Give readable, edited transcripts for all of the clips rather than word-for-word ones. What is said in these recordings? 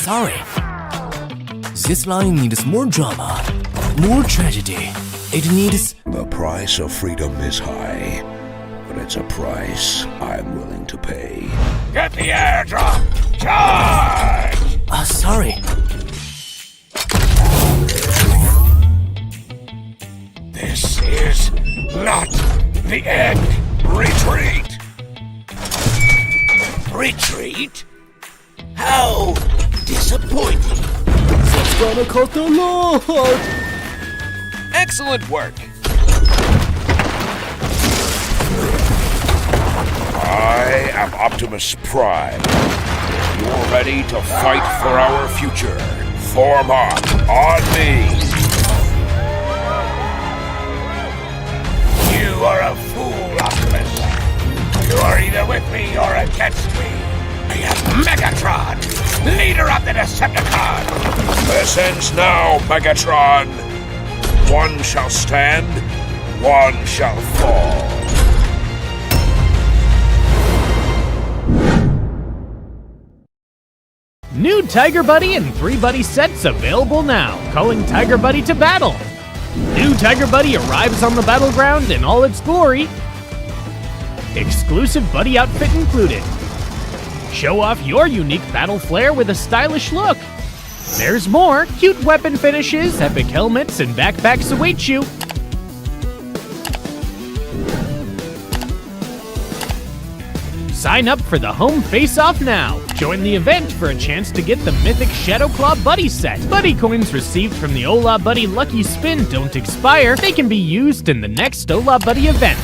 Sorry. This line needs more drama, more tragedy. It needs... The price of freedom is high, but it's a price I'm willing to pay. Get the airdrop! Charge! Sorry. This is not the end. Retreat! Retreat? How disappointing. It's gonna cut the Lord! Excellent work. I am Optimus Prime. You're ready to fight for our future. Form up on me. You are a fool, Optimus. You are either with me or against me. I am Megatron, leader of the Decepticons. This ends now, Megatron. One shall stand, one shall fall. New Tiger Buddy and 3 Buddy sets available now. Calling Tiger Buddy to battle. New Tiger Buddy arrives on the battleground in all its glory. Exclusive Buddy outfit included. Show off your unique battle flair with a stylish look. There's more. Cute weapon finishes, epic helmets, and backpacks await you. Sign up for the home face-off now. Join the event for a chance to get the mythic Shadowclaw Buddy set. Buddy coins received from the Ola Buddy Lucky Spin don't expire. They can be used in the next Ola Buddy event.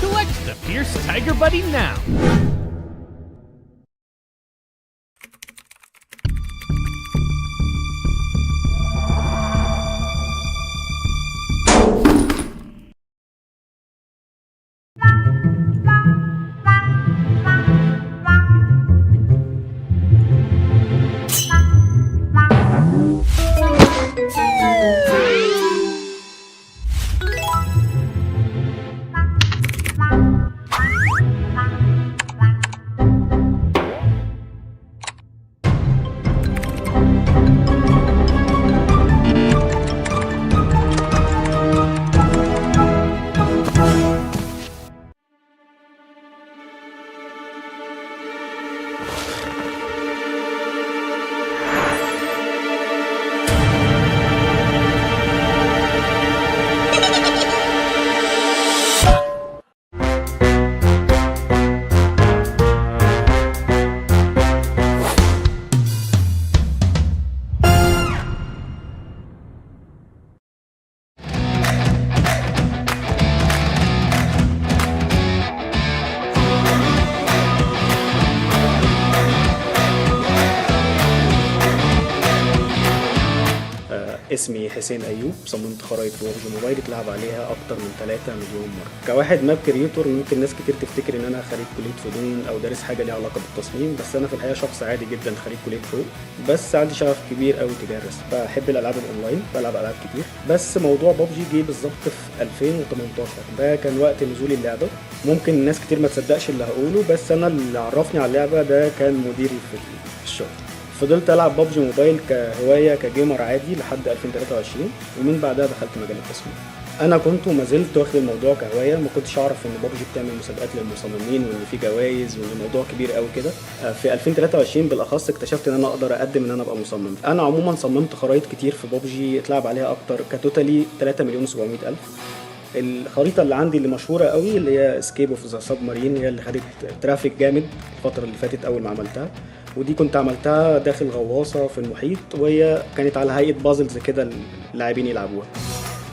Collect the Fierce Tiger Buddy now. اسمي حسين أيوب، صممت خرائط ببجي موبايل اتلعب عليها أكتر من 3 مليون مرة. كواحد ماب كريتور ممكن ناس كتير تفتكر إن أنا خريج كلية فنون أو دارس حاجة ليها علاقة بالتصميم، بس أنا في الحقيقة شخص عادي جدا خريج كلية حقوق، بس عندي شغف كبير قوي تجاه الرسم. بحب الألعاب الأونلاين، بلعب ألعاب كتير، بس موضوع ببجي جه بالظبط في 2018. ده كان وقت نزول اللعبة. ممكن ناس كتير ما تصدقش اللي هقوله، بس أنا اللي عرفني على اللعبة ده كان مديري في الشغل. فضلت ألعب ببجي موبايل كهواية كجيمر عادي لحد 2023، ومن بعدها دخلت مجال التصميم. أنا كنت وما زلت واخد الموضوع كهواية، ما كنتش أعرف إن ببجي بتعمل مسابقات للمصممين وإن في جوائز وإن الموضوع كبير قوي كده. في 2023 بالأخص اكتشفت إن أنا أقدر أقدم إن أنا أبقى مصمم. أنا عموما صممت خرايط كتير في ببجي اتلعب عليها أكتر، كتوتالي 3,700,000. الخريطة اللي عندي اللي مشهورة قوي اللي هي اسكيب اوف ذا سبمارين، هي اللي خدت ترافيك جامد الفترة اللي فاتت أول ما عملتها، ودي كنت عملتها داخل غواصة في المحيط، وهي كانت على هيئة بازلز كده اللاعبين يلعبوها.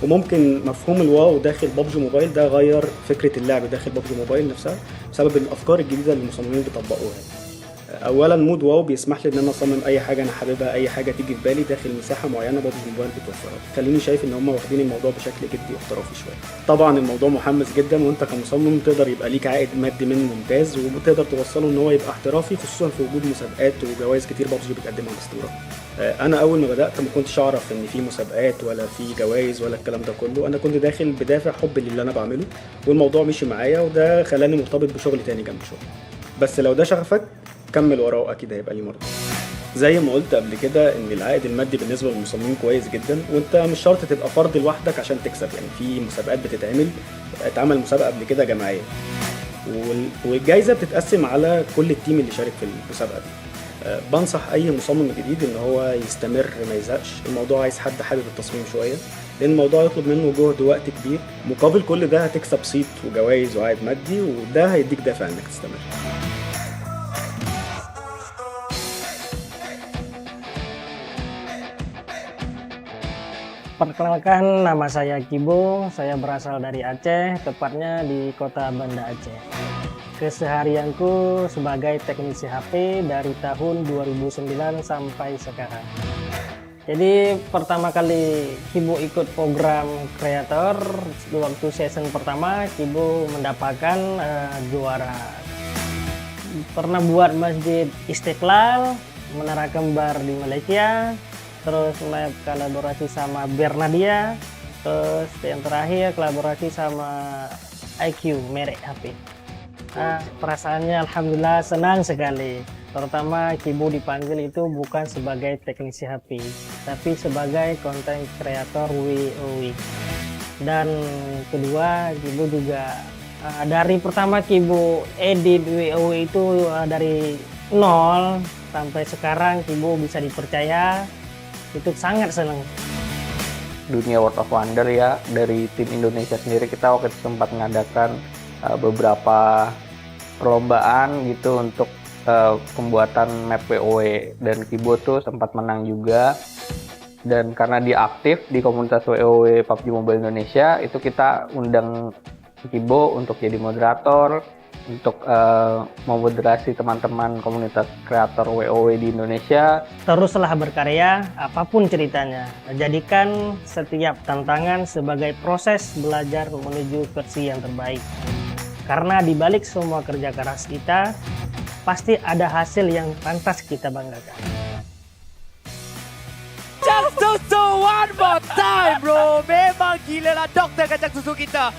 وممكن مفهوم الواو داخل ببجي موبايل ده غير فكرة اللعب داخل ببجي موبايل نفسها بسبب الأفكار الجديدة اللي المصممين بيطبقوها. اولا مود واو بيسمح لي ان انا اصمم اي حاجه انا حاببها، اي حاجه تيجي في بالي داخل مساحه معينه ببجي موبايل بتوفرها. خليني شايف ان هم واخدين الموضوع بشكل جدي واحترافي شويه. طبعا الموضوع محمس جدا، وانت كمصمم تقدر يبقى ليك عائد مادي منه ممتاز، وتقدر توصله ان هو يبقى احترافي، خصوصا في وجود مسابقات وجوائز كتير ببجي بتقدمها باستمرار. انا اول ما بدات ما كنتش اعرف ان في مسابقات ولا في جوائز ولا الكلام ده كله. انا كنت داخل بدافع حب للي انا بعمله، والموضوع مشي معايا، وده خلاني مرتبط بشغل تاني جنب شغل. بس لو ده شغفك كمل وراه واكيد هيبقى ليه مرضى. زي ما قلت قبل كده ان العائد المادي بالنسبه للمصممين كويس جدا، وانت مش شرط تبقى فرد لوحدك عشان تكسب. يعني في مسابقات اتعمل مسابقه قبل كده جماعيه، والجائزه بتتقسم على كل التيم اللي شارك في المسابقه دي. بنصح اي مصمم جديد ان هو يستمر ما يزهقش. الموضوع عايز حد حابب التصميم شويه، لان الموضوع يطلب منه جهد ووقت كبير. مقابل كل ده هتكسب صيت وجوائز وعائد مادي، وده هيديك دافع انك تستمر. Perkenalkan, nama saya Kibo, saya berasal dari Aceh, tepatnya di kota Banda Aceh. Keseharianku sebagai teknisi HP dari tahun 2009 sampai sekarang. Jadi pertama kali Kibo ikut program kreator, waktu season pertama Kibo mendapatkan juara. Pernah buat Masjid Istiqlal, Menara Kembar di Malaysia, terus kolaborasi sama Bernadia, terus yang terakhir kolaborasi sama IQ merek HP. Perasaannya alhamdulillah senang sekali, terutama Kibo dipanggil itu bukan sebagai teknisi HP tapi sebagai konten kreator WoW. Dan kedua, Kibo juga dari pertama Kibo edit WoW itu dari nol sampai sekarang Kibo bisa dipercaya, itu sangat senang. Dunia World of Wonder ya, dari tim Indonesia sendiri kita waktu itu sempat mengadakan beberapa perlombaan gitu untuk pembuatan map WoW, dan Kibo tuh sempat menang juga. Dan karena dia aktif di komunitas WoW PUBG Mobile Indonesia, itu kita undang Kibo untuk jadi moderator, untuk memoderasi teman-teman komunitas kreator WoW di Indonesia. Teruslah berkarya, apapun ceritanya. Jadikan setiap tantangan sebagai proses belajar menuju versi yang terbaik. Karena di balik semua kerja keras kita, pasti ada hasil yang pantas kita banggakan. Cak susu one more time bro. Memang gila lah doktor kacang susu kita.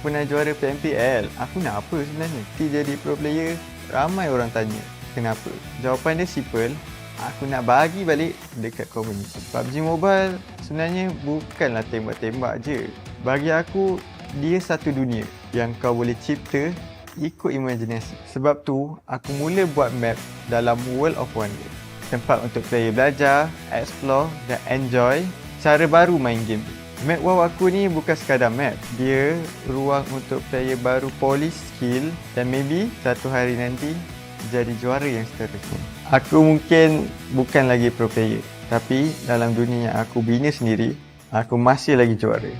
Pernah juara PMPL, aku nak apa sebenarnya? Jadi pro player, ramai orang tanya kenapa. Jawapan dia simple, aku nak bagi balik dekat komuniti. PUBG Mobile sebenarnya bukanlah tembak-tembak je. Bagi aku, dia satu dunia yang kau boleh cipta ikut imajinasi. Sebab tu, aku mula buat map dalam World of Wonder. Tempat untuk player belajar, explore dan enjoy cara baru main game. Map WoW aku ni bukan sekadar map. Dia ruang untuk player baru polish skill dan maybe satu hari nanti jadi juara yang seterusnya. Aku mungkin bukan lagi pro player, tapi dalam dunia yang aku bina sendiri, aku masih lagi juara.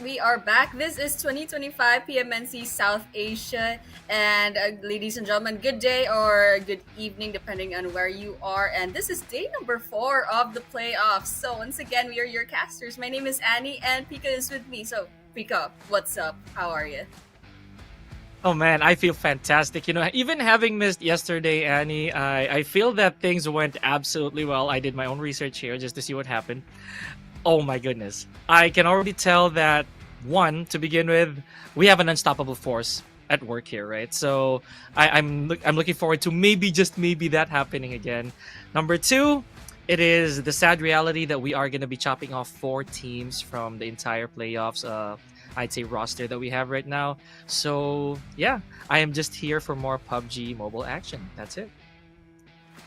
we are back. This is 2025 PMNC South Asia. And ladies and gentlemen, good day or good evening, depending on where you are. And this is day number 4 of the playoffs. So once again, we are your casters. My name is Annie and Pika is with me. So Pika, what's up? How are you? Oh man, I feel fantastic. You know, even having missed yesterday, Annie, I feel that things went absolutely well. I did my own research here just to see what happened. Oh my goodness. I can already tell that, one, to begin with, we have an unstoppable force at work here, right? So I'm looking forward to maybe, just maybe, that happening again. Number 2, it is the sad reality that we are going to be chopping off 4 teams from the entire playoffs, I'd say, roster that we have right now. So yeah, I am just here for more PUBG mobile action. That's it.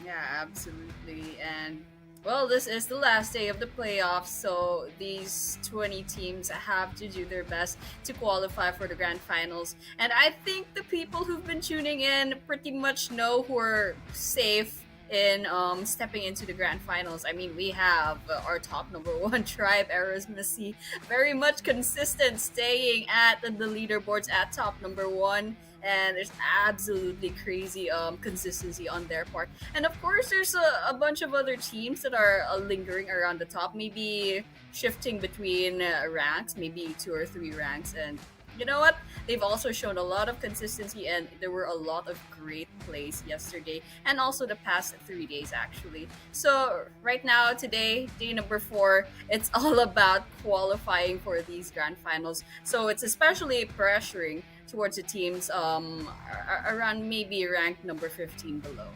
Yeah, absolutely. And well, this is the last day of the playoffs, so these 20 teams have to do their best to qualify for the grand finals. And I think the people who've been tuning in pretty much know who are safe in stepping into the grand finals. I mean, we have our top number 1 tribe, AEROMACY, very much consistent, staying at the leaderboards at top number 1. And there's absolutely crazy consistency on their part. And of course, there's a bunch of other teams that are lingering around the top, maybe shifting between ranks, maybe 2 or 3 ranks. And you know what? They've also shown a lot of consistency, and there were a lot of great plays yesterday and also the past 3 days, actually. So right now, today, day number 4, it's all about qualifying for these grand finals. So it's especially pressuring towards the teams around maybe ranked number 15 below.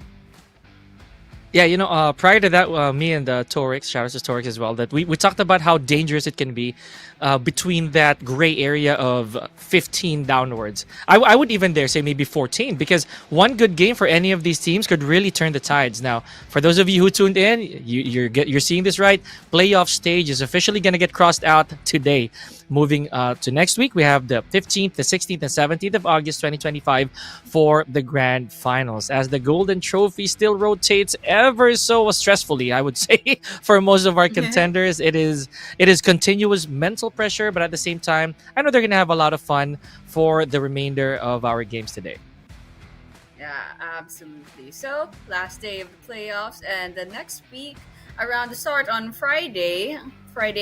Yeah, you know, prior to that, me and Torix, shout out to Torix as well, that we talked about how dangerous it can be between that gray area of 15 downwards. I would even dare say maybe 14, because one good game for any of these teams could really turn the tides. Now, for those of you who tuned in, you're seeing this right. Playoff stage is officially going to get crossed out today. Moving to next week, we have the 15th, the 16th, and 17th of August 2025 for the grand finals, as the golden trophy still rotates ever so stressfully, I would say, for most of our contenders. It is continuous mental pressure, but at the same time, I know they're going to have a lot of fun for the remainder of our games today. Yeah, absolutely. So, last day of the playoffs, and the next week, around the start on Friday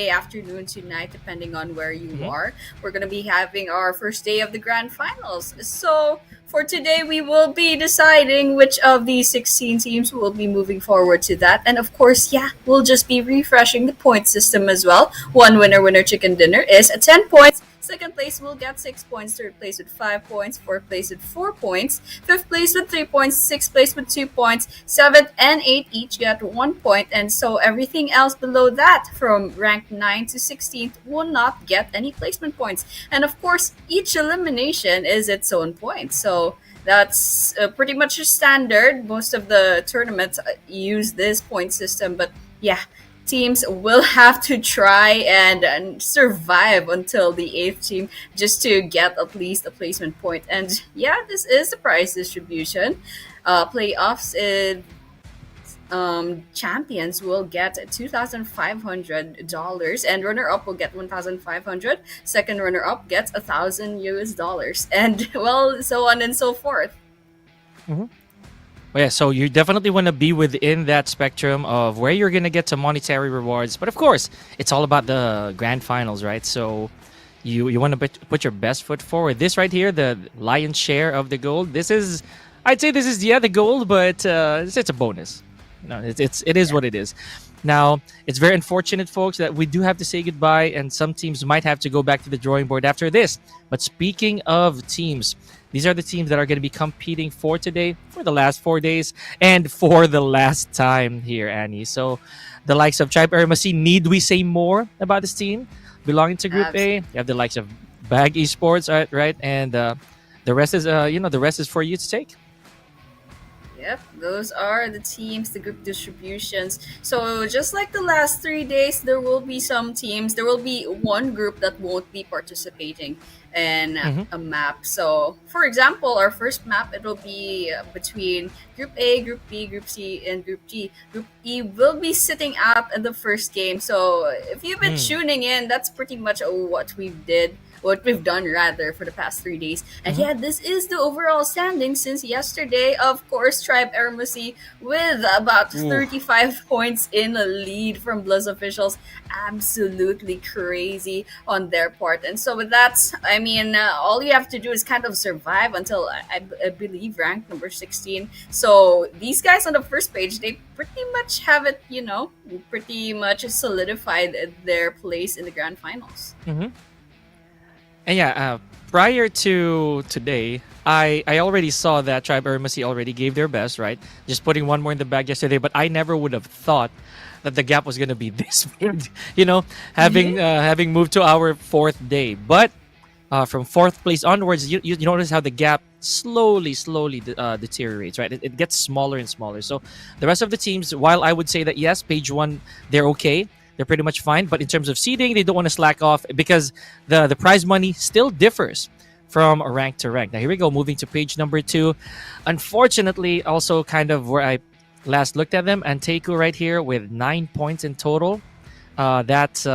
afternoon to night, depending on where you are, we're going to be having our first day of the grand finals. So for today, we will be deciding which of these 16 teams will be moving forward to that. And of course, yeah, we'll just be refreshing the point system as well. One winner chicken dinner is 10 points. Second place will get 6 points, third place with 5 points, fourth place with 4 points, fifth place with 3 points, sixth place with 2 points, seventh and eighth each get 1 point, and so everything else below that from rank 9 to 16th will not get any placement points. And of course, each elimination is its own point, so that's pretty much a standard. Most of the tournaments use this point system, but yeah, teams will have to try and survive until the 8th team just to get at least a placement point. And yeah, this is the prize distribution. Playoffs, champions will get $2,500, and runner-up will get $1,500. Second runner-up gets $1,000, and well, so on and so forth. Well, yeah, so you definitely want to be within that spectrum of where you're going to get some monetary rewards. But of course, it's all about the grand finals, right? So you want to put your best foot forward. This right here, the lion's share of the gold, I'd say this is the gold, but it's a bonus. No, it is what it is. Now, it's very unfortunate, folks, that we do have to say goodbye, and some teams might have to go back to the drawing board after this. But speaking of teams, these are the teams that are going to be competing for today, for the last 4 days, and for the last time here, Annie. So the likes of Tribe AEROMACY, need we say more about this team? Belonging to Group A, you have the likes of BAGH ESPORTS, right? And the rest is, the rest is for you to take. Yep, those are the teams, the group distributions. So just like the last 3 days, there will be some teams. There will be one group that won't be participating in a map. So, for example, our first map, it will be between Group A, Group B, Group C, and Group G. Group E will be sitting up in the first game. So if you've been tuning in, that's pretty much what we've done rather for the past 3 days. And yeah, this is the overall standing since yesterday. Of course, Tribe AEROMACY with about 35 points in the lead from BLUZZ officials. Absolutely crazy on their part. And so with that, I mean, all you have to do is kind of survive until I believe rank number 16. So these guys on the first page, they pretty much have it, pretty much solidified their place in the grand finals. And yeah, prior to today, I already saw that Tribe AEROMACY already gave their best, right? Just putting one more in the bag yesterday, but I never would have thought that the gap was going to be this big, having moved to our fourth day. But from fourth place onwards, you notice how the gap slowly deteriorates, right? It gets smaller and smaller. So the rest of the teams, while I would say that yes, page one, they're okay. They're pretty much fine. But in terms of seeding, they don't want to slack off because the prize money still differs from rank to rank. Now, here we go. Moving to page number 2. Unfortunately, also kind of where I last looked at them, ANTEIKU right here with 9 points in total. That's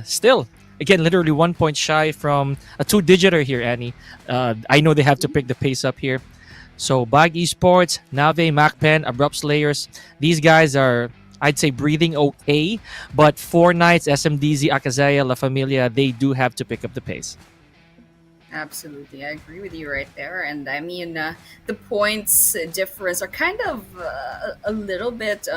still, again, literally 1 point shy from a 2-digiter here, Annie. I know they have to pick the pace up here. So, BAGH ESPORTS, Nave, MAKPEN, ABRUPT Slayers, these guys are, I'd say, breathing okay, but 4 Knights, SMDZ, AKAZAYA, LAFAMILIA, they do have to pick up the pace. Absolutely, I agree with you right there. And I mean, the points difference are kind of a little bit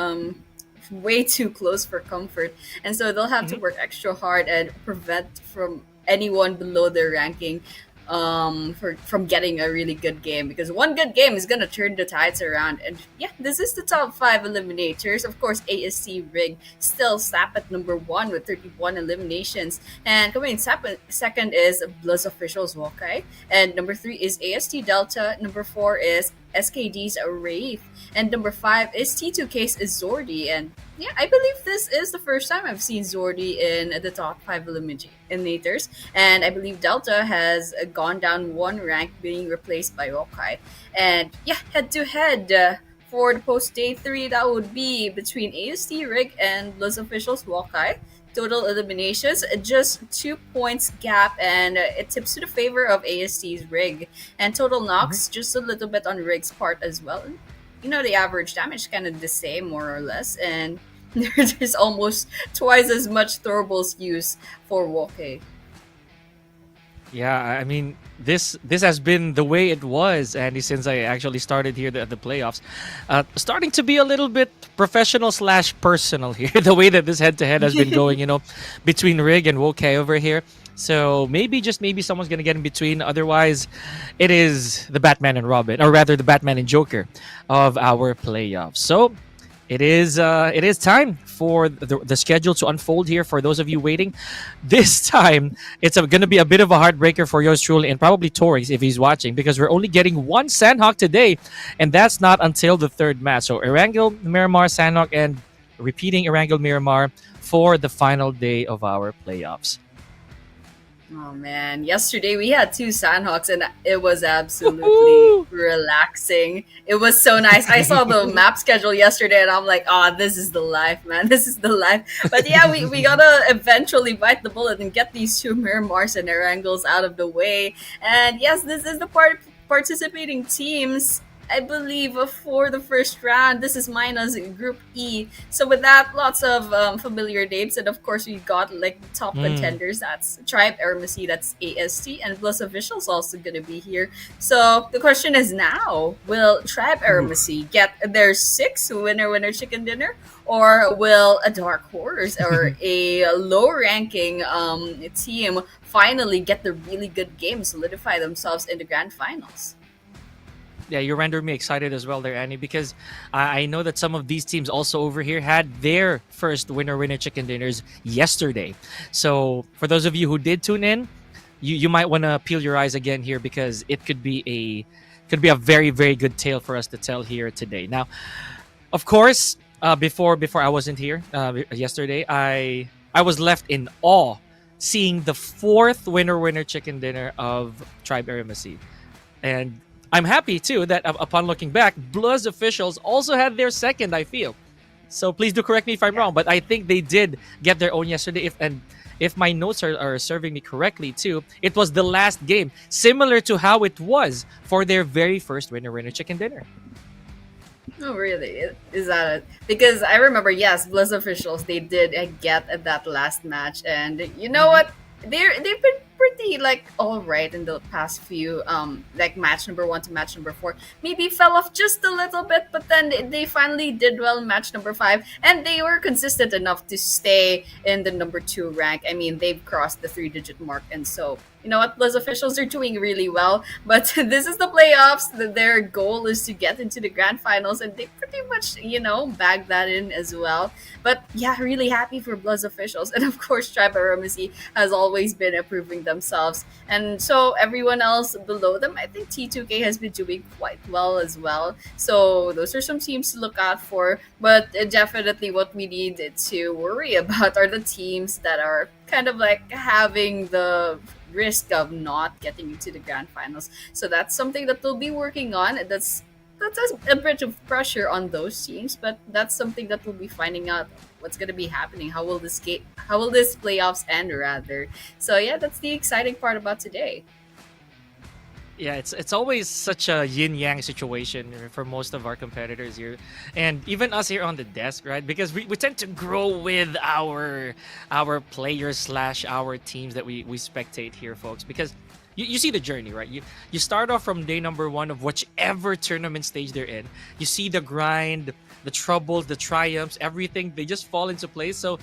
way too close for comfort, and so they'll have to work extra hard and prevent from anyone below their ranking from getting a really good game, because one good game is gonna turn the tides around. And yeah, this is the top 5 eliminators. Of course, ASC Rig still slap at number 1 with 31 eliminations, and coming in second is BLUZZ officials Hawkeye, and number 3 is AST Delta, number 4 is SKD's Wraith, and number 5 is T2K's Zordi. And yeah, I believe this is the first time I've seen Zordi in the top 5 eliminators, and I believe Delta has gone down 1 rank, being replaced by Hawkeye. And yeah, head to head for the post day 3, that would be between AST Rig and BLUZZ officials Hawkeye. Total eliminations, just 2 points gap, and it tips to the favor of AST's Rig. And total knocks, just a little bit on Rig's part as well. The average damage kind of the same, more or less, and there's almost twice as much throwables used for Woke. Yeah, I mean, this has been the way it was, Andy, since I actually started here at the playoffs. Starting to be a little bit professional/personal here, the way that this head-to-head has been going, between Rig and Woke over here. So maybe, just maybe, someone's going to get in between. Otherwise, it is the Batman and Robin, or rather the Batman and Joker of our playoffs. So it is time for the schedule to unfold here for those of you waiting. This time, it's going to be a bit of a heartbreaker for yours truly, and probably Torix if he's watching, because we're only getting 1 Sandhawk today, and that's not until the 3rd match. So Erangel, Miramar, Sandhawk, and repeating Erangel, Miramar for the final day of our playoffs. Oh man, yesterday we had 2 Sandhawks and it was absolutely relaxing. It was so nice. I saw the map schedule yesterday and I'm like, this is the life, man. This is the life. But yeah, we gotta eventually bite the bullet and get these 2 Miramars and Erangels out of the way. And yes, this is the participating teams, I believe, for the first round. This is minus Group E. So with that, lots of familiar names. And of course, we got like top contenders. That's Tribe AEROMACY, that's AST, and BLUZZ officials also going to be here. So the question is now, will Tribe AEROMACY get their 6th winner chicken dinner? Or will a dark horse or a low-ranking team finally get the really good game, solidify themselves in the grand finals? Yeah, you render me excited as well there, Annie, because I know that some of these teams also over here had their first winner chicken dinners yesterday. So for those of you who did tune in, you might want to peel your eyes again here, because it could be could be a very, very good tale for us to tell here today. Now, of course, before I wasn't here yesterday, I was left in awe seeing the fourth winner chicken dinner of Tribe AEROMACY. And I'm happy too that upon looking back, BLUZZ officials also had their second, I feel. So please do correct me if I'm wrong, but I think they did get their own yesterday. If my notes are serving me correctly too, it was the last game, similar to how it was for their very first winner chicken dinner. Oh, really? Is that it? Because I remember, yes, BLUZZ officials, they did get at that last match, and you know what? They've been pretty like all right in the past few like match number 1 to match number 4 maybe fell off just a little bit, but then they finally did well in match number 5, and they were consistent enough to stay in the number 2 rank. I mean, they've crossed the 3-digit mark, and so you know what, BLUZZ officials are doing really well. But this is the playoffs. Their goal is to get into the grand finals, and they pretty much, you know, bagged that in as well. But yeah, really happy for BLUZZ officials. And of course, Tribe AEROMACY has always been improving themselves. And so everyone else below them, I think T2K has been doing quite well as well. So those are some teams to look out for. But definitely what we need to worry about are the teams that are kind of like having the risk of not getting into the grand finals. So that's something that we'll be working on. That's a bit of pressure on those teams, but that's something that we'll be finding out what's going to be happening. How will this playoffs end, rather? So yeah, that's the exciting part about today. Yeah, it's always such a yin-yang situation for most of our competitors here, and even us here on the desk, right? Because we tend to grow with our players / our teams that we spectate here, folks, because you see the journey, right? You start off from day number 1 of whichever tournament stage they're in. You see the grind, the troubles, the triumphs, everything, they just fall into place. So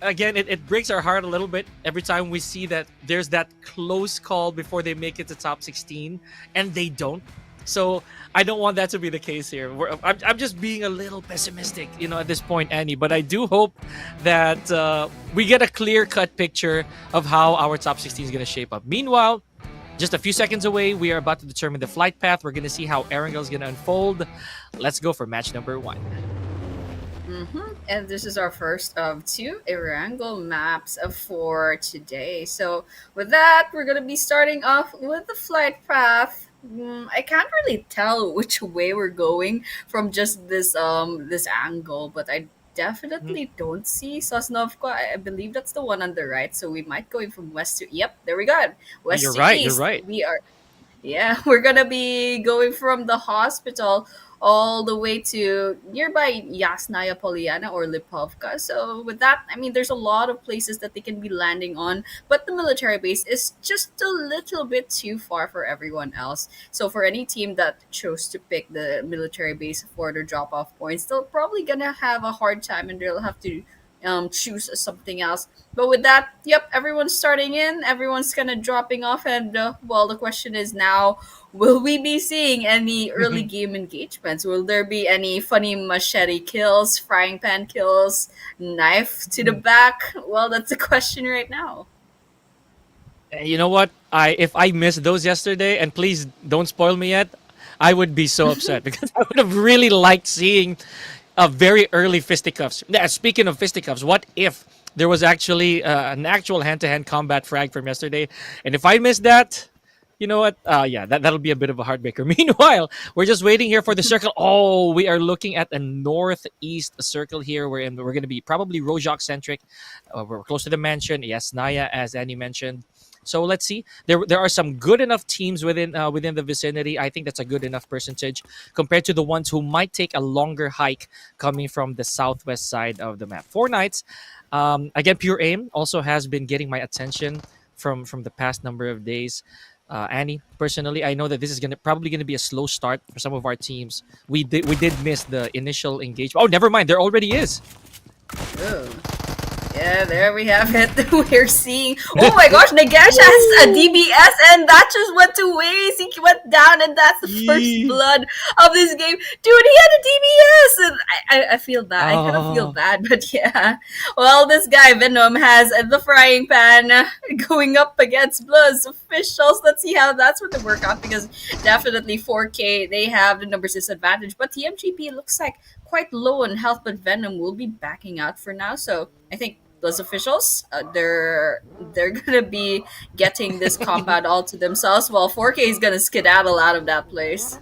again, it breaks our heart a little bit every time we see that there's that close call before they make it to top 16 and they don't. So I don't want that to be the case here. I'm just being a little pessimistic, you know, at this point, Annie. But I do hope that we get a clear-cut picture of how our top 16 is going to shape up. Meanwhile, just a few seconds away, we are about to determine the flight path. We're going to see how Erangel is going to unfold. Let's go for match number 1. And this is our first of 2 Erangel maps for today. So with that, we're going to be starting off with the flight path. I can't really tell which way we're going from just this angle, but I definitely don't see Sosnovka. I believe that's the one on the right, so we might go from west to... Yep, there we go. West You're to right, east. you're right. We are... Yeah, we're gonna be going from the hospital all the way to nearby Yasnaya Polyana or Lipovka. So with that, I mean, there's a lot of places that they can be landing on, but the military base is just a little bit too far for everyone else. So for any team that chose to pick the military base for their drop-off points, they're probably gonna have a hard time, and they'll have to choose something else. But with that, yep, everyone's starting in, everyone's kind of dropping off, and well, the question is now, will we be seeing any early game engagements? Will there be any funny machete kills, frying pan kills, knife to the back? Well, that's the question right now. You know what? If I missed those yesterday, and please don't spoil me yet, I would be so upset because I would have really liked seeing a very early fisticuffs. Speaking of fisticuffs, what if there was actually an actual hand-to-hand combat frag from yesterday? And if I missed that, you know what? Yeah, that'll be a bit of a heartbreaker. Meanwhile, we're just waiting here for the circle. Oh, we are looking at a northeast circle here. We're going to be probably Rojak-centric. We're close to the mansion. Yes, Naya, as Annie mentioned. So let's see. There are some good enough teams within the vicinity. I think that's a good enough percentage compared to the ones who might take a longer hike coming from the southwest side of the map. 4 nights. Again, Pure Aim also has been getting my attention from the past number of days. Annie, personally, I know that this is probably gonna be a slow start for some of our teams. We did miss the initial engagement. Oh, never mind. There already is. Oh. Yeah, there we have it. We're seeing. Oh my gosh, Nagesh has a DBS, and that just went to waste. He went down, and that's the first blood of this game. Dude, he had a DBS, and I feel bad. I kind of feel bad, but yeah. Well, this guy Venom has the frying pan going up against BLUZZ officials. Let's see how that's going to work out, because definitely 4K they have the numbers disadvantage, but TMGP looks like quite low on health, but Venom will be backing out for now. So I think those officials, they're gonna be getting this compound all to themselves, while 4K is gonna skedaddle out of that place.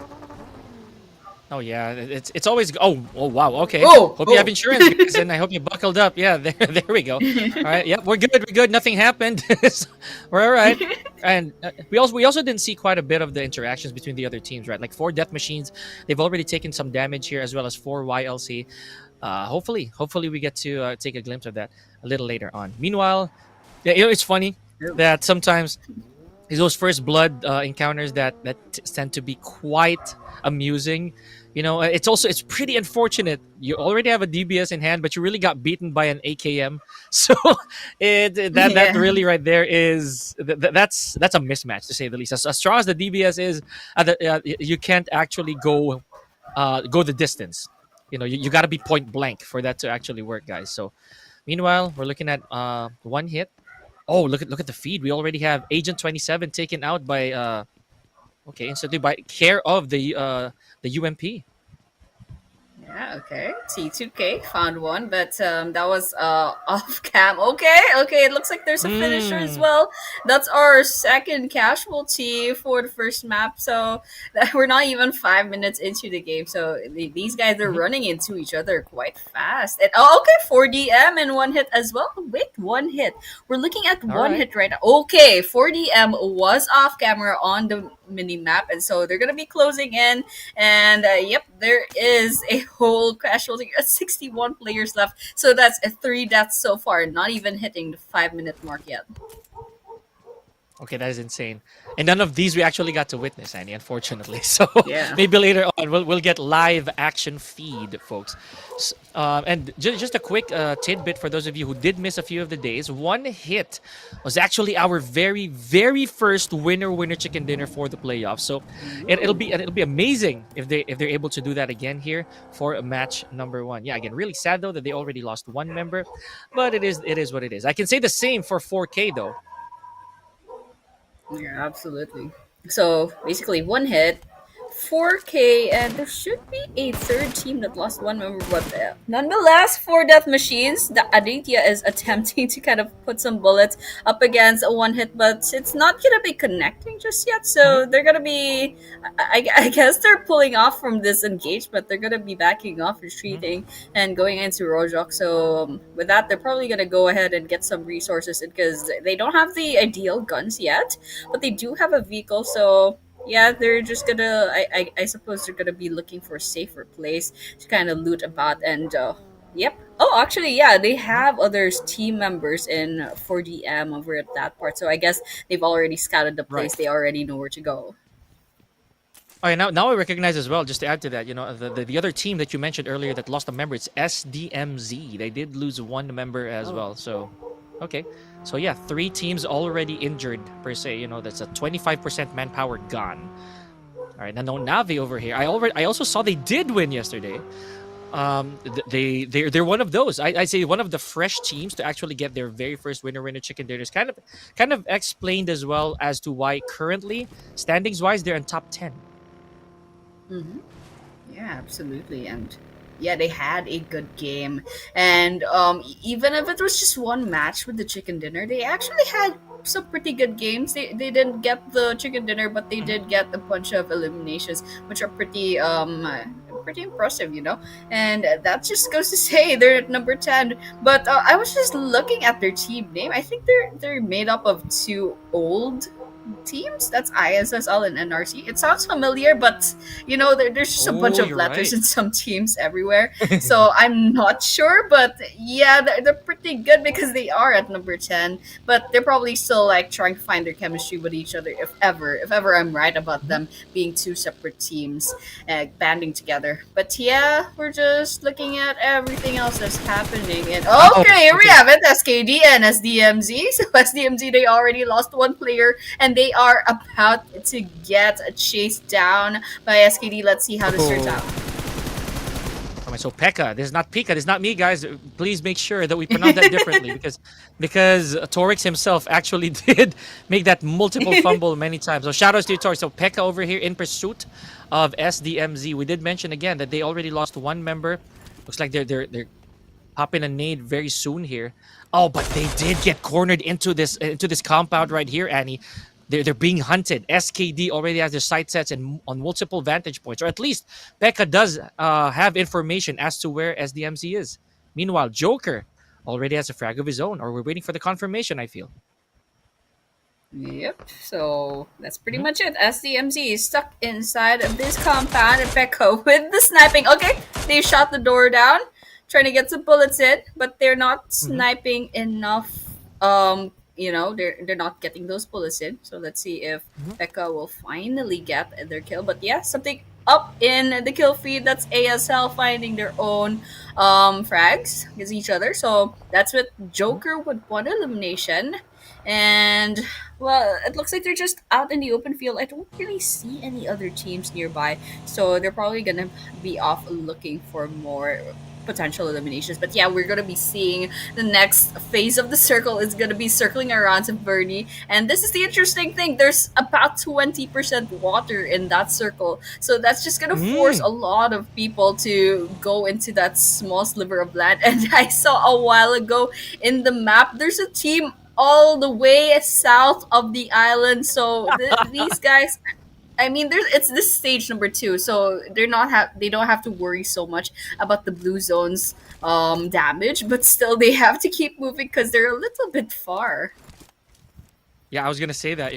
Oh yeah, it's always oh wow, okay. Hope you have insurance, guys, and I hope you buckled up. Yeah, there we go. All right, yeah, we're good. Nothing happened. We're all right. And we also didn't see quite a bit of the interactions between the other teams, right? Like 4 Death Machines, they've already taken some damage here, as well as 4 YLC. Hopefully we get to take a glimpse of that a little later on. Meanwhile, yeah, it's funny that sometimes those first blood encounters that tend to be quite amusing. It's pretty unfortunate. You already have a DBS in hand, but you really got beaten by an AKM. So that really right there is that's a mismatch, to say the least. As strong as the DBS is, you can't actually go the distance. You got to be point blank for that to actually work, guys. So meanwhile, we're looking at 1 hit. Oh, look at the feed. We already have Agent 27 taken out by instantly by care of the UMP. Yeah, okay. T2K found one, but that was off cam. Okay, it looks like there's a finisher as well. That's our second casualty for the first map. So we're not even 5 minutes into the game. So these guys are running into each other quite fast. And 4DM and 1 hit as well. Wait, 1 hit. We're looking at one hit right now. Okay, 4DM was off camera on the mini map, and so they're gonna be closing in. And yep, there is a whole casualty. 61 players left, so that's 3 deaths so far, not even hitting the 5-minute mark yet. Okay, that is insane. And none of these we actually got to witness, Annie, unfortunately. So yeah. Maybe later on we'll get live action feed, folks. And just a quick tidbit for those of you who did miss a few of the days. 1 hit was actually our very, very first winner chicken dinner for the playoffs. So it'll be amazing if they're able to do that again here for match number 1. Yeah, again, really sad though that they already lost 1 member, but it is what it is. I can say the same for 4K though. Yeah, absolutely. So basically 1 hit, 4K, and there should be a third team that lost 1 member, but nonetheless, 4 death machines. The Aditya is attempting to kind of put some bullets up against a 1 hit, but it's not gonna be connecting just yet. So they're gonna be, I guess they're pulling off from this engagement. They're gonna be backing off, retreating, and going into Rojok. So with that, they're probably gonna go ahead and get some resources, because they don't have the ideal guns yet, but they do have a vehicle. So yeah, they're just gonna, I suppose they're gonna be looking for a safer place to kind of loot about. And yep. Oh, actually, yeah, they have other team members in 4DM over at that part. So I guess they've already scouted the place. Right. They already know where to go. All right, now I recognize as well, just to add to that, the other team that you mentioned earlier that lost a member, it's SDMZ. They did lose 1 member as well. So, okay. So yeah, 3 teams already injured per se. That's a 25% manpower gone. All right, now Navi over here. I also saw they did win yesterday. They're one of those. I say one of the fresh teams to actually get their very first winner chicken dinners. Kind of explained as well as to why currently standings wise they're in top 10. Mm-hmm. Yeah, absolutely. And yeah, they had a good game. And even if it was just 1 match with the chicken dinner, they actually had some pretty good games. They didn't get the chicken dinner, but they did get a bunch of eliminations, which are pretty impressive, And that just goes to say they're at number 10. But I was just looking at their team name. I think they're made up of 2 old teams. That's ISSL and NRC. It sounds familiar, but there's just a bunch Oh, of you're letters right. in some teams everywhere. So I'm not sure, but yeah, they're pretty good because they are at number 10. But they're probably still like trying to find their chemistry with each other. If ever I'm right about them being two separate teams, banding together. But yeah, we're just looking at everything else that's happening. And Oh, okay, here we okay. have it: SKD and SDMZ. So SDMZ, they already lost one player, and they are about to get chased down by SKD. Let's see how this turns Oh. out. Okay, so Pekka. This is not Pika. This is not me, guys. Please make sure that we pronounce that differently because Torix himself actually did make that multiple fumble many times. So shout outs to you, Torix. So Pekka over here in pursuit of SDMZ. We did mention again that they already lost one member. Looks like they're popping a nade very soon here. Oh, but they did get cornered into this compound right here, Annie. They're being hunted. SKD already has their sight sets and on multiple vantage points, or at least Pekka does have information as to where SDMZ is. Meanwhile, Joker already has a frag of his own, or we're waiting for the confirmation, I feel. Yep. So that's pretty much it. SDMZ is stuck inside of this compound, and Pekka with the sniping. Okay, they shot the door down, trying to get some bullets in, but they're not sniping enough. They're not getting those bullets in. So let's see if Pekka will finally get their kill. But yeah, something up in the kill feed. That's ASL finding their own frags against each other. So that's what Joker would want elimination. And well, it looks like they're just out in the open field. I don't really see any other teams nearby, so they're probably gonna be off looking for more potential eliminations. But yeah, we're gonna be seeing the next phase of the circle is gonna be circling around to Bernie, and this is the interesting thing. There's about 20% water in that circle, so that's just gonna force a lot of people to go into that small sliver of land. And I saw a while ago in the map, there's a team all the way south of the island. So these guys, I mean, it's this stage number 2, so they don't have to worry so much about the blue zones damage, but still they have to keep moving because they're a little bit far. Yeah, I was gonna say that,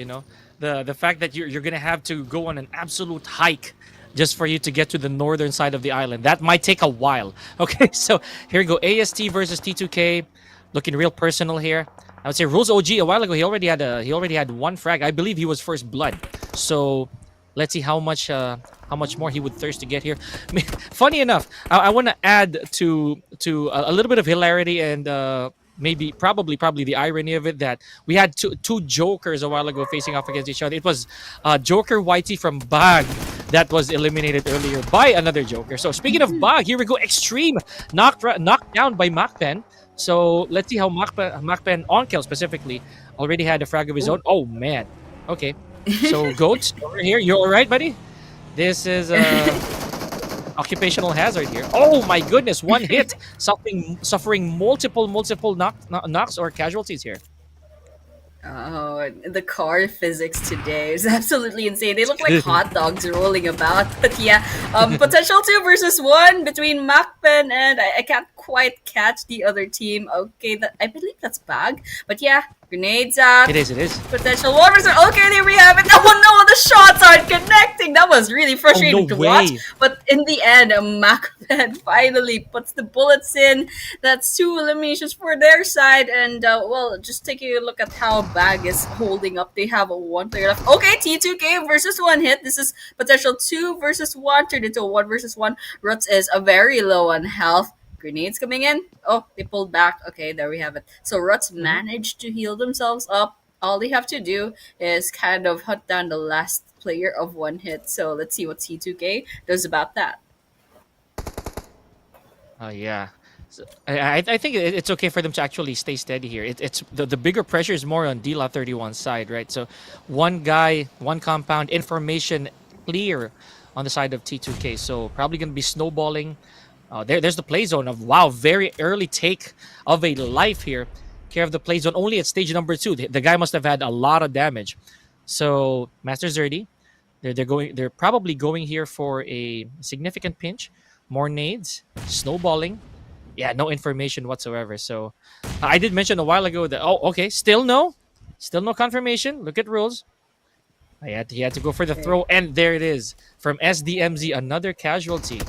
the fact that you're gonna have to go on an absolute hike just for you to get to the northern side of the island. That might take a while. Okay, so here we go. AST versus T2K, looking real personal here. I would say Rules OG a while ago. He already had one frag. I believe he was first blood. So let's see how much more he would thirst to get here. I mean, funny enough, I want to add to a little bit of hilarity and maybe probably the irony of it that we had two Jokers a while ago facing off against each other. It was Joker YT from BAGH that was eliminated earlier by another Joker. So speaking of BAGH, here we go. Extreme knocked down by MAKPEN. So let's see how MAKPEN on kill specifically already had a frag of his own. Oh man. Okay. So Goats over here. You alright, buddy? This is occupational hazard here. Oh my goodness, one hit. Suffering multiple knocks or casualties here. Oh, the car physics today is absolutely insane. They look like hot dogs rolling about. But yeah, potential 2 versus 1 between MAKPEN and I can't quite catch the other team. Okay, I believe that's BAGH. But yeah, grenades out. It is. Potential 1 versus... Okay, there we have it. Oh no, the shots aren't connecting. That was really frustrating to watch. But in the end, MAKPEN finally puts the bullets in. That's 2 eliminations for their side. And well, just taking a look at how BAGH is holding up. They have a 1 player left. Okay, T2K versus 1 hit. This is potential 2 versus 1 turned into a 1 versus 1. Rutz is a very low on health. Grenades coming in. Oh, they pulled back. Okay, there we have it. So Rutz managed to heal themselves up. All they have to do is kind of hunt down the last player of 1 hit. So let's see what T2K does about that. Yeah. So, I think it's okay for them to actually stay steady here. It's the bigger pressure is more on Dila 31's side, right? So one guy, one compound, information clear on the side of T2K. So probably going to be snowballing. There's the play zone of wow, very early take of a life here. Care of the play zone only at stage number 2. The guy must have had a lot of damage. So Master Zerdy, they're probably going here for a significant pinch. More nades, snowballing. Yeah, no information whatsoever. So I did mention a while ago that still no confirmation. Look at rules. He had to go for the throw, and there it is from SDMZ, another casualty.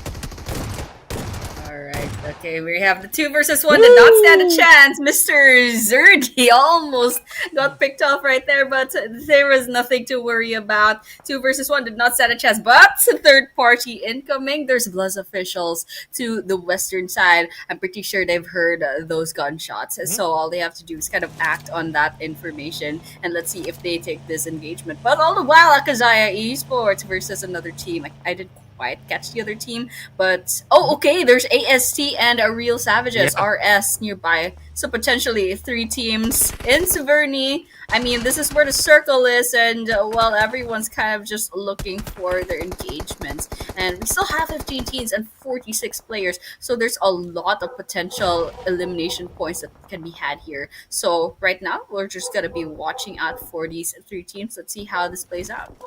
Alright, okay, we have the 2 versus 1. Did not stand a chance. Mr. Zergy almost got picked off right there, but there was nothing to worry about. 2 versus 1 did not stand a chance, but third party incoming. There's BLUZZ officials to the western side. I'm pretty sure they've heard those gunshots. So all they have to do is kind of act on that information, and let's see if they take this engagement. But all the while, AKAZAYA Esports versus another team. I didn't quite catch the other team, but okay, there's AST and a Real Savages, RS nearby, so potentially 3 teams in Severny. I mean, this is where the circle is, and well, everyone's kind of just looking for their engagements, and we still have 15 teams and 46 players, so there's a lot of potential elimination points that can be had here. So right now we're just gonna be watching out for these 3 teams. Let's see how this plays out.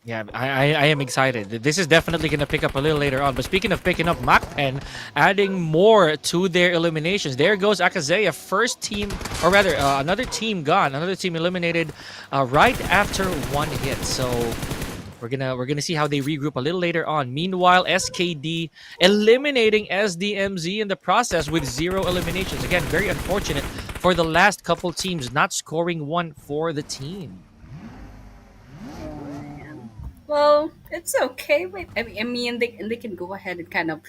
Yeah, I am excited. This is definitely going to pick up a little later on. But speaking of picking up, MAKPEN adding more to their eliminations. There goes AKAZAYA, first team, or rather another team gone, another team eliminated right after 1 hit. So we're gonna see how they regroup a little later on. Meanwhile, SKD eliminating SDMZ in the process with 0 eliminations. Again, very unfortunate for the last couple teams not scoring 1 for the team. Well, it's okay. Wait, I mean, they can go ahead and kind of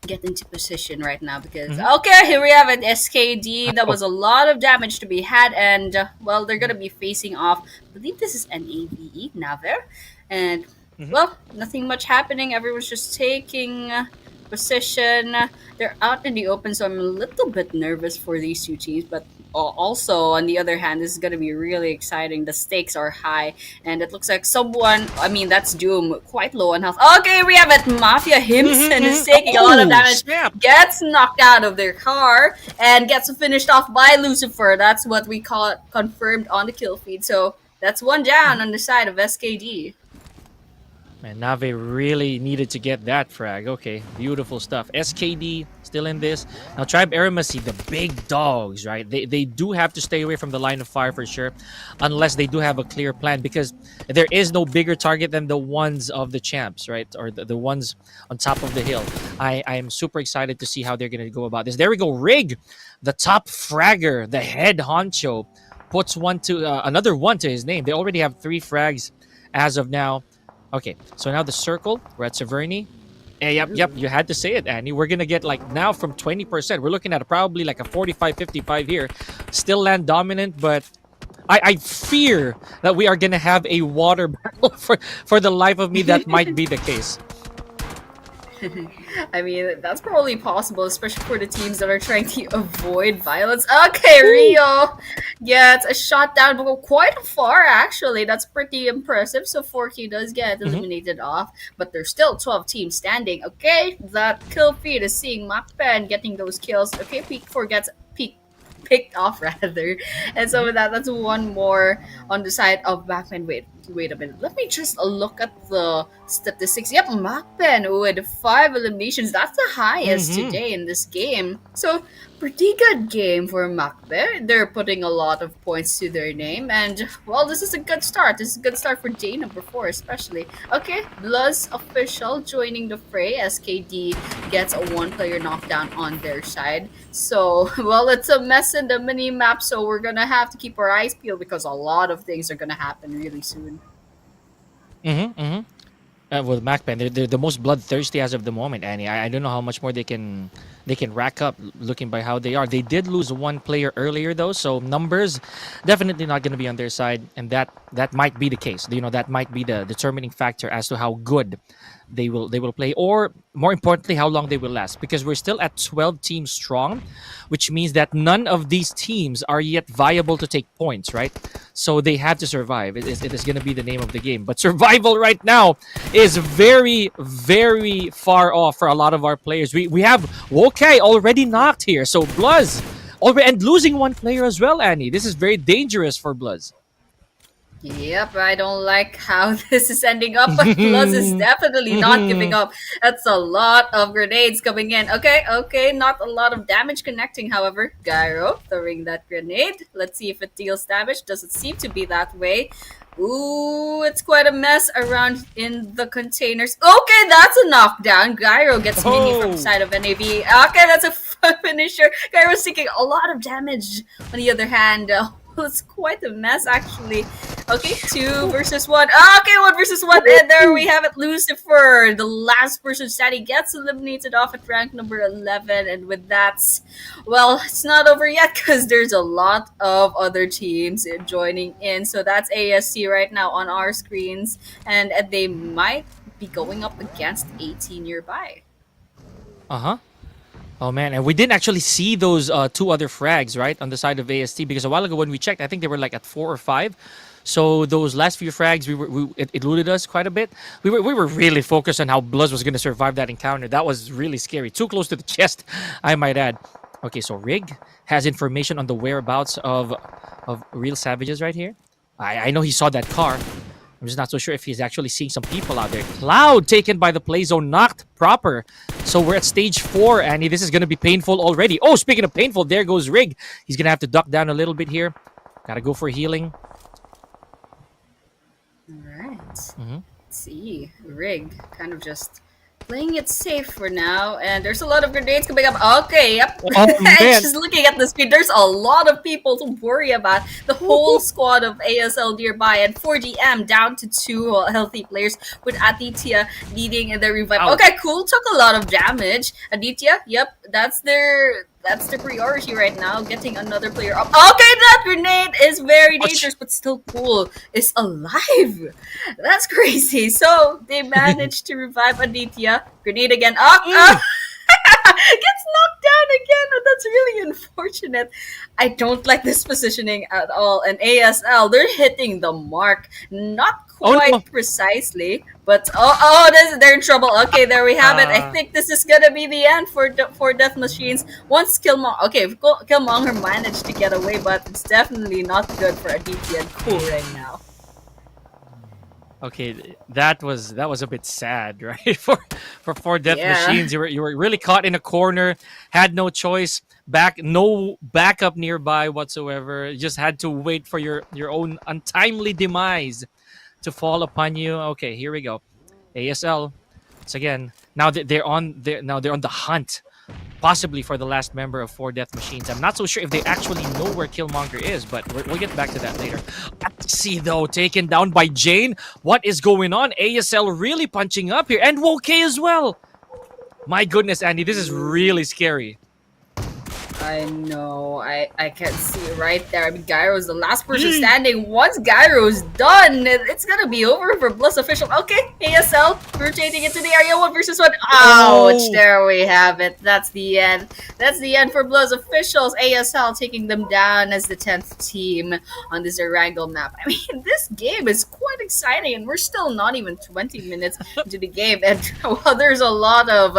get into position right now because okay, here we have an SKD. That was a lot of damage to be had, and well, they're gonna be facing off. I believe this is NAVE Naver, and well, nothing much happening. Everyone's just taking position. They're out in the open, so I'm a little bit nervous for these 2 teams, but also on the other hand, this is going to be really exciting. The stakes are high, and it looks like someone, I mean, that's Doom, quite low on health. Okay, we have it. Mafia Himson is taking a lot of damage, gets knocked out of their car, and gets finished off by Lucifer. That's what we call it, confirmed on the kill feed. So that's 1 down on the side of SKD. Man, Nave really needed to get that frag. Okay, beautiful stuff. SKD still in this. Now, Tribe AEROMACY, the big dogs, right? They do have to stay away from the line of fire for sure, unless they do have a clear plan, because there is no bigger target than the ones of the champs, right? Or the ones on top of the hill. I am super excited to see how they're going to go about this. There we go. Rig, the top fragger, the head honcho, puts another 1 to his name. They already have 3 frags as of now. Okay, so now the circle, we're at Severny. Yep, you had to say it, Annie. We're going to get, like, now from 20%. We're looking at probably like a 45-55 here. Still land dominant, but I fear that we are going to have a water battle for the life of me. That might be the case. I mean, that's probably possible, especially for the teams that are trying to avoid violence. Okay, Rio gets a shot down, but quite far, actually. That's pretty impressive. So 4K does get eliminated off, but there's still 12 teams standing. Okay, that kill feed is seeing MAKPEN getting those kills. Okay, Peak 4 gets picked off, rather. And so with that, that's 1 more on the side of MAKPEN. Wait a minute. Let me just look at the statistics. Yep, MAKPEN with 5 eliminations. That's the highest today in this game. So, pretty good game for MAKPEN. They're putting a lot of points to their name. And, well, this is a good start. This is a good start for day number 4 especially. Okay, BLUZZ official joining the fray. SKD gets a 1-player knockdown on their side. So, well, it's a mess in the mini-map. So, we're gonna have to keep our eyes peeled because a lot of things are gonna happen really soon. With MAKPEN, they're the most bloodthirsty as of the moment, Annie. I don't know how much more they can rack up, looking by how they are. They did lose 1 player earlier, though, so numbers definitely not going to be on their side, and that might be the case. You know, that might be the determining factor as to how good they will play, or more importantly, how long they will last, because we're still at 12 teams strong, which means that none of these teams are yet viable to take points, right? So they have to survive. It is going to be the name of the game. But survival right now is very, very far off for a lot of our players. We have Wokai already knocked here, so BLUZZ already, and losing 1 player as well, Annie. This is very dangerous for BLUZZ. Yep, I don't like how this is ending up, but BLUZZ is definitely not giving up. That's a lot of grenades coming in. Okay, not a lot of damage connecting, however. Gyro throwing that grenade. Let's see if it deals damage. Doesn't seem to be that way. Ooh, it's quite a mess around in the containers. Okay, that's a knockdown. Gyro gets mini from the side of NAV. Okay, that's a finisher. Gyro's taking a lot of damage. On the other hand, it's quite a mess actually. Okay, 2 versus 1. Okay, 1 versus 1. And there we have it. Lucifer, the last person standing, gets eliminated off at rank number 11. And with that, well, it's not over yet because there's a lot of other teams joining in. So that's ASC right now on our screens. And they might be going up against 18 nearby. Uh-huh. Oh man, and we didn't actually see those 2 other frags, right, on the side of AST, because a while ago when we checked, I think they were like at 4 or 5. So those last few frags, it eluded us quite a bit. We were really focused on how BLUZZ was going to survive that encounter. That was really scary. Too close to the chest, I might add. Okay, so Rig has information on the whereabouts of real savages right here. I know he saw that car. I'm just not so sure if he's actually seeing some people out there. Cloud taken by the play zone, knocked proper. So we're at stage 4, Annie. This is going to be painful already. Oh, speaking of painful, there goes Rig. He's going to have to duck down a little bit here. Got to go for healing. All right. Let's see. Rig kind of just playing it safe for now, and there's a lot of grenades coming up. Okay, yep. Oh, man. Just looking at the screen, there's a lot of people to worry about. The whole squad of ASL nearby, and 4GM down to 2 healthy players with Aditya leading in the revive. Ouch. Okay, cool. Took a lot of damage. Aditya, yep, that's their priority right now, getting another player up. Okay, that grenade is very dangerous, but still Cool is alive. That's crazy. So they managed to revive Aditya. Grenade again. Gets knocked down again. That's really unfortunate. I don't like this positioning at all. And ASL, they're hitting the mark. Not quite precisely, but they're in trouble. Okay, there we have it. I think this is gonna be the end for Death Machines. Once Killmonger managed to get away, but it's definitely not good for Aditya and Cool right now. Okay, that was a bit sad, right? for Death Yeah. Machines, you were really caught in a corner, had no choice, no backup nearby whatsoever. You just had to wait for your own untimely demise to fall upon you. Okay, here we go. ASL. Once again, now they're on the hunt, possibly for the last member of 4 Death Machines. I'm not so sure if they actually know where Killmonger is, but we'll get back to that later. See though, taken down by Jane. What is going on? ASL really punching up here, and Woke as well. My goodness, Andy, this is really scary. I know. I can see it right there. I mean, Gyro's the last person standing. Once Gyro's done, it's gonna be over for BLUZZ official. Okay, ASL rotating into the area 1 versus 1. Ouch! There we have it. That's the end. That's the end for BLUZZ officials. ASL taking them down as the 10th team on this Erangel map. I mean, this game is quite exciting, and we're still not even 20 minutes into the game, and well, there's a lot of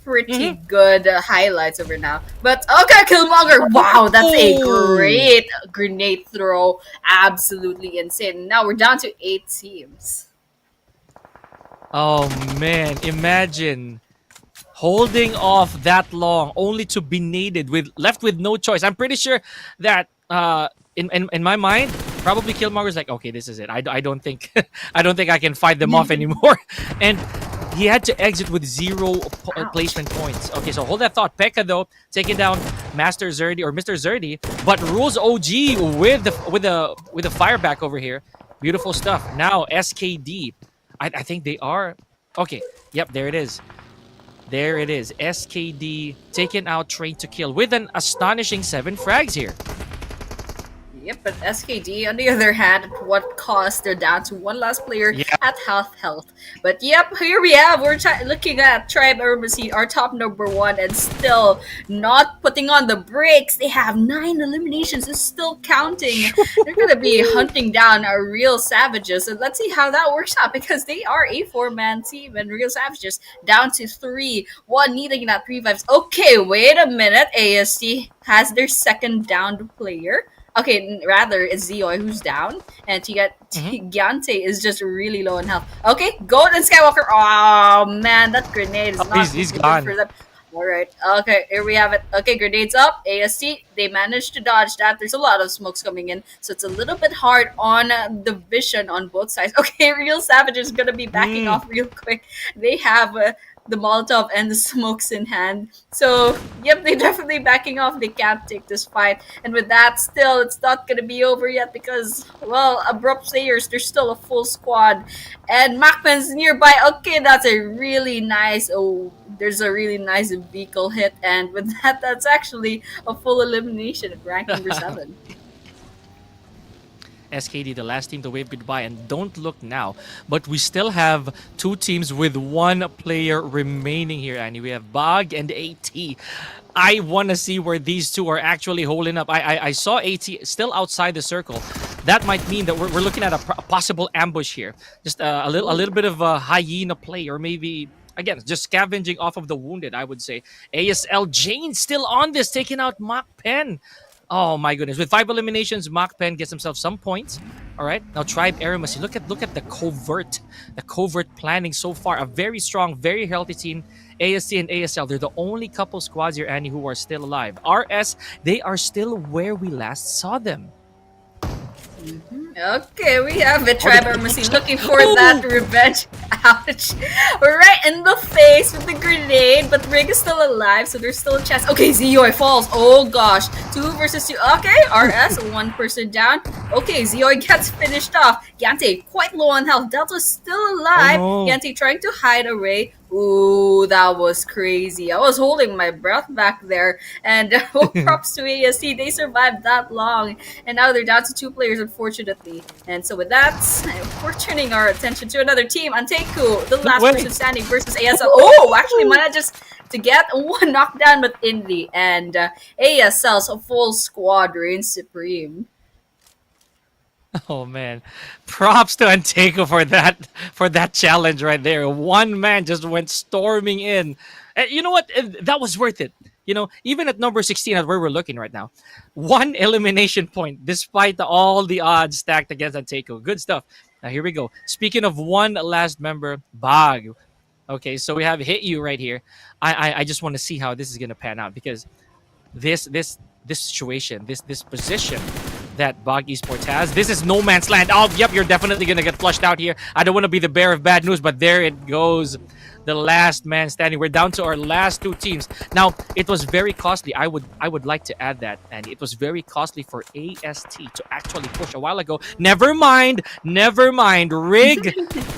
pretty good highlights over now. But okay, Killmonger, wow, that's a great grenade throw. Absolutely insane. Now we're down to 8 teams. Oh man, imagine holding off that long only to be naded left with no choice. I'm pretty sure that in my mind, probably Killmonger's like, okay, this is it. I don't think I can fight them off anymore. And he had to exit with 0 placement points. Okay, so hold that thought. Pekka though taking down Master Zerdy or Mr. Zerdy, but rules OG with the fire back over here. Beautiful stuff. Now SKD. I think they are okay. Yep, there it is. There it is. SKD taking out Train to Kill with an astonishing 7 frags here. Yep, but SKD, on the other hand, at what cost? They're down to 1 last player at half health. But yep, here we have, we're looking at Tribe AEROMACY, our top number 1, and still not putting on the brakes. They have 9 eliminations, it's still counting. They're going to be hunting down our Real Savages, and let's see how that works out, because they are a 4-man team, and Real Savages down to 3, 1 needing that revives. Okay, wait a minute, AST has their second downed player. Okay, rather it's Zioy who's down, and Giante is just really low in health. Okay, Goat and Skywalker. Oh man, that grenade is not He's good gone. for them. All right. Okay, here we have it. Okay, grenades up. AST, they managed to dodge that. There's a lot of smokes coming in, so it's a little bit hard on the vision on both sides. Okay, Real Savage is gonna be backing off real quick. They have the Molotov and the smokes in hand. So, yep, they're definitely backing off. They can't take this fight. And with that, still, it's not gonna be over yet because, well, Abrupt players, there's still a full squad. And MAKPEN's nearby. Okay, that's a really nice, there's a really nice vehicle hit. And with that, that's actually a full elimination at rank number 7. SKD, the last team to wave goodbye, and don't look now. But we still have 2 teams with 1 player remaining here, Annie. We have BAGH and AT. I want to see where these 2 are actually holding up. I saw AT still outside the circle. That might mean that we're looking at a possible ambush here. Just a little bit of a hyena play, or maybe, again, just scavenging off of the wounded, I would say. ASL Jane still on this, taking out MAKPEN. Oh my goodness! With 5 eliminations, MAKPEN gets himself some points. All right, now Tribe AEROMACY. Look at the covert planning so far. A very strong, very healthy team. ASC and ASL, they're the only couple squads here, Annie, who are still alive. RS, they are still where we last saw them. Okay, we have it. Tribe AEROMACY looking for that revenge. Ouch. Right in the face with the grenade, but Rig is still alive, so there's still a chance. Okay, Zioy falls. Oh gosh. 2 versus 2. Okay, RS, 1 person down. Okay, Zioy gets finished off. Giante quite low on health. Delta's still alive. Oh, no. Giante trying to hide away. Ooh, that was crazy. I was holding my breath back there. And props to ASC. They survived that long. And now they're down to 2 players, unfortunately. And so with that, we're turning our attention to another team. ANTEIKU, the last person standing versus ASL. Oh, actually manages to get 1 knockdown, but in the end, ASL's full squad reigns supreme. Oh man, props to ANTEIKU for that challenge right there. 1 man just went storming in. And you know what? That was worth it. You know, even at number 16, at where we're looking right now, 1 elimination point despite all the odds stacked against ANTEIKU. Good stuff. Now here we go. Speaking of 1 last member, BAGH. Okay, so we have Hit You right here. I just want to see how this is gonna pan out, because this situation, this position that BAGH Esports has, this is no man's land. Oh, yep, you're definitely gonna get flushed out here. I don't want to be the bearer of bad news, but there it goes. The last man standing. We're down to our last 2 teams. Now, it was very costly. I would like to add that, and it was very costly for AST to actually push a while ago. Never mind. Rig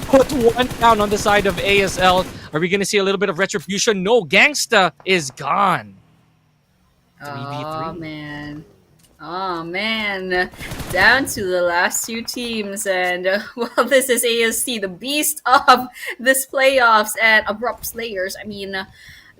put 1 down on the side of ASL. Are we gonna see a little bit of retribution? No, Gangsta is gone. 3v3. Oh man, down to the last 2 teams, and well, this is AST, the beast of this playoffs, and Abrupt Slayers. I mean,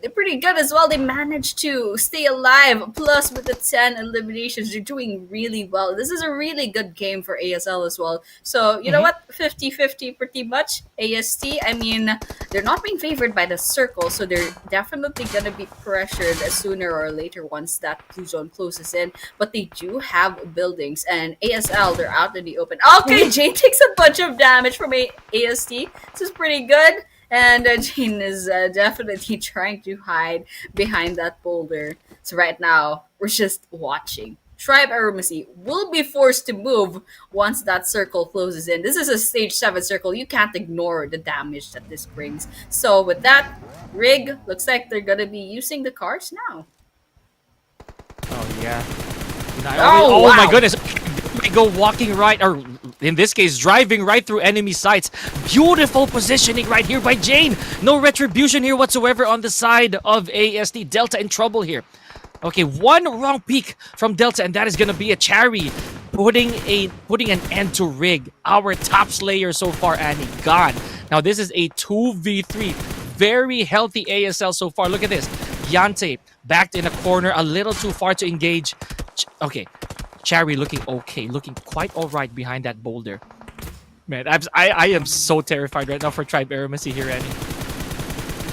they're pretty good as well. They managed to stay alive. Plus, with the 10 eliminations, they're doing really well. This is a really good game for ASL as well. So, you know what? 50-50 pretty much. AST, I mean, they're not being favored by the circle, so they're definitely going to be pressured sooner or later once that blue zone closes in. But they do have buildings, and ASL, they're out in the open. Okay, Jane takes a bunch of damage from AST. This is pretty good. And Jane is definitely trying to hide behind that boulder. So right now, we're just watching. Tribe AEROMACY will be forced to move once that circle closes in. This is a stage 7 circle. You can't ignore the damage that this brings. So with that, Rig, looks like they're going to be using the cards now. Oh, yeah. Oh wow. My goodness. We go walking right, or in this case, driving right through enemy sites. Beautiful positioning right here by Jane. No retribution here whatsoever on the side of AST. Delta in trouble here. Okay, 1 wrong peek from Delta, and that is going to be a Cherry. Putting an end to Rig. Our top slayer so far, Annie, gone. Now, this is a 2v3. Very healthy ASL so far. Look at this. Giante backed in a corner, a little too far to engage. Okay. Cherry looking okay, looking quite all right behind that boulder. Man, I am so terrified right now for Tribe AEROMACY here, Annie.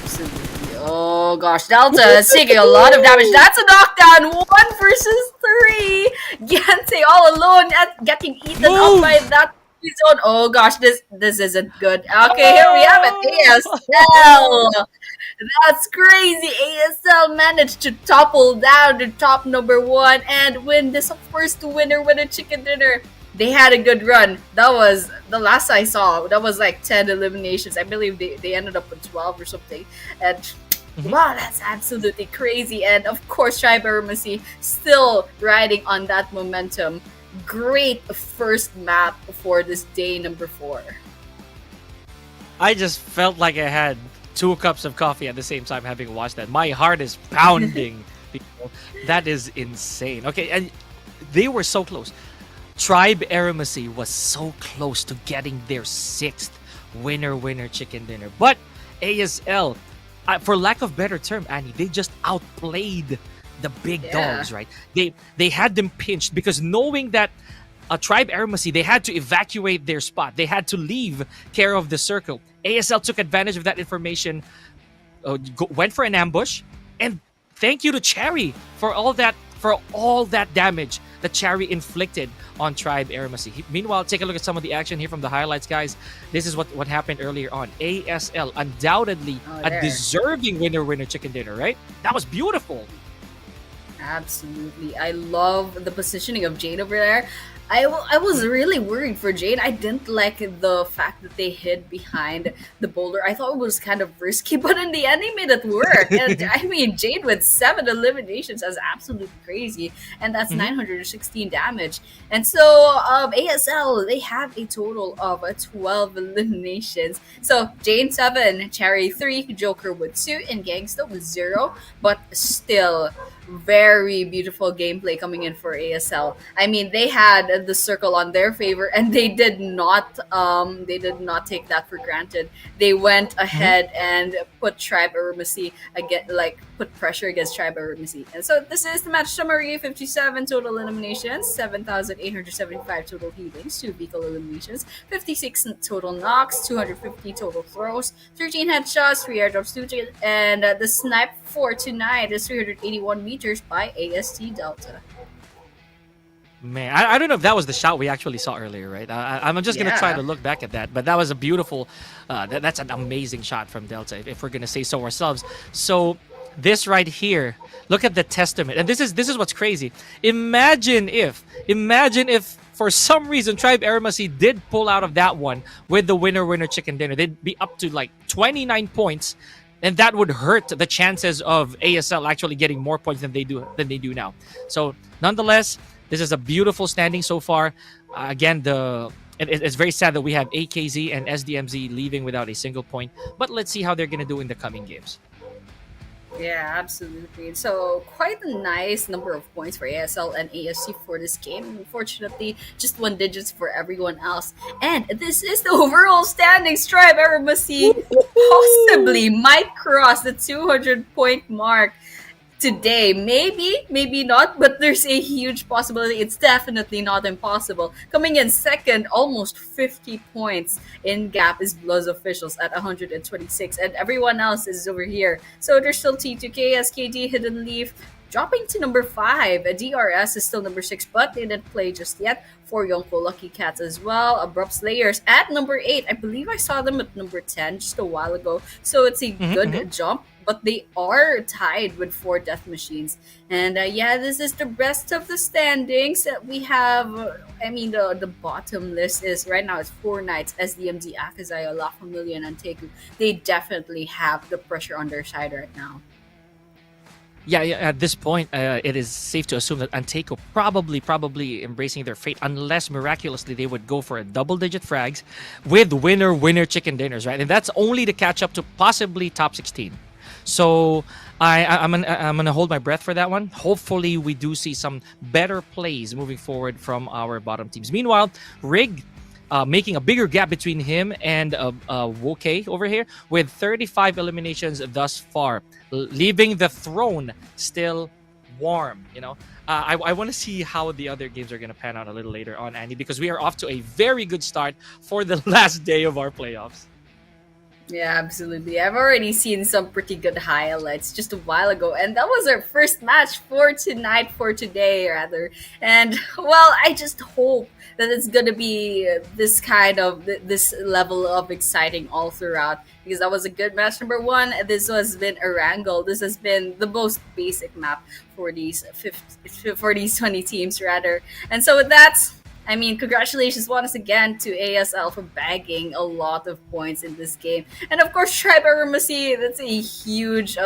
Absolutely. Oh gosh, Delta is taking a lot of damage. That's a knockdown. 1 versus 3. Yante all alone at getting eaten up by that zone. Oh gosh, this isn't good. Okay, here we have it. ASL. That's crazy. ASL managed to topple down to top number 1 and win this first winner chicken dinner. They had a good run. That was the last I saw. That was like 10 eliminations. I believe they ended up with 12 or something. And wow, that's absolutely crazy. And of course, Tribe AEROMACY still riding on that momentum. Great first map for this day number 4. I just felt like I had 2 cups of coffee at the same time having watched that. My heart is pounding. That is insane. Okay, and they were so close. Tribe AEROMACY was so close to getting their 6th winner chicken dinner. But ASL, for lack of better term, Annie, they just outplayed the big dogs, right? They had them pinched because knowing that Tribe AEROMACY, they had to evacuate their spot. They had to leave care of the circle. ASL took advantage of that information, went for an ambush, and thank you to Cherry for all that damage that Cherry inflicted on Tribe AEROMACY. Meanwhile, take a look at some of the action here from the highlights, guys. This is what happened earlier on. ASL, undoubtedly a deserving winner chicken dinner, right? That was beautiful. Absolutely. I love the positioning of Jane over there. I was really worried for Jane. I didn't like the fact that they hid behind the boulder. I thought it was kind of risky, but in the end, they made it work. And I mean, Jane with 7 eliminations is absolutely crazy. And that's 916 damage. And so ASL, they have a total of 12 eliminations. So Jane 7, Cherry 3, Joker with 2, and Gangsta with 0. But still, very beautiful gameplay coming in for ASL. I mean, they had the circle on their favor, and they did not take that for granted. They went ahead and put Tribe AEROMACY again, like put pressure against Tribe AEROMACY. And so this is the match summary: 57 total eliminations, 7,875 total healings, 2 vehicle eliminations, 56 total knocks, 250 total throws, 13 headshots, 3 airdrops, 2 and the snipe for tonight is 381 meters by AST Delta. Man, I don't know if that was the shot we actually saw earlier, right? I'm just going to try to look back at that. But that was a beautiful, that's an amazing shot from Delta, if we're going to say so ourselves. So this right here, look at the testament. And this is what's crazy. Imagine if for some reason Tribe AEROMACY did pull out of that one with the winner chicken dinner. They'd be up to like 29 points. And that would hurt the chances of ASL actually getting more points than they do now. So nonetheless, this is a beautiful standing so far. Again, it's very sad that we have AKZ and SDMZ leaving without a single point. But let's see how they're going to do in the coming games. Yeah, absolutely. So quite a nice number of points for ASL and ASC for this game. Unfortunately, just 1 digits for everyone else. And this is the overall standings. Tribe AEROMACY possibly might cross the 200-point mark today. Maybe not, but there's a huge possibility. It's definitely not impossible. Coming in second, almost 50 points in gap, is BLUZZ officials at 126, and everyone else is over here. So there's still T2K, SKD, Hidden Leaf, dropping to number 5. DRS is still number 6, but they didn't play just yet. For YONKO, Lucky Cats as well. ABRUPT Slayers at number 8. I believe I saw them at number 10 just a while ago. So it's a good jump. But they are tied with 4 Death Machines. And this is the rest of the standings. We have, the bottom list is right now it's 4 Knights, SDMZ, AKAZAYA, LAFAMILIA, and ANTEIKU. They definitely have the pressure on their side right now. Yeah, at this point, it is safe to assume that ANTEIKU probably embracing their fate, unless miraculously they would go for a double-digit frags with winner chicken dinners, right? And that's only to catch up to possibly top 16. So I'm gonna hold my breath for that one. Hopefully, we do see some better plays moving forward from our bottom teams. Meanwhile, Rig making a bigger gap between him and Woke over here with 35 eliminations thus far, leaving the throne still warm. I want to see how the other games are going to pan out a little later on, Andy, because we are off to a very good start for the last day of our playoffs. Yeah, absolutely. I've already seen some pretty good highlights just a while ago, and that was our first match for tonight, for today, rather. And, well, I just hope that it's gonna be this kind of, this level of exciting all throughout, because that was a good match. Number one, this has been Erangel. This has been the most basic map for these 20 teams, rather. And so with that, I mean, congratulations once again to ASL for bagging a lot of points in this game, and of course, Tribe AEROMACY. That's a huge,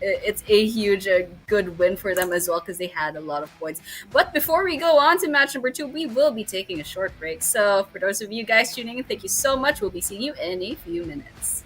it's a huge good win for them as well, because they had a lot of points. But before we go on to match number 2, we will be taking a short break. So for those of you guys tuning in, thank you so much. We'll be seeing you in a few minutes.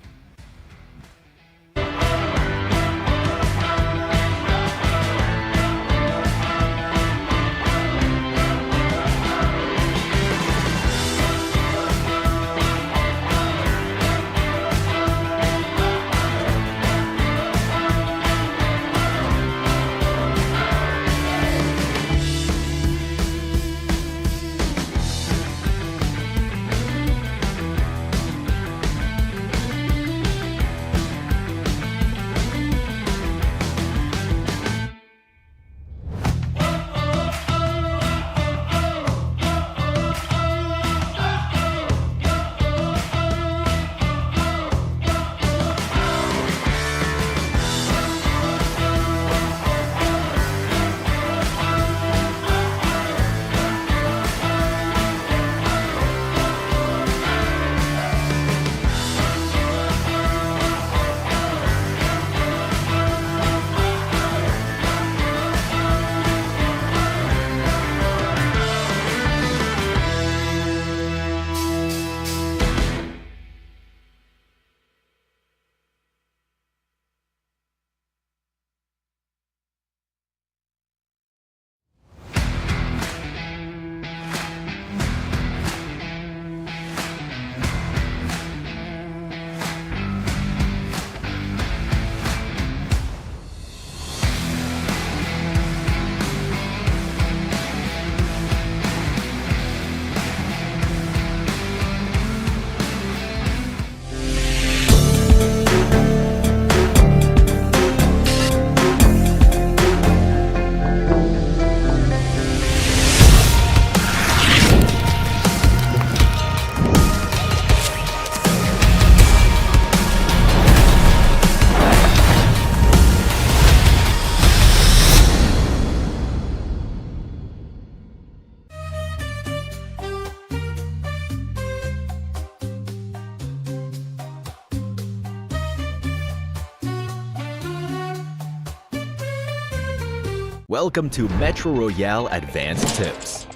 Welcome to Metro Royale Advanced Tips.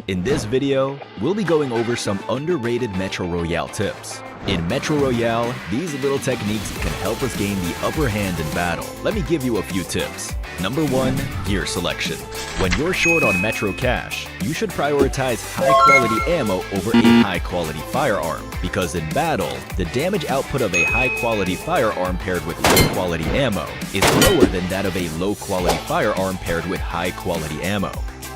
In this video, we'll be going over some underrated Metro Royale tips. In Metro Royale, these little techniques can help us gain the upper hand in battle. Let me give you a few tips. Number 1, gear selection. When you're short on Metro cash, you should prioritize high-quality ammo over a high-quality firearm, because in battle, the damage output of a high-quality firearm paired with low-quality ammo is lower than that of a low-quality firearm paired with high-quality ammo.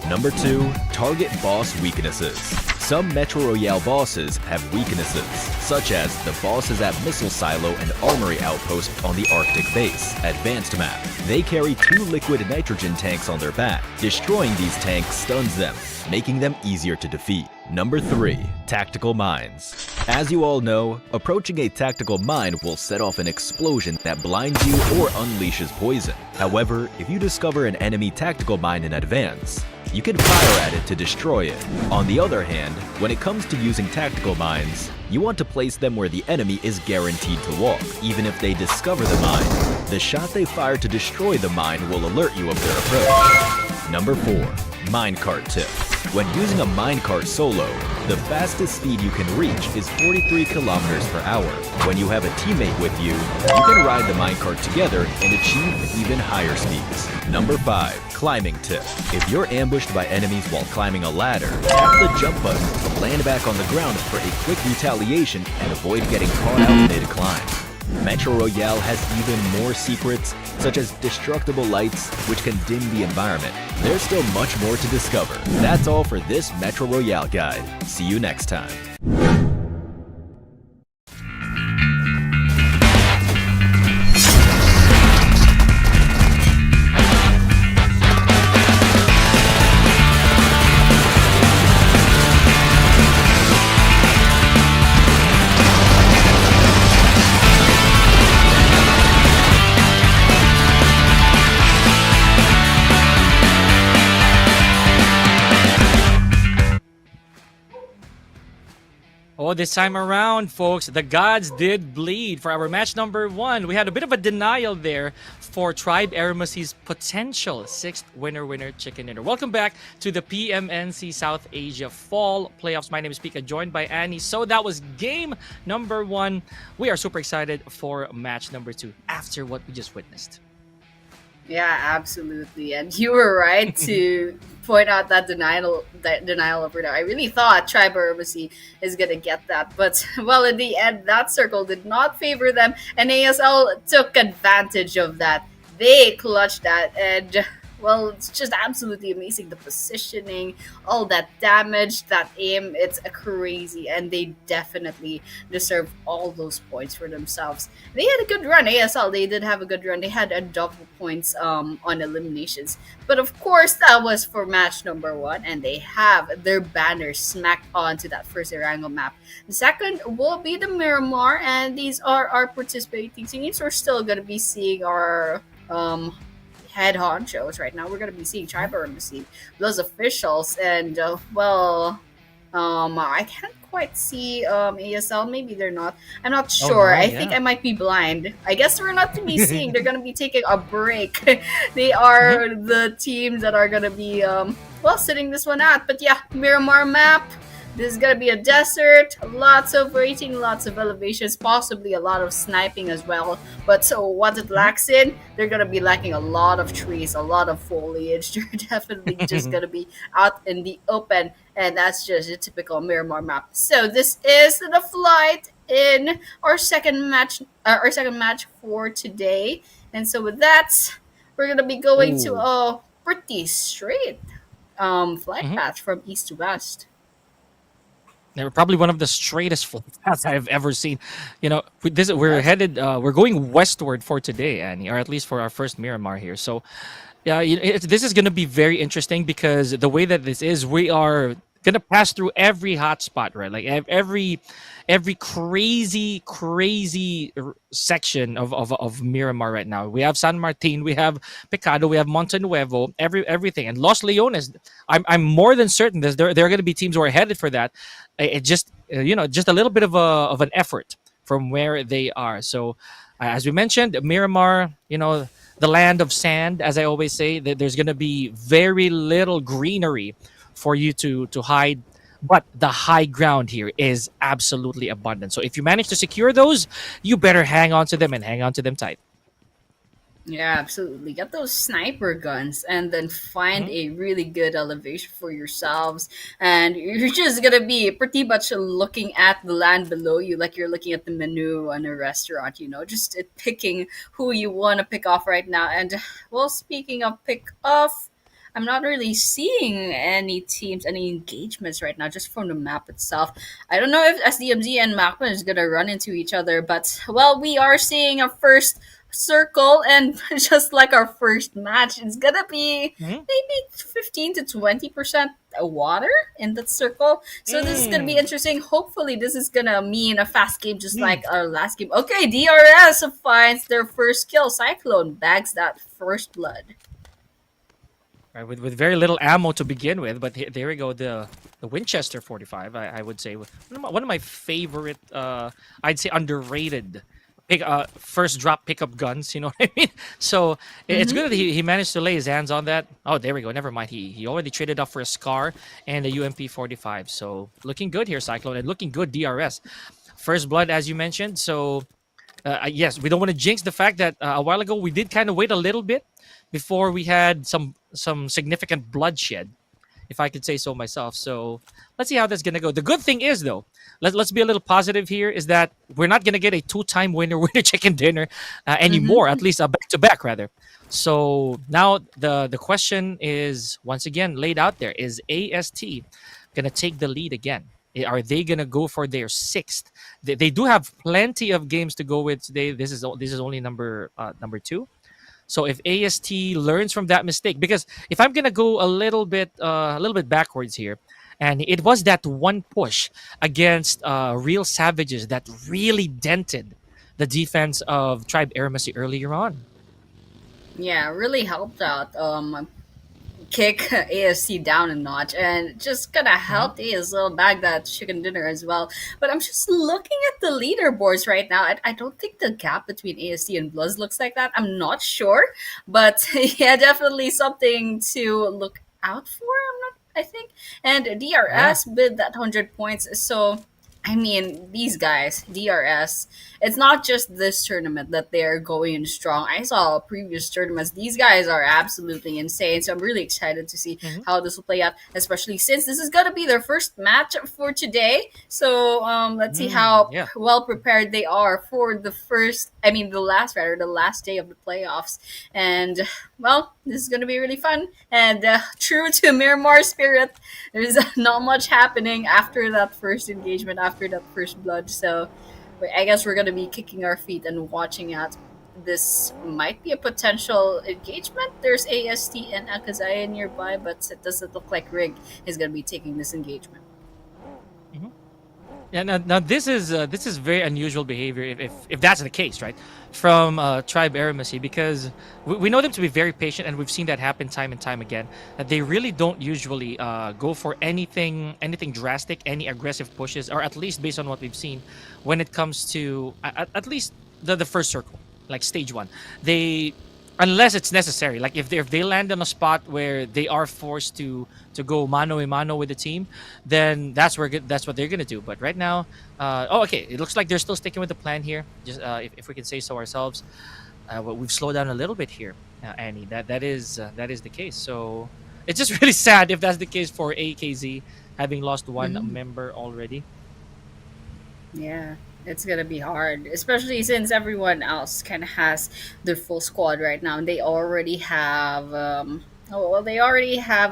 Number 2, target boss weaknesses. Some Metro Royale bosses have weaknesses, such as the bosses at Missile Silo and Armory Outpost on the Arctic Base, Advanced Map. They carry 2 liquid nitrogen tanks on their back. Destroying these tanks stuns them, making them easier to defeat. Number 3, tactical mines. As you all know, approaching a tactical mine will set off an explosion that blinds you or unleashes poison. However, if you discover an enemy tactical mine in advance, you can fire at it to destroy it. On the other hand, when it comes to using tactical mines, you want to place them where the enemy is guaranteed to walk. Even if they discover the mine, the shot they fire to destroy the mine will alert you of their approach. Number 4, minecart tip. When using a minecart solo, the fastest speed you can reach is 43 kilometers per hour. When you have a teammate with you, you can ride the minecart together and achieve even higher speeds. Number 5, climbing tip. If you're ambushed by enemies while climbing a ladder, tap the jump button to land back on the ground for a quick retaliation and avoid getting caught out mid-climb. Metro Royale has even more secrets, such as destructible lights, which can dim the environment. There's still much more to discover. That's all for this Metro Royale guide. See you next time. Oh, this time around, folks, the gods did bleed for our match number 1. We had a bit of a denial there for Tribe AEROMACY's potential 6th winner chicken dinner. Welcome back to the PMNC South Asia Fall Playoffs. My name is Pika, joined by Annie. So that was game number 1. We are super excited for match number 2 after what we just witnessed. Yeah, absolutely. And you were right to point out that denial of Bruno. I really thought Tribe AEROMACY is going to get that. But, well, in the end, that circle did not favor them. And ASL took advantage of that. They clutched that. And, well, it's just absolutely amazing. The positioning, all that damage, that aim, it's crazy. And they definitely deserve all those points for themselves. They had a good run. ASL, they did have a good run. They had a double points on eliminations. But of course, that was for match number 1. And they have their banners smacked onto that first Erangel map. The second will be the Miramar. And these are our participating teams. We're still going to be seeing our head honchos right now. We're going to be seeing Tribe AEROMACY, those officials, and I can't quite see ASL. Maybe they're not. I'm not sure. I think I might be blind. I guess we're not to be seeing. They're going to be taking a break. They are the teams that are going to be sitting this one out. But yeah, Miramar map. This is going to be a desert, lots of waiting, lots of elevations, possibly a lot of sniping as well. But so what it lacks in, they're going to be lacking a lot of trees, a lot of foliage. They're definitely just going to be out in the open. And that's just a typical Miramar map. So this is the flight in our second match for today. And so with that, we're going to be going to a pretty straight flight path from east to west. They're probably one of the straightest flight paths I've ever seen. You know, we're headed, we're going westward for today, Annie, or at least for our first Miramar here. So, yeah, this is going to be very interesting because the way that this is, we are going to pass through every hot spot, right? Like every crazy section of Miramar right now. We have San Martin, we have Pecado, we have Monte Nuevo, everything. And Los Leones, I'm more than certain that there are going to be teams who are headed for that. It just just a little bit of an effort from where they are. So as we mentioned, Miramar, the land of sand, as I always say, that there's going to be very little greenery for you to hide, but the high ground here is absolutely abundant. So if you manage to secure those, you better hang on to them and hang on to them tight. Yeah, absolutely. Get those sniper guns and then find a really good elevation for yourselves. And you're just going to be pretty much looking at the land below you like you're looking at the menu on a restaurant, just picking who you want to pick off right now. And, well, speaking of pick off, I'm not really seeing any teams, any engagements right now, just from the map itself. I don't know if SDMZ and MAKPEN is going to run into each other, but, well, we are seeing a first circle, and just like our first match, it's going to be maybe 15 to 20% water in that circle. So this is going to be interesting. Hopefully, this is going to mean a fast game just like our last game. Okay, DRS finds their first kill. Cyclone bags that first blood. Right, with very little ammo to begin with, but there we go, the Winchester 45, I would say one of my favorite, I'd say underrated first drop pickup guns, you know what I mean? So it's good that he managed to lay his hands on that. Oh, there we go, never mind, he already traded up for a SCAR and a UMP 45, so looking good here, Cyclone, and looking good DRS. First blood, as you mentioned, so yes, we don't want to jinx the fact that a while ago we did kind of wait a little bit before we had some significant bloodshed, if I could say so myself. So let's see how that's going to go. The good thing is, though, let's be a little positive here, is that we're not going to get a two-time winner chicken dinner anymore, at least a back-to-back, rather. So now the question is, once again, laid out there. Is AST going to take the lead again? Are they going to go for their 6th? They do have plenty of games to go with today. This is only number 2. So if AST learns from that mistake, because if I'm gonna go a little bit backwards here, and it was that one push against Real Savages that really dented the defense of Tribe AEROMACY earlier on. Yeah, really helped out. kick ASC down a notch and just gonna help ASL bag that chicken dinner as well. But I'm just looking at the leaderboards right now. I don't think the gap between ASC and BLUZZ looks like that. I'm not sure, but yeah, definitely something to look out for. I think, and DRS bid that 100 points. So I mean, these guys, DRS, it's not just this tournament that they're going in strong. I saw previous tournaments. These guys are absolutely insane. So I'm really excited to see how this will play out, especially since this is going to be their first match for today. So let's see how well prepared they are for the last day of the playoffs. And, well, this is going to be really fun. And true to Miramar spirit, there's not much happening after that first engagement, after that first blood. So I guess we're going to be kicking our feet and watching out. This might be a potential engagement. There's AST and AKAZAYA nearby, but it doesn't look like Rig is going to be taking this engagement. Yeah, now this is very unusual behavior if that's the case, right? From Tribe AEROMACY, because we know them to be very patient, and we've seen that happen time and time again. That they really don't usually go for anything drastic, any aggressive pushes, or at least based on what we've seen, when it comes to at least the first circle, like stage 1. They, unless it's necessary, like if they land on a spot where they are forced to go mano a mano with the team, then that's what they're gonna do. But right now, okay, it looks like they're still sticking with the plan here. Just if we can say so ourselves, we've slowed down a little bit here, Annie. That is the case. So it's just really sad if that's the case for AKZ, having lost one member already. Yeah. It's gonna be hard, especially since everyone else kind of has their full squad right now, and they already have a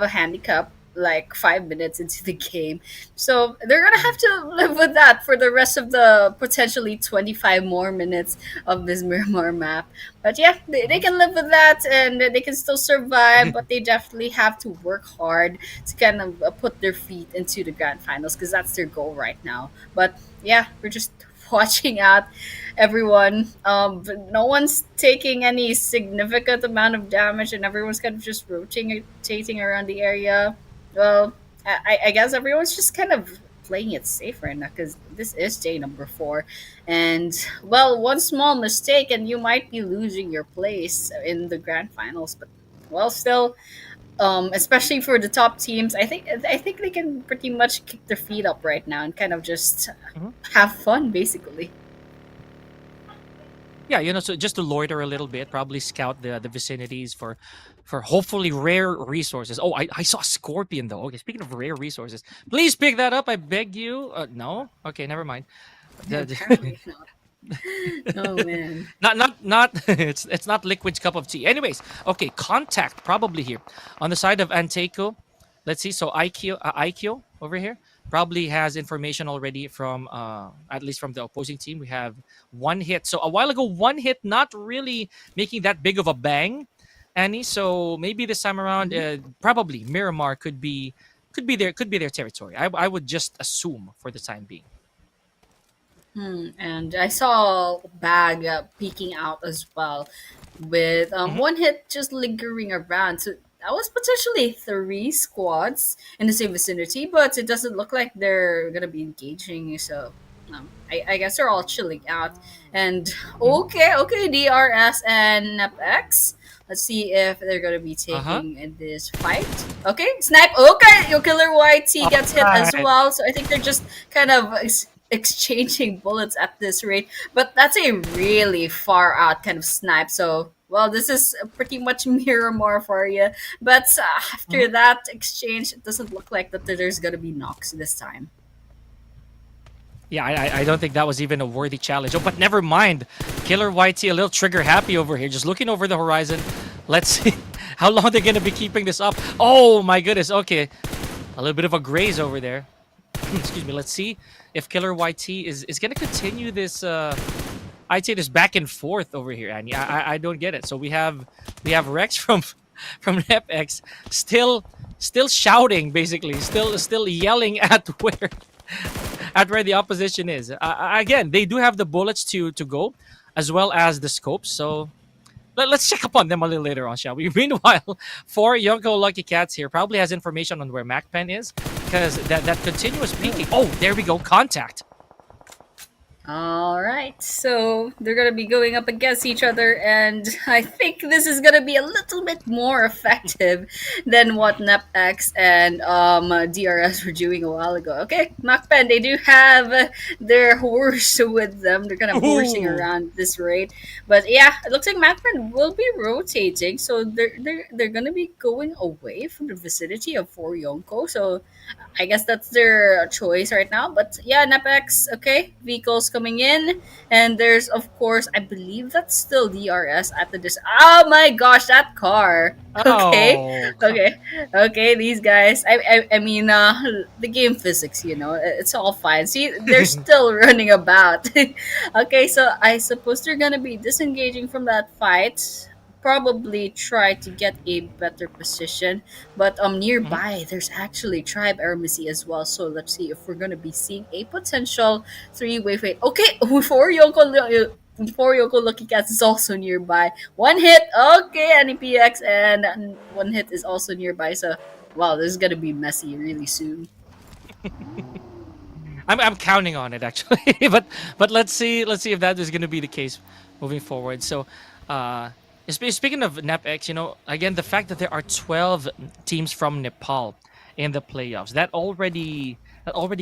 handicap like 5 minutes into the game, so they're gonna have to live with that for the rest of the potentially 25 more minutes of this Miramar map. But yeah, they can live with that, and they can still survive, but they definitely have to work hard to kind of put their feet into the grand finals, because that's their goal right now. But yeah, we're just watching out, everyone. But no one's taking any significant amount of damage, and everyone's kind of just rotating around the area. Well, I guess everyone's just kind of playing it safe right now, because this is day number 4, and well, one small mistake and you might be losing your place in the grand finals. But well, still, especially for the top teams, I think they can pretty much kick their feet up right now and kind of just have fun, basically. Yeah, so just to loiter a little bit, probably scout the vicinities for hopefully rare resources. Oh, I saw Scorpion though. Okay, speaking of rare resources, please pick that up, I beg you. No, okay, never mind. Apparently not. Oh man. Not it's not Liquid's cup of tea. Anyways, okay, contact probably here on the side of ANTEIKU. Let's see. So IQ over here probably has information already from at least from the opposing team. We have one hit. So a while ago, one hit, not really making that big of a bang, Annie. So maybe this time around, probably Miramar could be their territory. I would just assume for the time being. And I saw BAGH peeking out as well, with one hit just lingering around. So that was potentially 3 squads in the same vicinity, but it doesn't look like they're gonna be engaging. So I guess they're all chilling out. And okay, DRS and NEPX. Let's see if they're gonna be taking this fight. Okay, snipe. Okay, your killer YT gets hit as well. So I think they're just kind of exchanging bullets at this rate, but that's a really far out kind of snipe. So well, this is pretty much Miramar for you. But after that exchange, it doesn't look like that there's gonna be knocks this time. Yeah, I don't think that was even a worthy challenge. Oh, but never mind. Killer YT a little trigger happy over here, just looking over the horizon. Let's see how long they're gonna be keeping this up. Oh my goodness. Okay, a little bit of a graze over there. Excuse me. Let's see if Killer YT is going to continue this. I'd say this back and forth over here, Annie. I don't get it. So we have Rex from NEPX still shouting, basically, still yelling at where the opposition is. Again, they do have the bullets to go, as well as the scopes. So Let's check up on them a little later on, shall we? Meanwhile, for Yonko Lucky Cats here, probably has information on where MAKPEN is, because that continuous peeking. Oh, there we go, contact. All right, so they're gonna be going up against each other, and I think this is gonna be a little bit more effective than what NEPX and DRS were doing a while ago. Okay, MAKPEN, they do have their horse with them. They're kind of horsing around at this rate, but yeah, it looks like MAKPEN will be rotating, so they're gonna be going away from the vicinity of 4 Yonko. So I guess that's their choice right now. But yeah, NEPX, okay, vehicles coming in. And there's, of course, I believe that's still DRS at the oh my gosh, that car. Okay, okay, these guys. I mean, the game physics, it's all fine. See, they're still running about. Okay, so I suppose they're gonna be disengaging from that fight. Probably try to get a better position, but nearby there's actually Tribe AEROMACY as well, so let's see if we're gonna be seeing a potential three-way fight. Okay, before Yonko Lucky Cats is also nearby. One hit, okay, NEPX, and one hit is also nearby, so wow, this is gonna be messy really soon. I'm counting on it actually, but let's see if that is going to be the case moving forward. So, speaking of NEPX, again, the fact that there are 12 teams from Nepal in the playoffs, that already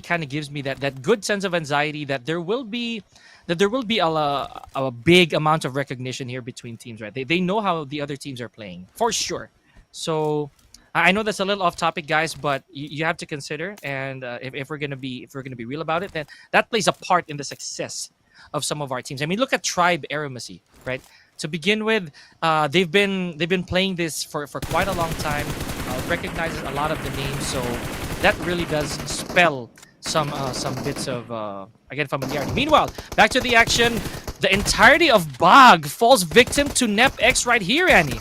kind of gives me that good sense of anxiety that there will be a big amount of recognition here between teams, right? They know how the other teams are playing for sure. So I know that's a little off topic, guys, but you have to consider, and if we're gonna be real about it, then that plays a part in the success of some of our teams. I mean, look at Tribe AEROMACY, right? To begin with, they've been playing this for quite a long time. Recognizes a lot of the names, so that really does spell some bits of again familiarity. Meanwhile, back to the action. The entirety of BAGH falls victim to NEPX right here, Annie.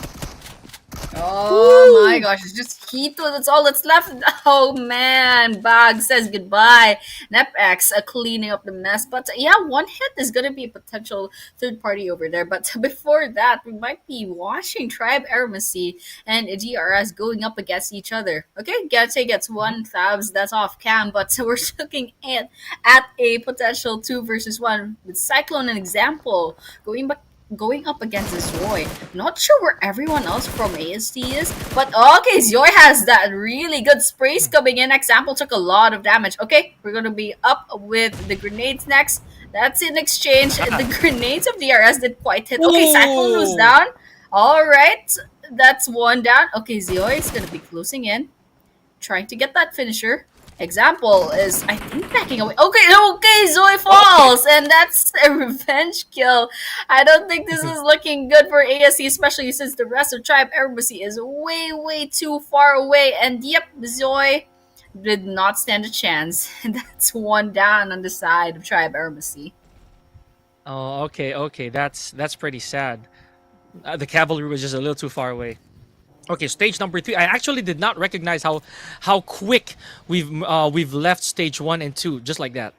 Oh my gosh, it's just Hito. That's all that's left. Oh man, BAGH says goodbye. NEPX cleaning up the mess. But yeah, one hit is going to be a potential third party over there. But before that, we might be watching Tribe AEROMACY and DRS going up against each other. Okay, Gete gets one Thabs, that's off cam. But we're looking at a potential 2 versus 1 with Cyclone an example. Going up against Zoy. Not sure where everyone else from AST is, but okay, Zoy has that really good sprays coming in. Example took a lot of damage. Okay, we're gonna be up with the grenades next. That's in exchange. The grenades of DRS did quite hit. Okay, Cyclone was down. Alright, that's one down. Okay, Zoy is gonna be closing in, trying to get that finisher. Example is, I think, backing away. Okay, Zoe falls, and that's a revenge kill. I don't think this is looking good for ASC, especially since the rest of Tribe AEROMACY is way too far away. And yep, Zoe did not stand a chance. That's one down on the side of Tribe AEROMACY. Oh, okay, that's pretty sad. The cavalry was just a little too far away. Okay, stage number 3. I actually did not recognize how quick we've left stage 1 and 2 just like that.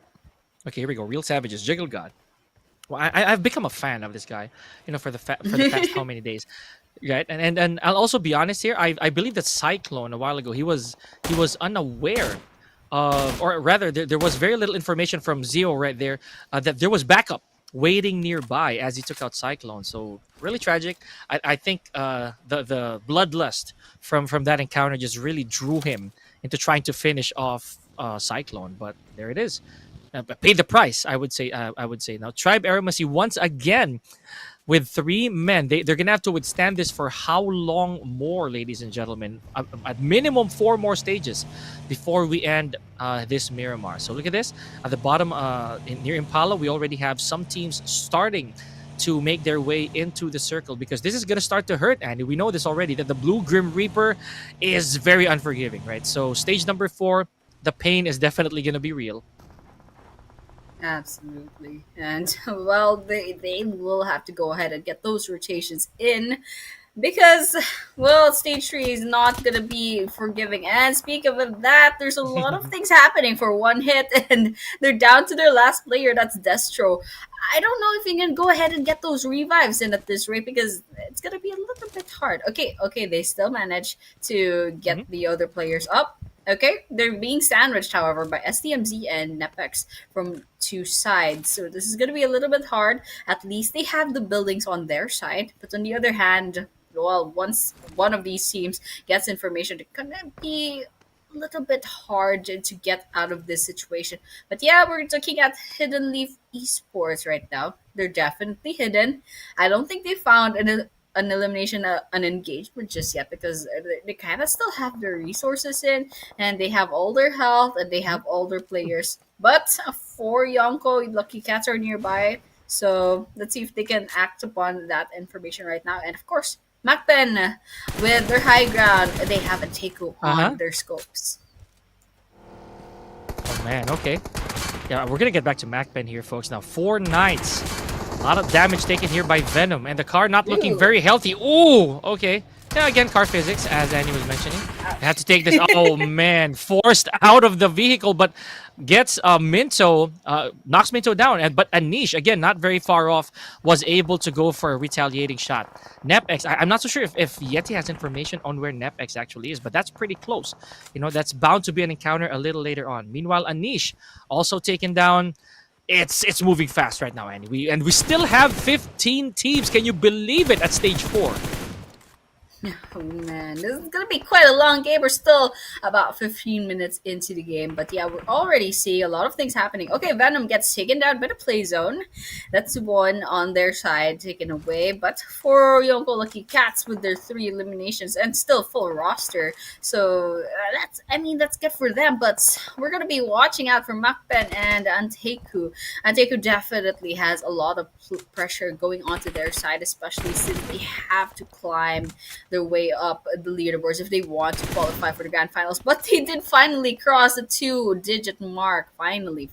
Okay, here we go. Real Savages, Jiggle God. Well, I've become a fan of this guy, for the past how many days, right? And I'll also be honest here. I believe that Cyclone a while ago he was unaware of, or rather there was very little information from Zio right there that there was backup waiting nearby as he took out Cyclone. So really tragic. I think the bloodlust from that encounter just really drew him into trying to finish off Cyclone. But there it is. Pay the price, I would say. Now Tribe AEROMACY once again with 3 men. They're gonna have to withstand this for how long more, ladies and gentlemen? At minimum 4 more stages before we end this Miramar. So look at this. At the bottom near Impala, we already have some teams starting to make their way into the circle, because this is going to start to hurt, and we know this already, that the Blue Grim Reaper is very unforgiving, right? So stage number 4, the pain is definitely going to be real. Absolutely. And well, they will have to go ahead and get those rotations in. because, well, stage 3 is not gonna be forgiving. And speaking of that, there's a lot of things happening for one hit, and they're down to their last player. That's Destro. I don't know if you can go ahead and get those revives in at this rate, because it's gonna be a little bit hard. Okay, they still manage to get the other players up. Okay, they're being sandwiched, however, by SDMZ and NEPX from two sides. So this is going to be a little bit hard. At least they have the buildings on their side. But on the other hand, well, once one of these teams gets information, it can be a little bit hard to get out of this situation. But yeah, we're looking at Hidden Leaf Esports right now. They're definitely hidden. I don't think they found an elimination, an engagement just yet, because they kind of still have their resources in, and they have all their health, and they have all their players. But for Yonko, Lucky Cats are nearby, so let's see if they can act upon that information right now. And of course, MAKPEN with their high ground, they have ANTEIKU on their scopes. Oh man, okay. Yeah, we're gonna get back to MAKPEN here, folks. Now, 4 Knights. A lot of damage taken here by Venom, and the car not looking very healthy. Ooh, okay. Yeah, again, car physics, as Annie was mentioning. I had to take this. Oh, man. Forced out of the vehicle, but gets Minto, knocks Minto down. But Anish, again, not very far off, was able to go for a retaliating shot. NEPX, I'm not so sure if Yeti has information on where NEPX actually is, but that's pretty close. You know, that's bound to be an encounter a little later on. Meanwhile, Anish also taken down. It's moving fast right now, Annie. We still have 15 teams. Can you believe it at stage 4? Oh man, this is gonna be quite a long game. We're still about 15 minutes into the game, but yeah, we're already seeing a lot of things happening. Okay, Venom gets taken down by the play zone. That's one on their side taken away, but for Yonko Lucky Cats with their 3 eliminations and still full roster, so that's good for them. But we're gonna be watching out for MAKPEN and ANTEIKU. ANTEIKU definitely has a lot of pressure going onto their side, especially since they have to climb their way up the leaderboards if they want to qualify for the grand finals. But they did finally cross the 2-digit mark. Finally.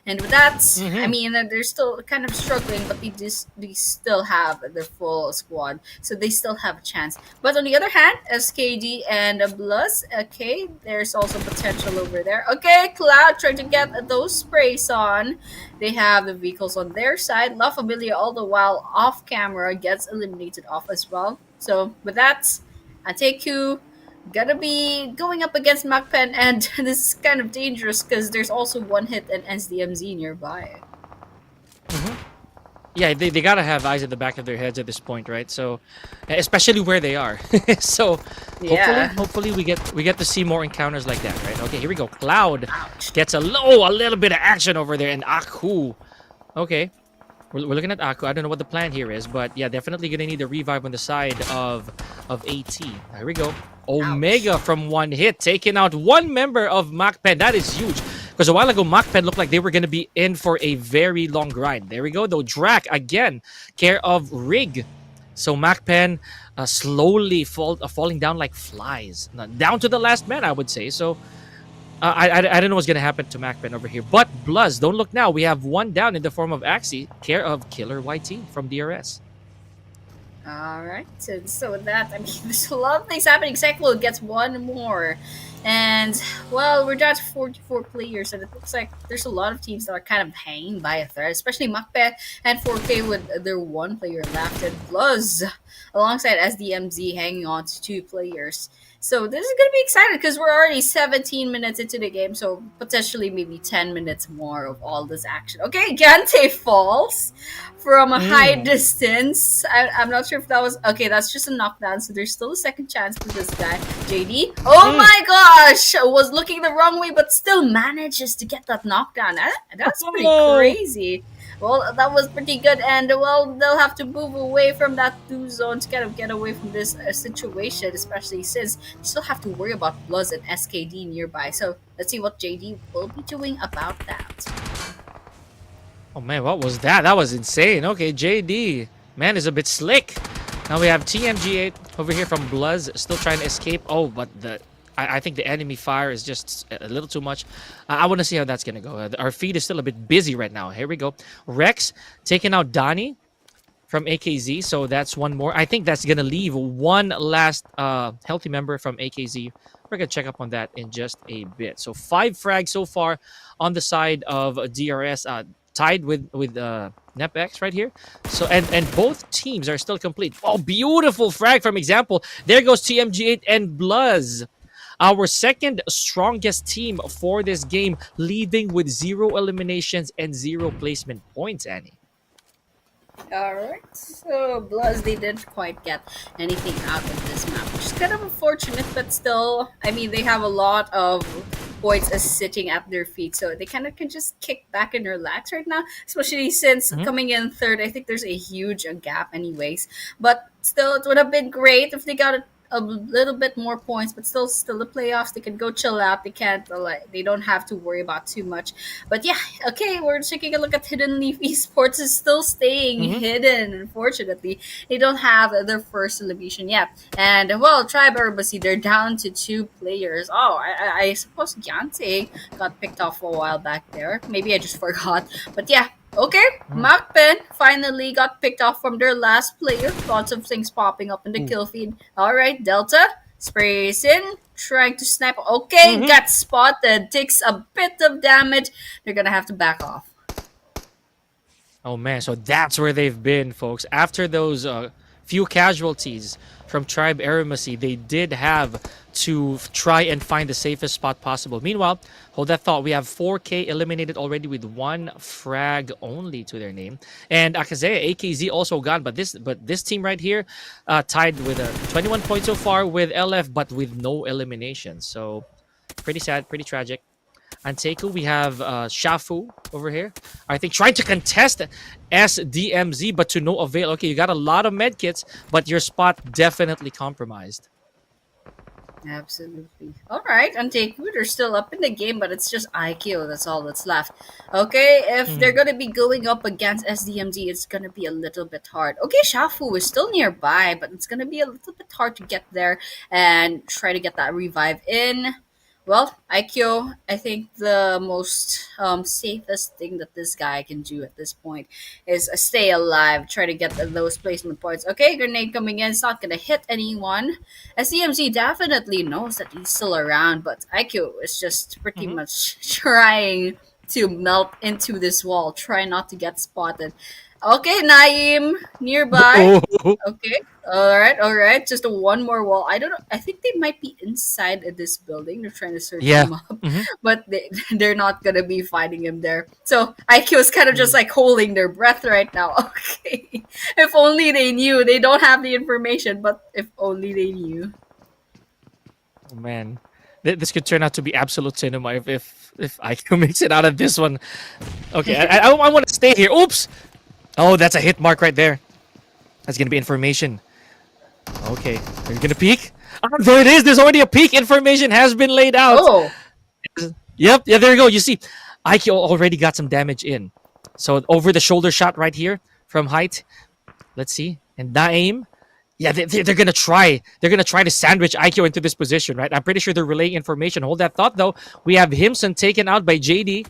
And with that, I mean, they're still kind of struggling, but they still have their full squad, so they still have a chance. But on the other hand, SKD and BLUZZ, okay, there's also potential over there. Okay, Cloud trying to get those sprays on. They have the vehicles on their side. LaFamilia, all the while off camera, gets eliminated off as well. So with that, ANTEIKU gonna be going up against MAKPEN, and this is kind of dangerous because there's also one hit and SDMZ nearby. Yeah, they gotta have eyes at the back of their heads at this point, right? So, especially where they are. So, hopefully we get to see more encounters like that, right? Okay, here we go. Cloud gets a little bit of action over there, and Aku. Okay. We're looking at Aku. I don't know what the plan here is, but yeah, definitely gonna need a revive on the side of AT. Here we go. Omega from one hit, taking out one member of MAKPEN. That is huge. Because a while ago, MAKPEN looked like they were gonna be in for a very long grind. There we go, though. Drac again, care of Rig. So MAKPEN slowly falling down like flies. Down to the last man, I would say. So I don't know what's going to happen to MAKPEN over here. But BLUZZ, don't look now. We have one down in the form of Axie, care of Killer YT from DRS. Alright, so with that, I mean, there's a lot of things happening. Cyclo gets one more. And, well, we're down to 44 players, and it looks like there's a lot of teams that are kind of hanging by a thread, especially MAKPEN and 4K with their one player left, and BLUZZ alongside SDMZ hanging on to 2 players. So this is going to be exciting because we're already 17 minutes into the game, so potentially maybe 10 minutes more of all this action. Okay, Gante falls from a high distance. I'm not sure if that was... Okay, that's just a knockdown, so there's still a second chance for this guy. JD, oh my gosh! Was looking the wrong way, but still manages to get that knockdown. That's pretty crazy. Well, that was pretty good, and well, they'll have to move away from that 2 zone to kind of get away from this situation, especially since you still have to worry about BLUZZ and SKD nearby. So let's see what JD will be doing about that. Oh man, what was that? That was insane. Okay, JD, man, is a bit slick. Now we have TMG8 over here from BLUZZ, still trying to escape. Oh, but I think the enemy fire is just a little too much. I want to see how that's going to go. Our feed is still a bit busy right now. Here we go. Rex taking out Donnie from AKZ, so that's one more. I think that's gonna leave one last healthy member from AKZ. We're gonna check up on that in just a bit. So 5 frags so far on the side of DRS, tied with NEPX right here. So and both teams are still complete. Oh, beautiful frag from Example. There goes TMG8 and BLUZZ. Our second strongest team for this game, leading with 0 eliminations and 0 placement points, Annie. Alright, so BLUZZ, they didn't quite get anything out of this map, which is kind of unfortunate, but still, I mean, they have a lot of points as sitting at their feet, so they kind of can just kick back and relax right now, especially since coming in third, I think there's a huge gap anyways, but still, it would have been great if they got a little bit more points, but still the playoffs. They can go chill out. They can't they don't have to worry about too much. But yeah, okay, we're taking a look at Hidden Leaf Esports is still staying hidden. Unfortunately, they don't have their first elimination yet. And well, Tribe AEROMACY, they're down to 2 players. Oh, I suppose Yante got picked off a while back there. Maybe I just forgot. But yeah. Okay, MAKPEN finally got picked off from their last player. Lots of things popping up in the kill feed. Alright, Delta sprays in, trying to snipe. Okay, got spotted. Takes a bit of damage. They're gonna have to back off. Oh man, so that's where they've been, folks. After those few casualties from Tribe AEROMACY, they did have to try and find the safest spot possible. Meanwhile, hold that thought, we have 4K eliminated already with 1 frag only to their name. And AKAZAYA, AKZ also gone, but this team right here tied with 21 points so far with LF, but with no elimination. So pretty sad, pretty tragic. ANTEIKU, we have Shafu over here. I think trying to contest SDMZ, but to no avail. Okay, you got a lot of medkits, but your spot definitely compromised. Absolutely. Alright, ANTEIKU, they're still up in the game, but it's just IQ. That's all that's left. Okay, if they're going to be going up against SDMZ, it's going to be a little bit hard. Okay, Shafu is still nearby, but it's going to be a little bit hard to get there and try to get that revive in. Well, IQ, I think the most safest thing that this guy can do at this point is stay alive, try to get those placement points. Okay, grenade coming in, it's not going to hit anyone. SDMZ definitely knows that he's still around, but IQ is just pretty much trying to melt into this wall, try not to get spotted. Okay, Naeem, nearby. Okay, all right. Just one more wall. I don't know. I think they might be inside this building. They're trying to search him up, but they're not gonna be finding him there. So IQ is kind of just like holding their breath right now. Okay, if only they knew. They don't have the information, but if only they knew. Oh man, this could turn out to be absolute cinema if IQ makes it out of this one. Okay, I want to stay here. Oops. Oh, that's a hit mark right there. That's going to be information. Okay, are you going to peek? Oh, there it is. There's already a peek. Information has been laid out. Oh. Yep, yeah, there you go. You see, IQ already got some damage in. So over the shoulder shot right here from height. Let's see. And Naeem. Yeah, they're going to try. They're going to try to sandwich IQ into this position, right? I'm pretty sure they're relaying information. Hold that thought, though. We have Himson taken out by JD.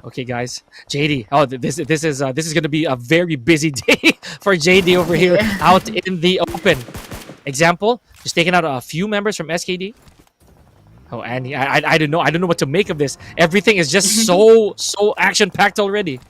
Okay, guys, JD. Oh, this is going to be a very busy day for JD over here out in the open. Example, just taking out a few members from SKD. Oh, Annie, I don't know. I don't know what to make of this. Everything is just so action packed already.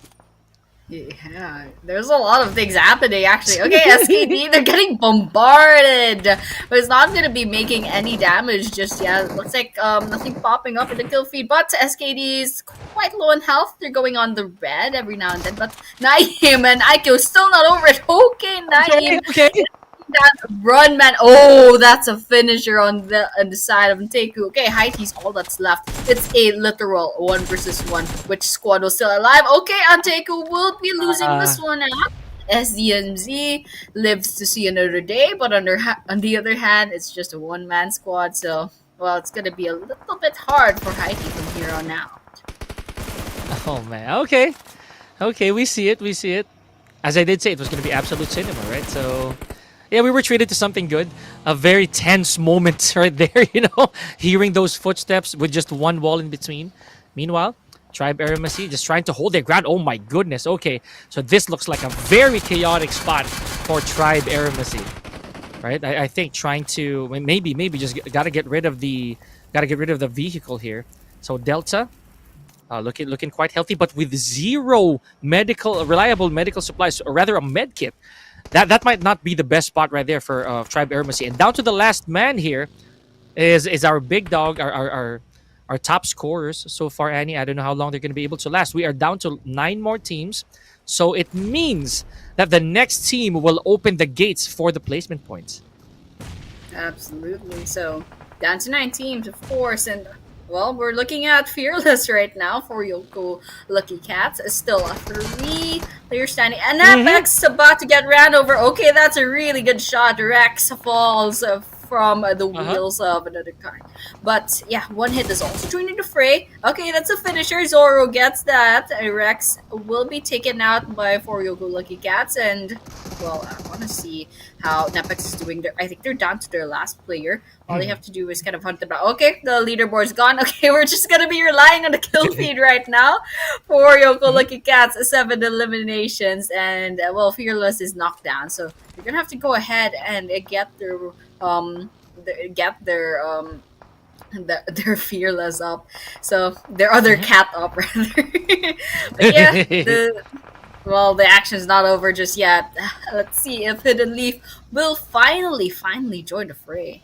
Yeah, there's a lot of things happening actually. Okay, SKD, they're getting bombarded, but it's not gonna be making any damage just yet. Looks like nothing popping up in the kill feed, but SKD is quite low in health. They're going on the red every now and then, but Naeem and IQ still not over it. Okay, Naeem. Okay. That run, man. Oh, that's a finisher on the side of ANTEIKU. Okay, Haiti's all that's left. It's a literal 1 versus 1. Which squad was still alive? Okay, ANTEIKU will be losing this one out. SDMZ lives to see another day, but on the other hand, it's just a one-man squad. So, well, it's gonna be a little bit hard for Haiti from here on out. Oh man. Okay, we see it. As I did say, it was gonna be absolute cinema, right? So. Yeah, we were treated to something good. A very tense moment right there, you know, hearing those footsteps with just one wall in between. Meanwhile, Tribe AEROMACY just trying to hold their ground. Oh my goodness. Okay, so this looks like a very chaotic spot for Tribe AEROMACY, right? I think trying to maybe just gotta get rid of the vehicle here. So Delta, looking quite healthy, but with zero reliable medical supplies, or rather a med kit. That might not be the best spot right there for Tribe AEROMACY. And down to the last man here is our big dog, our top scorers so far, Annie. I don't know how long they're going to be able to last. We are down to 9 more teams. So it means that the next team will open the gates for the placement points. Absolutely. So down to 9 teams, of course. And, well, we're looking at Fearless right now for Yonko Lucky Cats. It's still a 3-player standing. And NEPX about to get ran over. Okay, that's a really good shot. Rex falls from the wheels of another car. But yeah, one hit is also joining the fray. Okay, that's a finisher. Zoro gets that. Rex will be taken out by 4 Yonko Lucky Cats. And, well, I want to see how NEPX is doing there. I think they're down to their last player. All they have to do is kind of hunt them down. Okay, the leaderboard's gone. Okay, we're just going to be relying on the kill feed right now for Yonko Lucky Cats. 7 eliminations. And, well, Fearless is knocked down. So they're going to have to go ahead and get their Fearless up, so their other cat up rather. But yeah, the action's not over just yet. Let's see if Hidden Leaf will finally join the fray.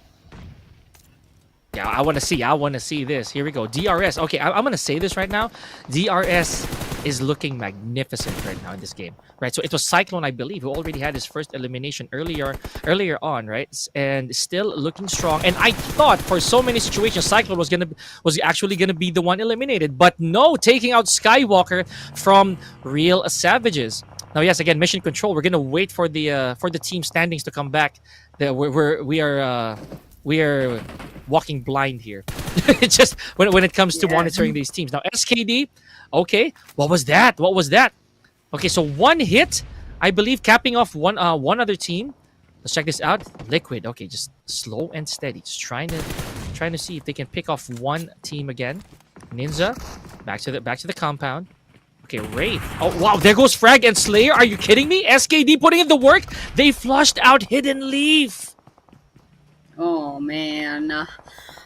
Yeah, I want to see this. Here we go. DRS. Okay, I'm going to say this right now. DRS is looking magnificent right now in this game. Right, so it was Cyclone, I believe, who already had his first elimination earlier on, right? And still looking strong. And I thought for so many situations Cyclone was actually gonna be the one eliminated, but no, taking out Skywalker from Real Savages. Now, yes, again, mission control. We're gonna wait for the team standings to come back. We are walking blind here. Just when it comes to monitoring these teams. Now, SKD, okay, what was that? Okay, so one hit, I believe, capping off one other team. Let's check this out. Liquid, okay, just slow and steady, just trying to see if they can pick off one team again. Ninja, back to the compound. Okay, Wraith. Oh wow, there goes Frag and Slayer. Are you kidding me? SKD putting in the work. They flushed out Hidden Leaf. Oh man.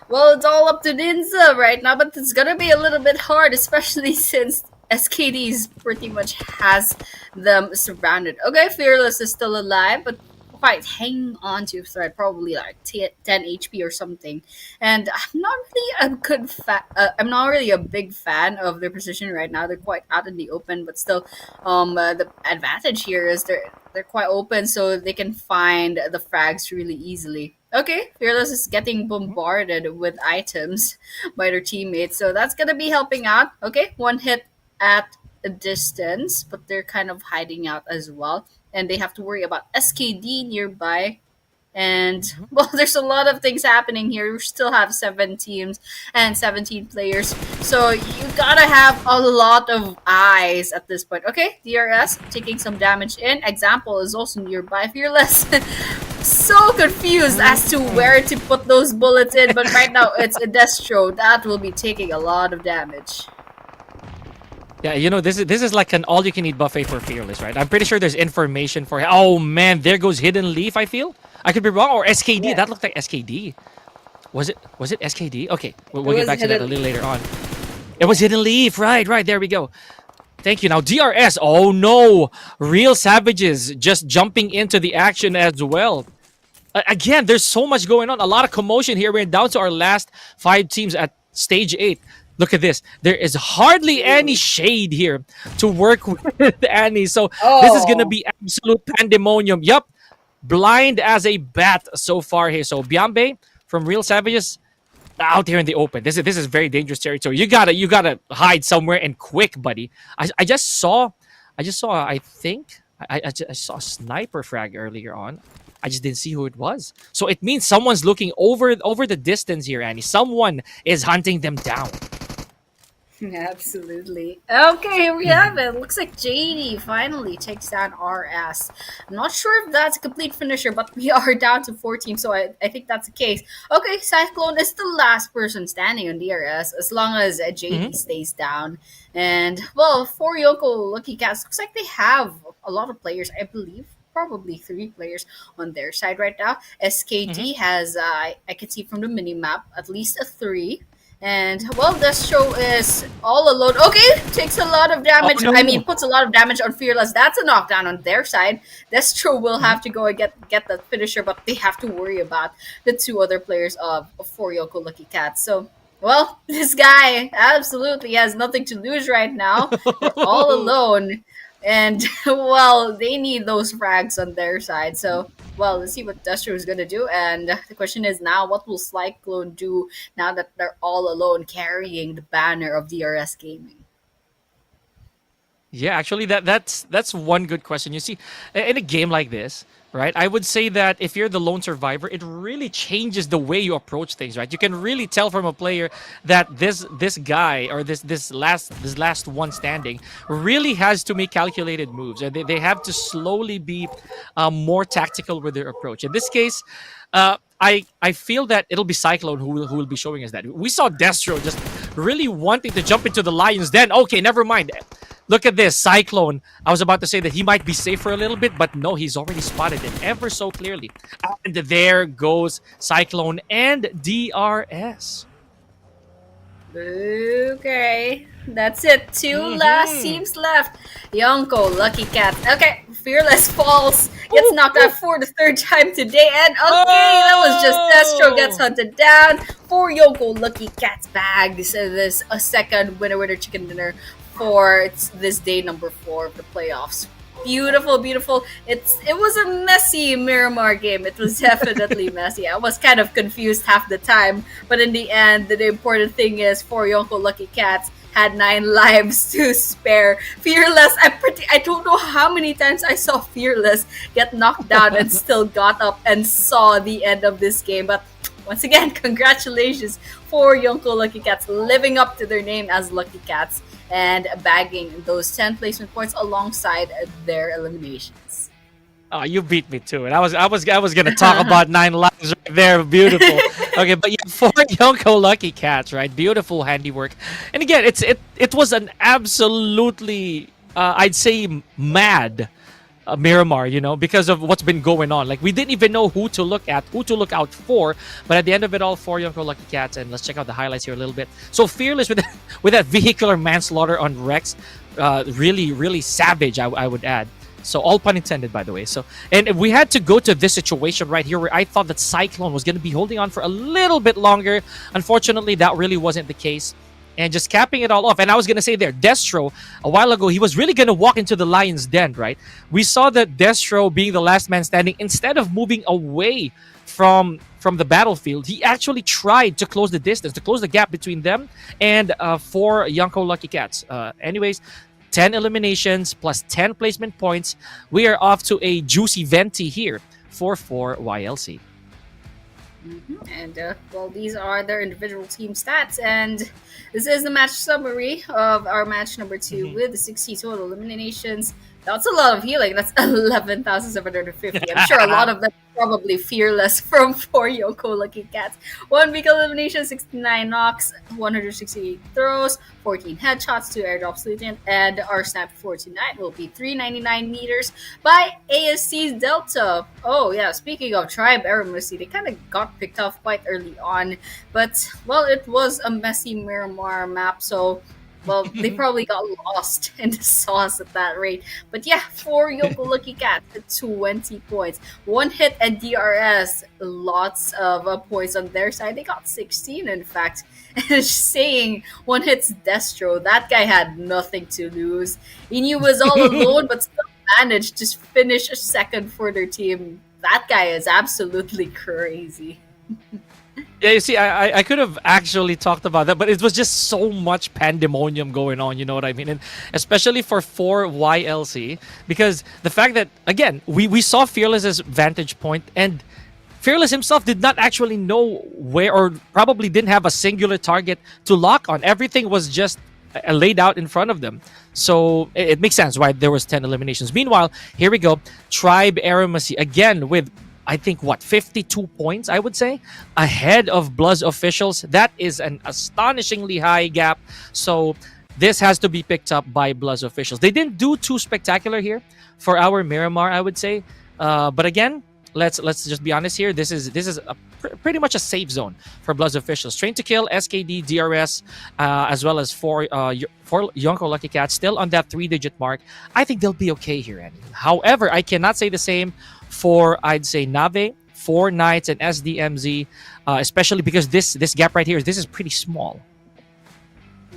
Well, it's all up to Ninja right now, but it's gonna be a little bit hard, especially since SKD's pretty much has them surrounded. Okay, Fearless is still alive, but quite hanging on to a thread, probably like 10 HP or something. And I'm not really a big fan of their position right now. They're quite out in the open, but still, the advantage here is they're quite open, so they can find the frags really easily. Okay, Fearless is getting bombarded with items by their teammates, so that's gonna be helping out. Okay, one hit at a distance, but they're kind of hiding out as well, and they have to worry about SKD nearby. And well, there's a lot of things happening here. We still have 7 teams and 17 players, so you gotta have a lot of eyes at this point. Okay, DRS taking some damage in. Example is also nearby. Fearless so confused as to where to put those bullets in, but right now it's a Destro that will be taking a lot of damage. Yeah, you know, this is like an all-you-can-eat buffet for Fearless, right? I'm pretty sure there's information for him. Oh man, there goes Hidden Leaf, I feel. I could be wrong, or SKD. Yeah. That looked like SKD. Was it SKD? Okay, we'll get back to that a little later on. It was Hidden Leaf, right, there we go. Thank you. Now, DRS, oh no! Real Savages just jumping into the action as well. Again, there's so much going on. A lot of commotion here. We're down to our last 5 teams at Stage 8. Look at this. There is hardly any shade here to work with, Annie. So this is going to be absolute pandemonium. Yup. Blind as a bat so far here. So Biambe from Real Savages out here in the open. This is very dangerous territory. You gotta hide somewhere and quick, buddy. I saw a sniper frag earlier on. I just didn't see who it was. So it means someone's looking over the distance here, Annie. Someone is hunting them down. Absolutely. Okay, here we have it. Looks like JD finally takes down RS. I'm not sure if that's a complete finisher, but we are down to 14, so I think that's the case. Okay, Cyclone is the last person standing on DRS as long as JD stays down. And, well, for Yoko Lucky Cats, looks like they have a lot of players, I believe. Probably 3 players on their side right now. SKT has, I can see from the mini map, at least a 3. And well, Destro is all alone. Okay, takes a lot of damage. Oh, no. I mean, puts a lot of damage on Fearless. That's a knockdown on their side. Destro will have to go and get the finisher, but they have to worry about the 2 other players of For Yoko Lucky Cats. So, well, this guy absolutely has nothing to lose right now. They're all alone. And, well, they need those frags on their side. So, well, let's see what Destro is going to do. And the question is now, what will Cyclone do now that they're all alone carrying the banner of DRS Gaming? Yeah, actually, that's one good question. You see, in a game like this, right? I would say that if you're the lone survivor, it really changes the way you approach things, right? You can really tell from a player that this guy or this last one standing really has to make calculated moves, and they have to slowly be more tactical with their approach. In this case, I feel that it'll be Cyclone who will be showing us that. We saw Destro just really wanting to jump into the Lions Den. Okay, never mind. Look at this, Cyclone. I was about to say that he might be safe for a little bit, but no, he's already spotted it ever so clearly. And there goes Cyclone and DRS. Okay, that's it. 2 last teams left. Yonko, Lucky Cat. Okay, Fearless falls. Gets knocked out for the 3rd time today. And okay, that was just Destro gets hunted down. For Yonko, Lucky Cat's bag. So this a second winner chicken dinner for this day number 4 of the playoffs. Beautiful, beautiful. It was a messy Miramar game. It was definitely messy. I was kind of confused half the time, but in the end, the important thing is for Yonko Lucky Cats had 9 lives to spare. Fearless, I don't know how many times I saw Fearless get knocked down and still got up and saw the end of this game. But once again, congratulations for Yonko Lucky Cats living up to their name as Lucky Cats and bagging those 10 placement points alongside their eliminations. Oh, you beat me to it. I was gonna talk about 9 lives right there. Beautiful. Okay, but yeah, for Yonko Lucky Cats, right? Beautiful handiwork. And again, it was an absolutely I'd say mad Miramar, you know, because of what's been going on. Like, we didn't even know who to look at, who to look out for. But at the end of it all, for Yonko Lucky Cats, and let's check out the highlights here a little bit. So Fearless with that vehicular manslaughter on Rex, really, really savage, I would add. So all pun intended, by the way. So, and we had to go to this situation right here where I thought that Cyclone was going to be holding on for a little bit longer. Unfortunately, that really wasn't the case. And just capping it all off. And I was going to say there, Destro, a while ago, he was really going to walk into the Lion's Den, right? We saw that Destro, being the last man standing, instead of moving away from the battlefield, he actually tried to close the distance, to close the gap between them and for Yonko Lucky Cats. Anyways, 10 eliminations plus 10 placement points. We are off to a juicy venti here for YLC. And well, these are their individual team stats, and this is the match summary of our match number 2 with the 60 total eliminations. That's a lot of healing. That's 11,750. I'm sure a lot of them probably Fearless from 4 Yonko Lucky Cats. 1 vehicle elimination, 69 knocks, 168 throws, 14 headshots, 2 airdrops Lutant, and our snap for tonight will be 399 meters by ASC's Delta. Oh yeah, speaking of Tribe AEROMACY, they kind of got picked off quite early on, but well, it was a messy Miramar map, so well, they probably got lost in the sauce at that rate. But yeah, 4 Yonko Lucky Cats at 20 points. 1 hit at DRS. Lots of points on their side. They got 16, in fact. And saying 1 hit's Destro. That guy had nothing to lose. He was all alone, but still managed to finish a second for their team. That guy is absolutely crazy. Yeah, you see, I could have actually talked about that, but it was just so much pandemonium going on, you know what I mean? And especially for 4YLC, because the fact that, again, we saw Fearless's vantage point, and Fearless himself did not actually know where, or probably didn't have a singular target to lock on. Everything was just laid out in front of them. So it makes sense why there was 10 eliminations. Meanwhile, here we go. Tribe AEROMACY again with, I think, 52 points, I would say, ahead of BLUZZ officials. That is an astonishingly high gap. So this has to be picked up by BLUZZ officials. They didn't do too spectacular here for our Miramar, I would say. But again, let's just be honest here. This is pretty much a safe zone for BLUZZ officials. Train to Kill, SKD, DRS, as well as four YONKO Lucky Cats still on that 3-digit mark. I think they'll be okay here, Annie. However, I cannot say the same for, I'd say, Nave, 4 Knights, and SDMZ, especially because this gap right here, this is pretty small.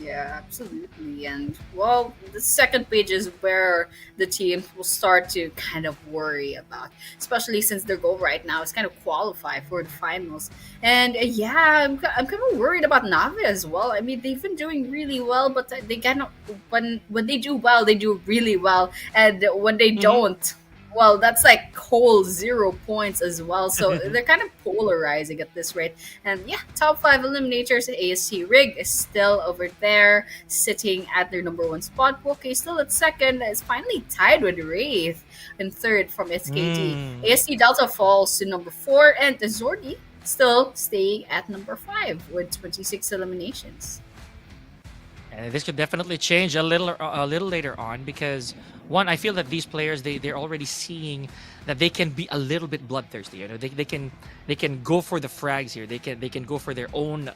Yeah, absolutely. And well, the second page is where the teams will start to kind of worry about, especially since their goal right now is kind of qualify for the finals. And yeah, I'm kind of worried about Nave as well. I mean, they've been doing really well, but they kind of, when they do well, they do really well, and when they don't, well, that's like whole 0 points as well. So they're kind of polarizing at this rate. And yeah, top 5 eliminators, ASC Rig is still over there, sitting at their number 1 spot. Poke still at second, is finally tied with Wraith in third from SKT. ASC Delta falls to number 4, and Zordi still staying at number 5 with 26 eliminations. And this could definitely change a little later on, because one, I feel that these players they're already seeing that they can be a little bit bloodthirsty. You know, they can go for the frags here. They can go for their own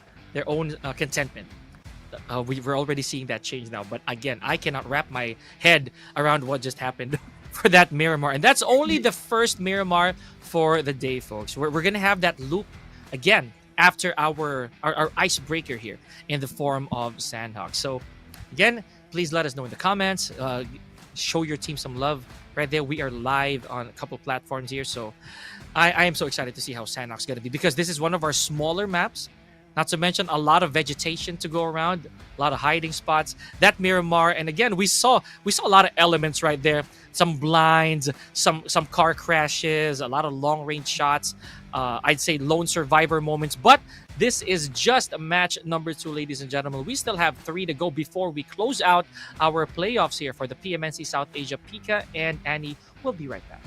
contentment. We're already seeing that change now. But again, I cannot wrap my head around what just happened for that Miramar, and that's only the first Miramar for the day, folks. We're gonna have that loop again after our icebreaker here in the form of Sandhawk. So again, please let us know in the comments. Show your team some love right there. We are live on a couple platforms here, so I am so excited to see how Sandhawk's gonna be, because this is one of our smaller maps. Not to mention a lot of vegetation to go around, a lot of hiding spots. That Miramar, and again, we saw a lot of elements right there. Some blinds, some car crashes, a lot of long range shots. I'd say lone survivor moments. But this is just match number 2, ladies and gentlemen. We still have 3 to go before we close out our playoffs here for the PMNC South Asia. Pika and Annie will be right back.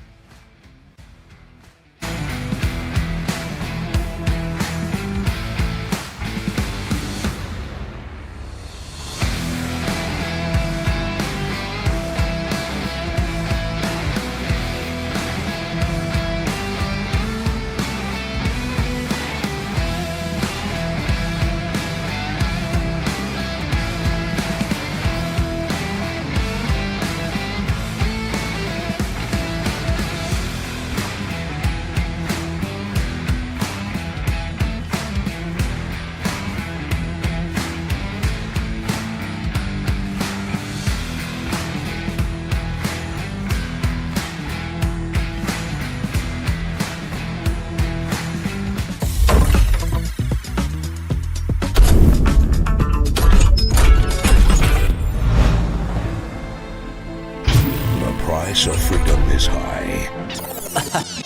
Of freedom is high.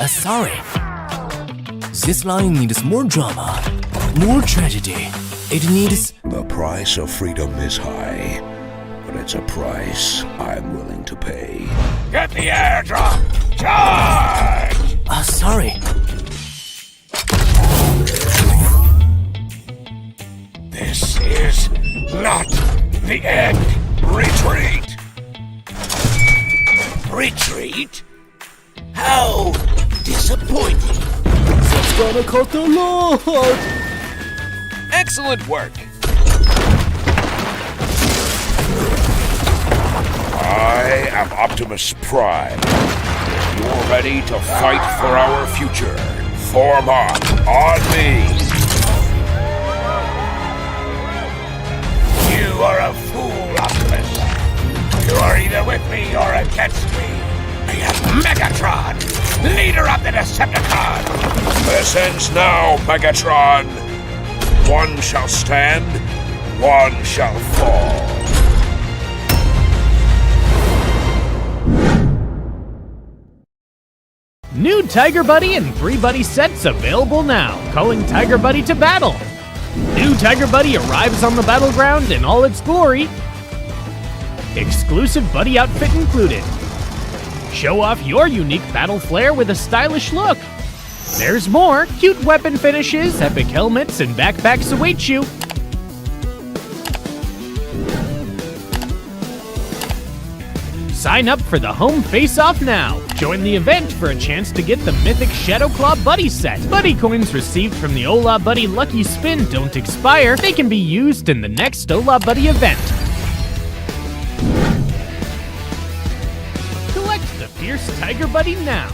Sorry. This line needs more drama, more tragedy. It needs... The price of freedom is high, but it's a price I'm willing to pay. Get the airdrop! Charge! Sorry. This is not the end. Retreat! Retreat? How disappointing. That's gonna cut the Lord. Excellent work. I am Optimus Prime. You're ready to fight for our future. Form up on me. You are a fool, Optimus. You are either with me or against me. I am Megatron, leader of the Decepticons. This ends now, Megatron. One shall stand, one shall fall. New Tiger Buddy and 3 Buddy sets available now. Calling Tiger Buddy to battle. New Tiger Buddy arrives on the battleground in all its glory. Exclusive buddy outfit included. Show off your unique battle flair with a stylish look. There's more. Cute weapon finishes, epic helmets, and backpacks await you. Sign up for the home face-off now. Join the event for a chance to get the mythic Shadow Claw Buddy set. Buddy coins received from the Ola Buddy Lucky Spin don't expire. They can be used in the next Ola Buddy event. Collect the Fierce Tiger Buddy now.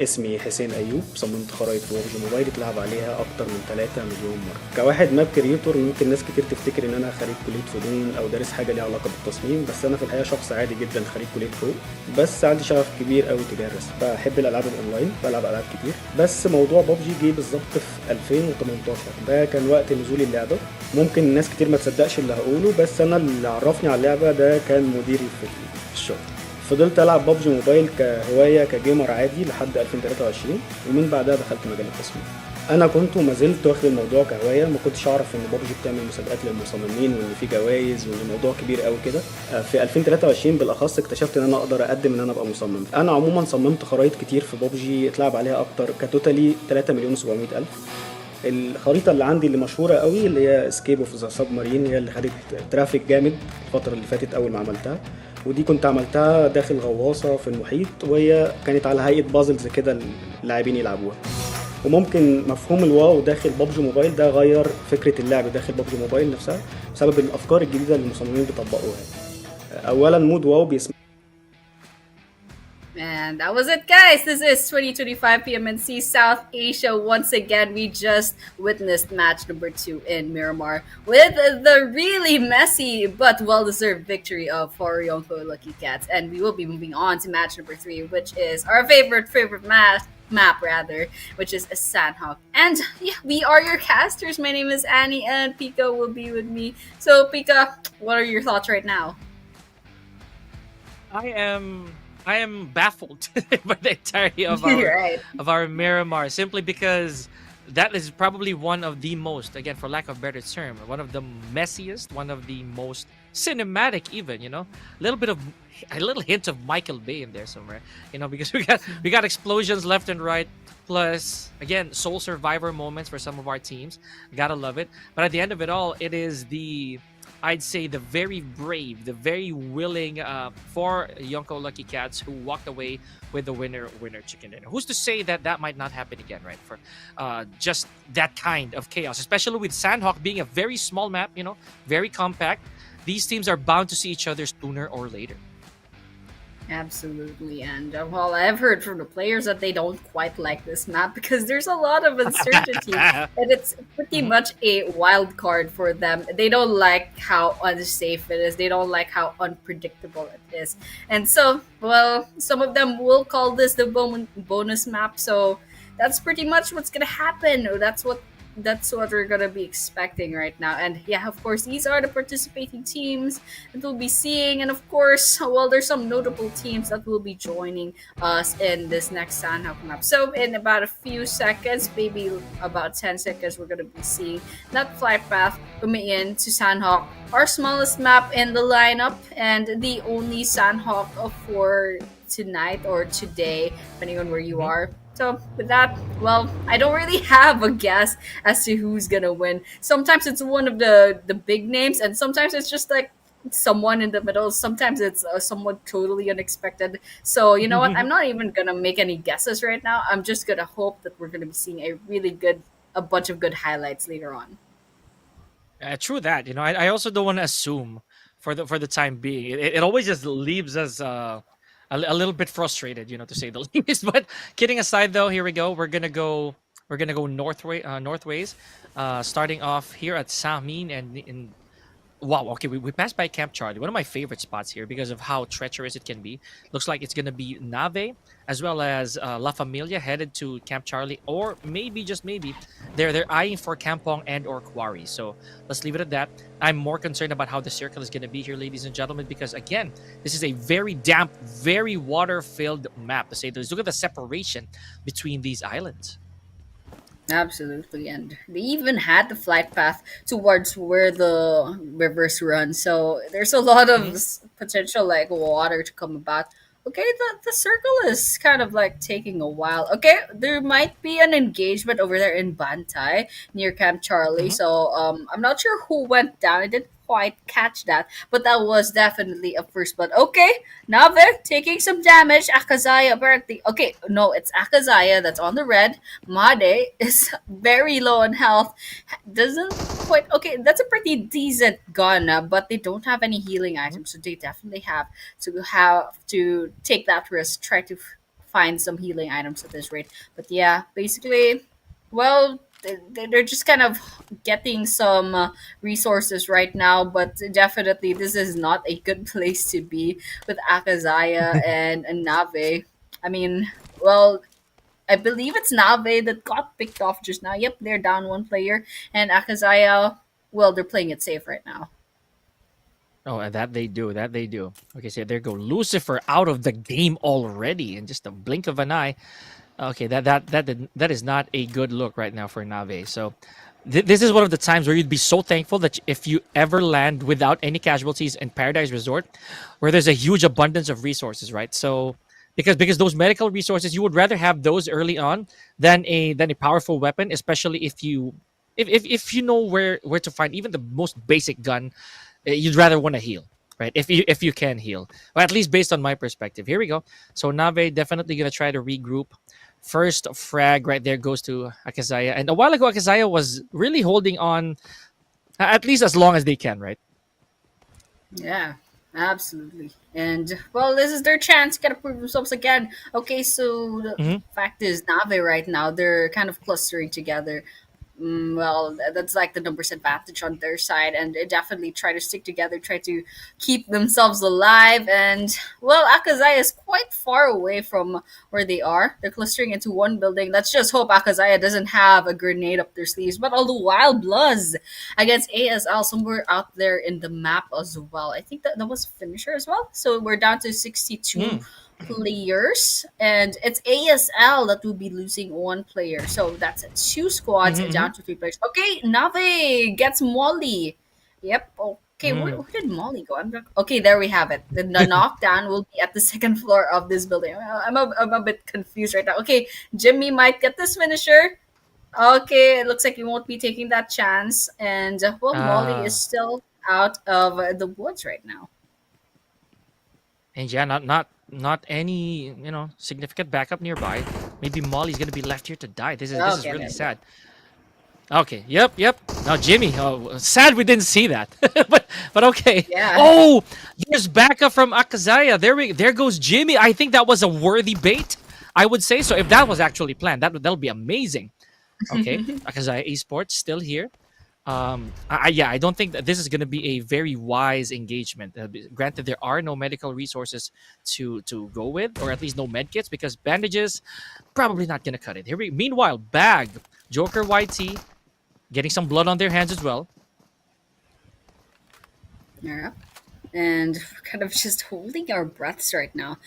اسمي حسين أيوب، صممت خرائط ببجي موبايل اتلعب عليها أكتر من 3 مليون مرة. كواحد ماب كريتور ممكن ناس كتير تفتكر إن أنا خريج كلية فنون أو دارس حاجة ليها علاقة بالتصميم، بس أنا في الحقيقة شخص عادي جدا خريج كلية حقوق، بس عندي شغف كبير قوي تجاه الرسم. بحب الألعاب الأونلاين، بلعب ألعاب كتير، بس موضوع ببجي جه بالظبط في 2018. ده كان وقت نزول اللعبة. ممكن ناس كتير ما تصدقش اللي هقوله، بس أنا اللي عرفني على اللعبة ده كان مديري في الشغل. فضلت العب ببجي موبايل كهوايه كجيمر عادي لحد 2023، ومن بعدها دخلت مجال التصميم. انا كنت وما زلت واخد الموضوع كهوايه، ما كنتش اعرف ان ببجي بتعمل مسابقات للمصممين وان في جوائز وان الموضوع كبير قوي كده. في 2023 بالاخص اكتشفت ان انا اقدر اقدم ان انا ابقى مصمم. انا عموما صممت خرايط كتير في ببجي اتلعب عليها اكتر كتوتالي 3,700,000. الخريطه اللي عندي اللي مشهوره قوي اللي هي اسكيب اوف ذا سب مارين، هي اللي خدت ترافيك جامد الفتره اللي فاتت اول ما عملتها، ودي كنت عملتها داخل غواصه في المحيط، وهي كانت على هيئه بازلز كده اللاعبين يلعبوها. وممكن مفهوم الواو داخل ببجي موبايل ده غير فكره اللعب داخل ببجي موبايل نفسها بسبب الافكار الجديده اللي المصممين بيطبقوها. اولا مود واو بيسمع. And that was it, guys. This is 2025 PMNC South Asia. Once again, we just witnessed match number 2 in Miramar with the really messy but well-deserved victory of YONKO Lucky Cats. And we will be moving on to match number 3, which is our favorite map, which is a Sandhawk. And yeah, we are your casters. My name is Annie, and Pika will be with me. So, Pika, what are your thoughts right now? I am baffled by the entirety of our Miramar, simply because that is probably one of the most, again, for lack of a better term, one of the messiest, one of the most cinematic even, you know, a little hint of Michael Bay in there somewhere, you know, because we got explosions left and right, plus again soul survivor moments for some of our teams. Gotta love it. But at the end of it all, it is I'd say the very brave, the very willing for YONKO Lucky Cats who walked away with the winner chicken dinner. Who's to say that that might not happen again, right? For just that kind of chaos, especially with Sandhawk being a very small map, you know, very compact. These teams are bound to see each other sooner or later. Absolutely, and well, I've heard from the players that they don't quite like this map because there's a lot of uncertainty and it's pretty much a wild card for them. They don't like how unsafe it is. They don't like how unpredictable it is. And so, well, some of them will call this the bonus map. So that's pretty much what's gonna happen. That's what that's what we're gonna be expecting right now. And yeah, of course, these are the participating teams that we'll be seeing. And of course, well, there's some notable teams that will be joining us in this next Sanhok map. So in about a few seconds, maybe about 10 seconds, we're gonna be seeing that flight path coming in to Sanhok, our smallest map in the lineup, and the only Sanhok for tonight or today, depending on where you are. So with that, well, I don't really have a guess as to who's gonna win. Sometimes it's one of the big names, and sometimes it's just like someone in the middle. Sometimes it's someone totally unexpected. So you know what? I'm not even gonna make any guesses right now. I'm just gonna hope that we're gonna be seeing a bunch of good highlights later on. True that. I also don't want to assume for the time being. It always just leaves us a little bit frustrated, to say the least. But kidding aside, though, here we go. We're gonna go northways, starting off here at Samin and in. Wow, okay, we passed by Camp Charlie, one of my favorite spots here because of how treacherous it can be. Looks like it's going to be Nave as well as La Familia headed to Camp Charlie, or maybe, just maybe, they're eyeing for Kampong and or Quarry. So let's leave it at that. I'm more concerned about how the circle is going to be here, ladies and gentlemen, because again, this is a very damp, very water-filled map, to say the least. Look at the separation between these islands. Absolutely, and they even had the flight path towards where the rivers run. So there's a lot of potential like water to come about. Okay, the circle is kind of like taking a while. Okay, there might be an engagement over there in Bantai near Camp Charlie. So I'm not sure who went down. I didn't quite catch that, but that was definitely a first blood. Okay, Nave taking some damage. AKAZAYA apparently. Okay, no, it's AKAZAYA that's on the red. Made is very low on health. Doesn't quite. Okay, that's a pretty decent gun, but they don't have any healing items, so they definitely have to take that risk. Try to find some healing items at this rate. But yeah, basically, well, they're just kind of getting some resources right now, but definitely this is not a good place to be with AKAZAYA and Nave. I mean, well, I believe it's Nave that got picked off just now. Yep, they're down one player, and AKAZAYA, well, they're playing it safe right now. Oh, and that they do. That they do. Okay, so there go Lucifer out of the game already in just a blink of an eye. Okay, that is not a good look right now for Nave. So this is one of the times where you'd be so thankful that if you ever land without any casualties in Paradise Resort, where there's a huge abundance of resources, right? So because those medical resources, you would rather have those early on than a powerful weapon, especially if you know where to find even the most basic gun. You'd rather want to heal, right? If you can heal, or at least based on my perspective. Here we go. So Nave definitely gonna try to regroup. First frag right there goes to AKAZAYA, and a while ago AKAZAYA was really holding on, at least as long as they can, right? Yeah, absolutely. And well, this is their chance to kind of prove themselves again. Okay, so the fact is, Nave right now they're kind of clustering together. Well, that's like the numbers advantage on their side, and they definitely try to stick together, try to keep themselves alive. And well, AKAZAYA is quite far away from where they are. They're clustering into one building. Let's just hope AKAZAYA doesn't have a grenade up their sleeves. But all the while, BLUZZ against ASL somewhere out there in the map as well. I think that was a finisher as well. So we're down to 62 players, and it's ASL that will be losing one player. So that's two squads down to three players. Okay, Nave gets Molly. Yep. Okay, where did Molly go? Okay, there we have it. The knockdown will be at the second floor of this building. I'm a bit confused right now. Okay, Jimmy might get this finisher. Okay, it looks like he won't be taking that chance. And well, Molly is still out of the woods right now. And yeah, not any significant backup nearby. Maybe Molly's gonna be left here to die. This is really sad. Okay, yep. Now Jimmy, sad we didn't see that, but okay. Yeah. Oh, there's backup from AKAZAYA. There goes Jimmy. I think that was a worthy bait, I would say. So if that was actually planned, that'll be amazing. Okay, AKAZAYA Esports still here. I don't think that this is going to be a very wise engagement. Granted, there are no medical resources to go with, or at least no medkits, because bandages probably not going to cut it. Meanwhile, BAGH, Joker YT, getting some blood on their hands as well. Yeah. And we're kind of just holding our breaths right now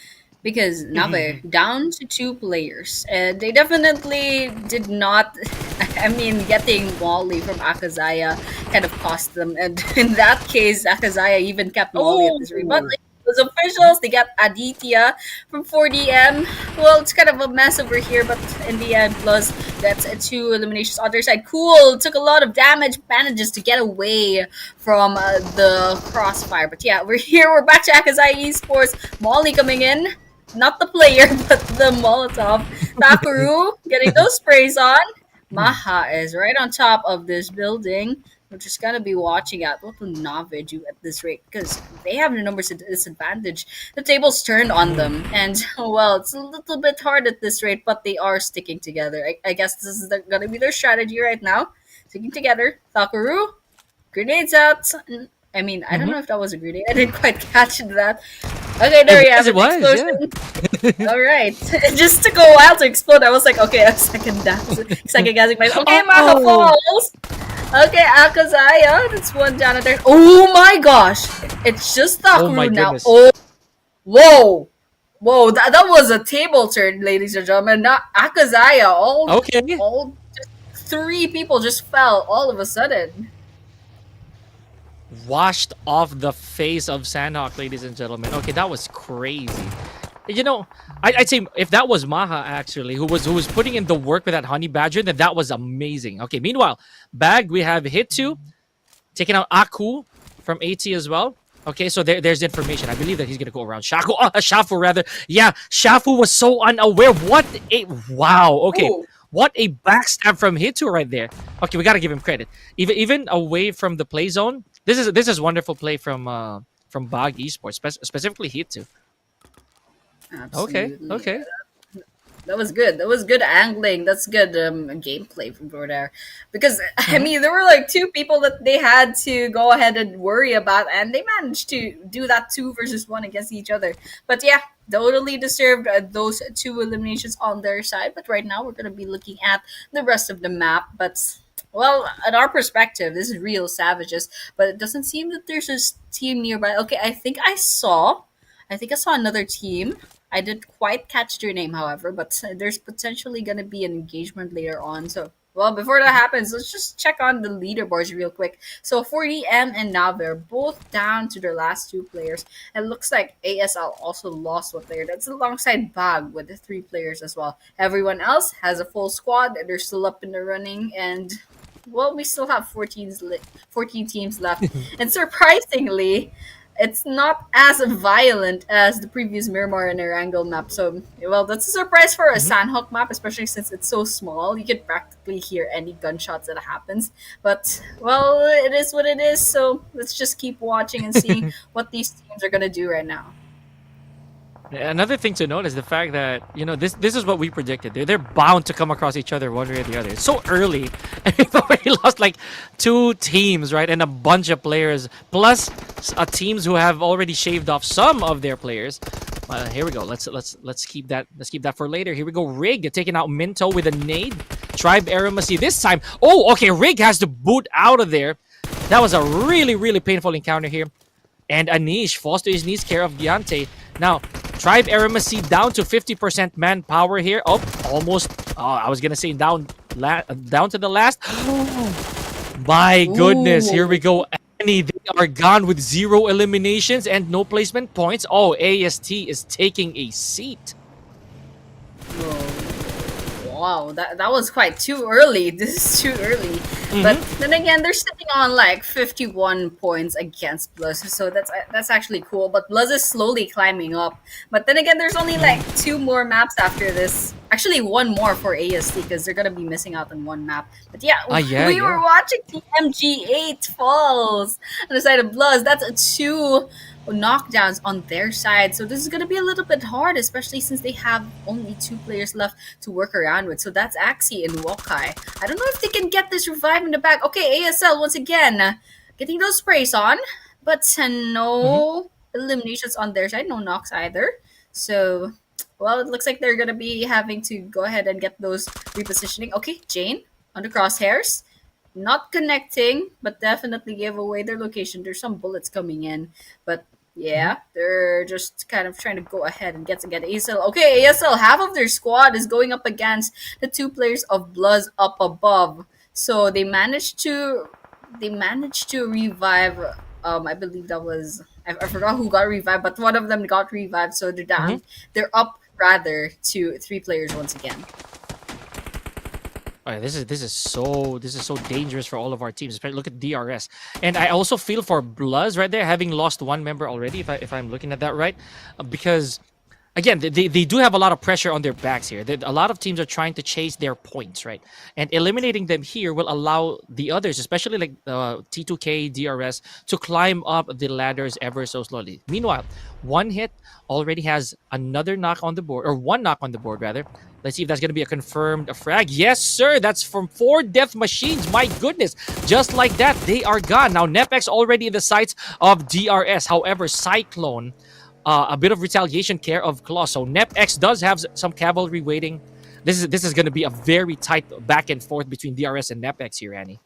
because Nave down to 2 players, and they definitely did not. I mean, getting Wally from AKAZAYA kind of cost them, and in that case, AKAZAYA even kept Wally at this rate. But those officials, they got Aditya from 4DM. Well, it's kind of a mess over here, but in the end, BLUZZ gets 2 eliminations on their side. Cool, took a lot of damage, manages to get away from the crossfire. But yeah, we're here. We're back to AKAZAYA Esports. Molly coming in. Not the player, but the Molotov. Takaru getting those sprays on. Maha is right on top of this building. We're just gonna be watching out. What will Nave do at this rate? Because they have the numbers at disadvantage. The table's turned on them. And, well, it's a little bit hard at this rate, but they are sticking together. I guess this is gonna be their strategy right now. Sticking together. Takaru, grenades out. I mean, I don't know if that was a grenade. I didn't quite catch that. Okay, there you have it. It was, explosion. All right. It just took a while to explode. I was like, okay, a second guessing myself. Okay, Maha falls. Okay, AKAZAYA. That's one down at there. Oh my gosh. It's just Takaru now. Oh, whoa. Whoa, that was a table turn, ladies and gentlemen. Not AKAZAYA. All 3 people just fell all of a sudden. Washed off the face of Sandhawk, ladies and gentlemen. Okay, that was crazy. You know, I'd say if that was Maha actually, who was putting in the work with that Honey Badger, then that was amazing. Okay, meanwhile, BAGH, we have Hitu taking out Aku from AT as well. Okay, so there's information. I believe that he's gonna go around Shafu rather. Yeah, Shafu was so unaware. What a wow. Okay. Ooh. What a backstab from Hitu right there. Okay, we gotta give him credit. Even away from the play zone, this is wonderful play from BAGH Esports, specifically Hitu. Absolutely. Okay. That was good. That was good angling. That's good gameplay from over there. Because, I mean, there were like 2 people that they had to go ahead and worry about, and they managed to do that 2 versus 1 against each other. But yeah, totally deserved those 2 eliminations on their side. But right now, we're going to be looking at the rest of the map. But, well, at our perspective, this is real savages. But it doesn't seem that there's a team nearby. Okay, I think I saw another team. I didn't quite catch their name, however, but there's potentially going to be an engagement later on. So, well, before that happens, let's just check on the leaderboards real quick. So, 40M and Nave are both down to their last 2 players. And it looks like ASL also lost 1 player. That's alongside BAGH with the 3 players as well. Everyone else has a full squad. They're still up in the running. And, well, we still have 14 teams left. And surprisingly, it's not as violent as the previous Miramar and Erangel map. So, well, that's a surprise for a Sandhawk map, especially since it's so small. You can practically hear any gunshots that happens. But, well, it is what it is. So let's just keep watching and seeing what these teams are going to do right now. Another thing to note is the fact that, you know, this is what we predicted. They're bound to come across each other one way or the other. It's so early. We've already lost like 2 teams, right? And a bunch of players, plus teams who have already shaved off some of their players. Here we go. Let's keep that for later. Here we go. Rig taking out Minto with a nade. Tribe AEROMACY this time. Oh, okay. Rig has to boot out of there. That was a really, really painful encounter here. And Anish falls to his knees, care of Giante. Now, Tribe AEROMACY down to 50% manpower here. Oh, almost. I was gonna say down to the last. My goodness, here we go. They are gone with 0 eliminations and no placement points. Oh, AST is taking a seat. Wow, that was quite too early. This is too early. But then again, they're sitting on like 51 points against BLUZZ, so that's actually cool. But BLUZZ is slowly climbing up. But then again, there's only like 2 more maps after this. Actually, 1 more for AST because they're gonna be missing out on 1 map. But yeah, we were watching TMG8 falls on the side of BLUZZ. That's a 2 knockdowns on their side, so this is going to be a little bit hard, especially since they have only 2 players left to work around with. So that's Axie and Wokai. I don't know if they can get this revive in the back. Okay, ASL once again getting those sprays on, but no eliminations on their side, no knocks either. So, well, it looks like they're going to be having to go ahead and get those repositioning. Okay, Jane on the crosshairs. not connecting, but definitely gave away their location. There's some bullets coming in, but yeah, they're just kind of trying to go ahead and get ASL. Okay, ASL, half of their squad is going up against the two players of BLUZZ up above. So they managed to revive. I believe that was I forgot who got revived, but one of them got revived. So they're down. They're up rather to 3 players once again. Oh, this is so dangerous for all of our teams. Especially look at DRS, and I also feel for BLUZZ right there, having lost one member already. If I'm looking at that right, because again they do have a lot of pressure on their backs here. A lot of teams are trying to chase their points, right? And eliminating them here will allow the others, especially like T2K, DRS, to climb up the ladders ever so slowly. Meanwhile, one hit already has another knock on the board, or one knock on the board rather. Let's see if that's going to be a confirmed frag. Yes, sir. That's from 4 death machines. My goodness. Just like that, they are gone. Now, NEPX already in the sights of DRS. However, Cyclone, a bit of retaliation care of Claw. So NEPX does have some cavalry waiting. This is going to be a very tight back and forth between DRS and NEPX here, Annie.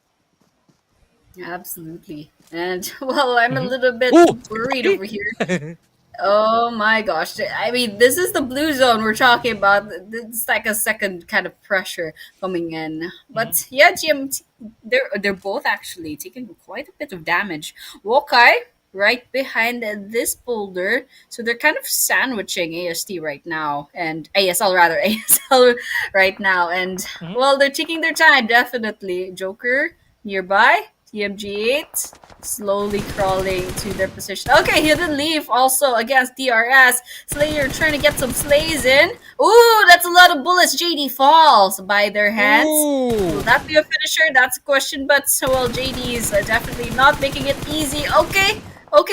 Absolutely. And, well, I'm a little bit worried over here. Oh my gosh. I mean, this is the blue zone we're talking about. It's like a second kind of pressure coming in. But yeah, GMT, they're both actually taking quite a bit of damage. Wokai right behind this boulder. So they're kind of sandwiching AST right now, and ASL rather, ASL right now. And well, they're taking their time, definitely. Joker nearby. TMG8 slowly crawling to their position. Okay, Hidden Leaf also against DRS. Slayer trying to get some slays in. Ooh, that's a lot of bullets. JD falls by their hands. Will that be a finisher? That's a question, but well, JD is definitely not making it easy. Okay,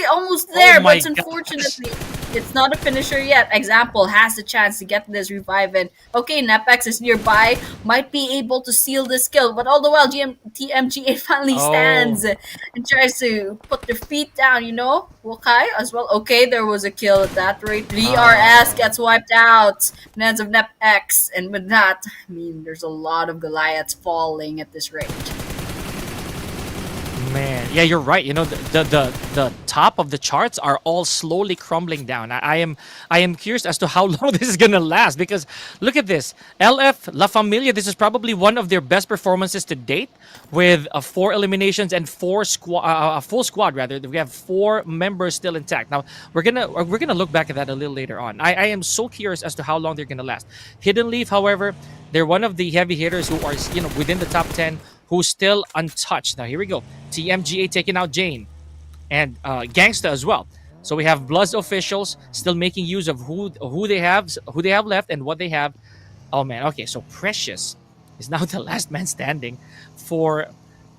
almost there, but unfortunately, it's not a finisher yet. Example has the chance to get this revive in. Okay, NEPX is nearby, might be able to seal this kill, but all the while, TMGA finally stands and tries to put their feet down, Wokai as well. Okay, there was a kill at that rate. DRS gets wiped out. Hands of NEPX, and with that, I mean, there's a lot of Goliaths falling at this rate. Man, yeah, you're right. The top of the charts are all slowly crumbling down. I am curious as to how long this is gonna last, because look at this. LF LaFamilia, this is probably one of their best performances to date, with 4 eliminations and 4 a full squad rather. We have 4 members still intact. Now we're gonna look back at that a little later on. I am so curious as to how long they're gonna last. Hidden Leaf, however, they're one of the heavy hitters who are within the top 10. Who's still untouched. Now here we go. TMGA taking out Jane and Gangsta as well. So we have BLUZZ officials still making use of who they have left and what they have. Oh man, okay. So Precious is now the last man standing for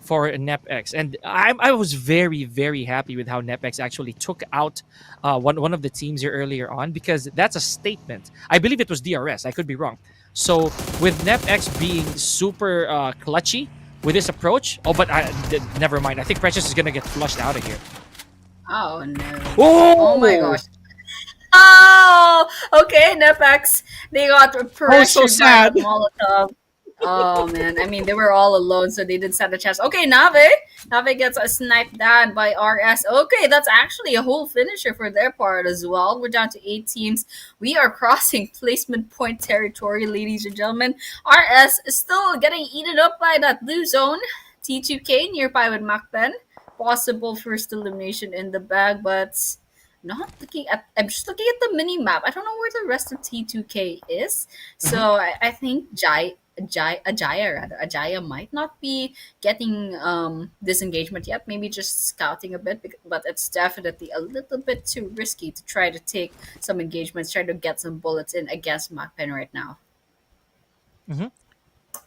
NEPX, and I was very, very happy with how NEPX actually took out one of the teams here earlier on, because that's a statement. I believe it was DRS. I could be wrong. So with NEPX being super clutchy with this approach, but never mind. I think Precious is gonna get flushed out of here. Oh no! Oh my gosh! Oh, okay, NEPX. They got pressured so sad. by Molotov. Oh man, I mean, they were all alone, so they didn't stand a chance. Okay, Nave gets sniped down by RS. Okay, that's actually a whole finisher for their part as well. We're down to 8 teams. We are crossing placement point territory, ladies and gentlemen. RS is still getting eaten up by that blue zone. T2K nearby with MAKPEN. Possible first elimination in the bag, but I'm just looking at the mini map. I don't know where the rest of T2K is. So I think Ajaya might not be getting this engagement yet. Maybe just scouting a bit, but it's definitely a little bit too risky to try to take some engagements, try to get some bullets in against MAKPEN right now.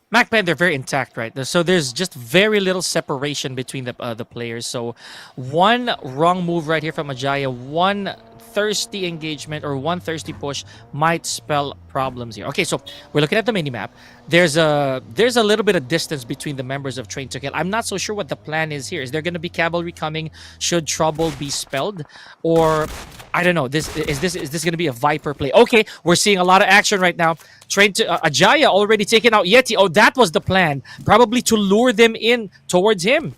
MAKPEN, they're very intact, right? So there's just very little separation between the players. So one wrong move right here from Ajaya, one thirsty engagement or one thirsty push might spell problems here. Okay, so we're looking at the mini map. There's a little bit of distance between the members of Train to Kill. I'm not so sure what the plan is here. Is there going to be cavalry coming should trouble be spelled, or I don't know. Is this going to be a Viper play? Okay, we're seeing a lot of action right now. Train to Ajaya already taken out Yeti. Oh, that was the plan, probably to lure them in towards him.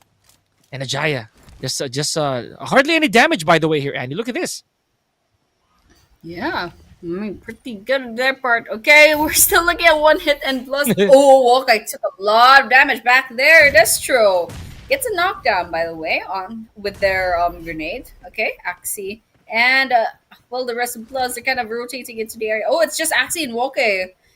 And Ajaya, just hardly any damage, by the way, here, Andy. Look at this. Yeah, I mean, pretty good at that part. Okay, we're still looking at one hit and plus. Oh, Hawkeye took a lot of damage back there. That's true. Gets a knockdown, by the way, on with their grenade. Okay, Axie and well, the rest of BLUZZ are kind of rotating into the area. Oh, it's just Axie and Woke.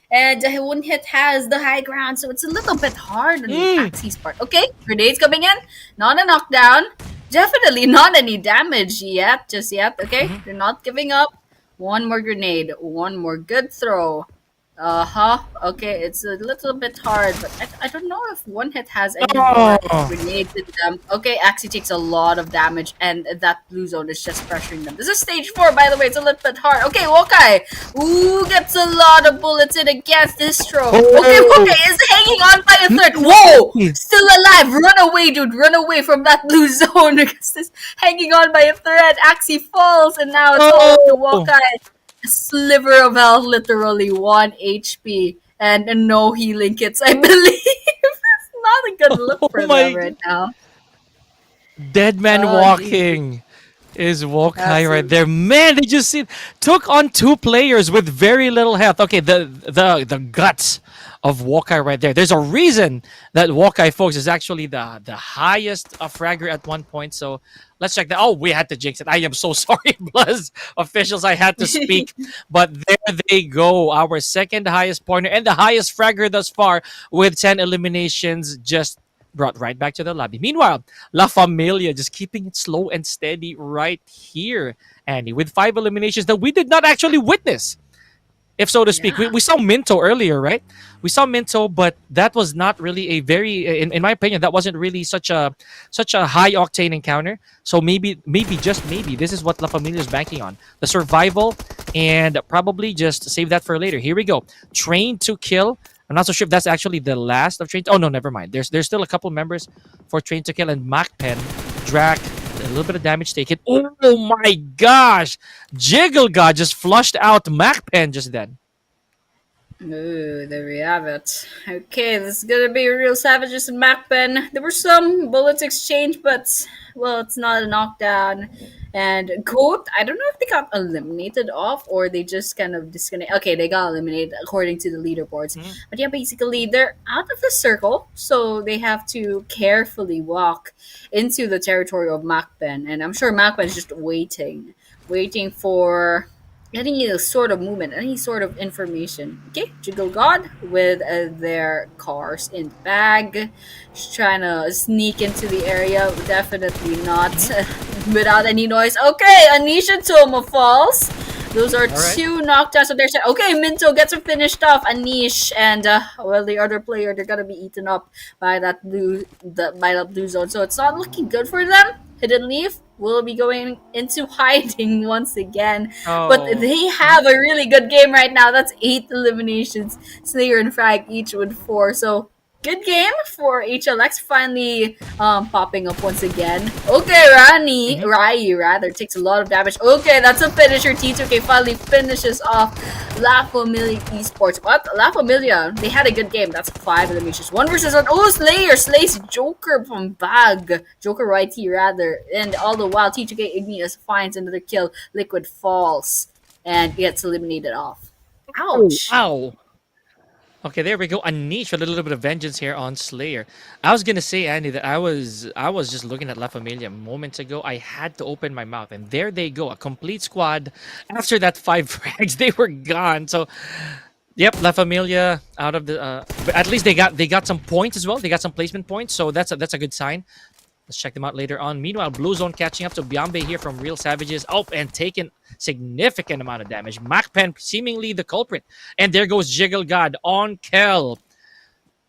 And one hit has the high ground, so it's a little bit hard on Axie's part. Okay, grenades coming in. Not a knockdown. Definitely not any damage yet, just yet. Okay, they're not giving up. One more grenade. One more good throw. Okay, it's a little bit hard, but I don't know if one hit has any more grenades in them. Okay, Axie takes a lot of damage, and that blue zone is just pressuring them. This is stage 4, by the way. It's a little bit hard. Okay, Wokai. Ooh, gets a lot of bullets in against this throw. Okay, Wokai is hanging on by a thread. Whoa! Still alive. Run away, dude. Run away from that blue zone because this hanging on by a thread. Axie falls, and now it's all to Wokai. A sliver of health, literally 1 HP, and no healing kits, I believe. It's not a good look for them right now. Dead man walking is Wokai right there. Man, they just took on 2 players with very little health. Okay, the guts of Wokai right there. There's a reason that Wokai, folks, is actually the highest fragger at one point. So let's check that. Oh, we had to jinx it. I am so sorry, BLUZZ officials. I had to speak. But there they go. Our second highest pointer and the highest fragger thus far with 10 eliminations just brought right back to the lobby. Meanwhile, LaFamilia just keeping it slow and steady right here, Annie, with 5 eliminations that we did not actually witness. If so to speak, we saw Minto earlier, right? We saw Minto, but that was not really a very, in my opinion, that wasn't really such a high octane encounter. So maybe just maybe this is what La Familia is banking on: the survival, and probably just save that for later. Here we go. Train to Kill. I'm not so sure if that's actually the last of Train. Oh no, never mind. There's still a couple members for Train to Kill, and MAKPEN, Drac. A little bit of damage taken. Oh my gosh! Jiggle God just flushed out MAKPEN just then. Ooh, there we have it. Okay, this is gonna be real savages in MAKPEN. There were some bullets exchanged, but well, it's not a knockdown. And Goat, I don't know if they got eliminated off or they just kind of disconnect. Okay, they got eliminated according to the leaderboards. But yeah, basically they're out of the circle, so they have to carefully walk into the territory of MAKPEN. And I'm sure MAKPEN is just waiting for any sort of movement, any sort of information. Okay, Jiggle God with their cars in the bag. Just trying to sneak into the area. Definitely not without any noise. Okay, Anish and Toma falls. Those are 2 knockdowns on their side. Okay, Minto gets it finished off. Anish and well, the other player, they're gonna be eaten up by that blue zone. So it's not looking good for them. Hidden Leaf will be going into hiding once again. But they have a really good game right now. That's 8 eliminations. Slayer and Frag each with 4. So good game for HLX, finally popping up once again. Okay, Rai rather takes a lot of damage. Okay, that's a finisher. T2K finally finishes off La Familia Esports. But La Familia, they had a good game. That's 5 eliminations. 1 versus 1. Oh, Slayer slays Joker from BAGH. Joker YT rather. And all the while, T2K Igneous finds another kill. Liquid falls and gets eliminated off. Ouch. Ow. Okay, there we go. Anish with a little bit of vengeance here on Slayer. I was gonna say, Andy, that I was just looking at La Familia moments ago. I had to open my mouth, and there they go, a complete squad. After that 5 frags, they were gone. So, yep, La Familia out of the. But at least they got some points as well. They got some placement points, so that's a good sign. Let's check them out later on. Meanwhile, Blue Zone catching up to Biambe here from Real Savages. Oh, and taking significant amount of damage. MAKPEN seemingly the culprit. And there goes Jiggle God on Kel.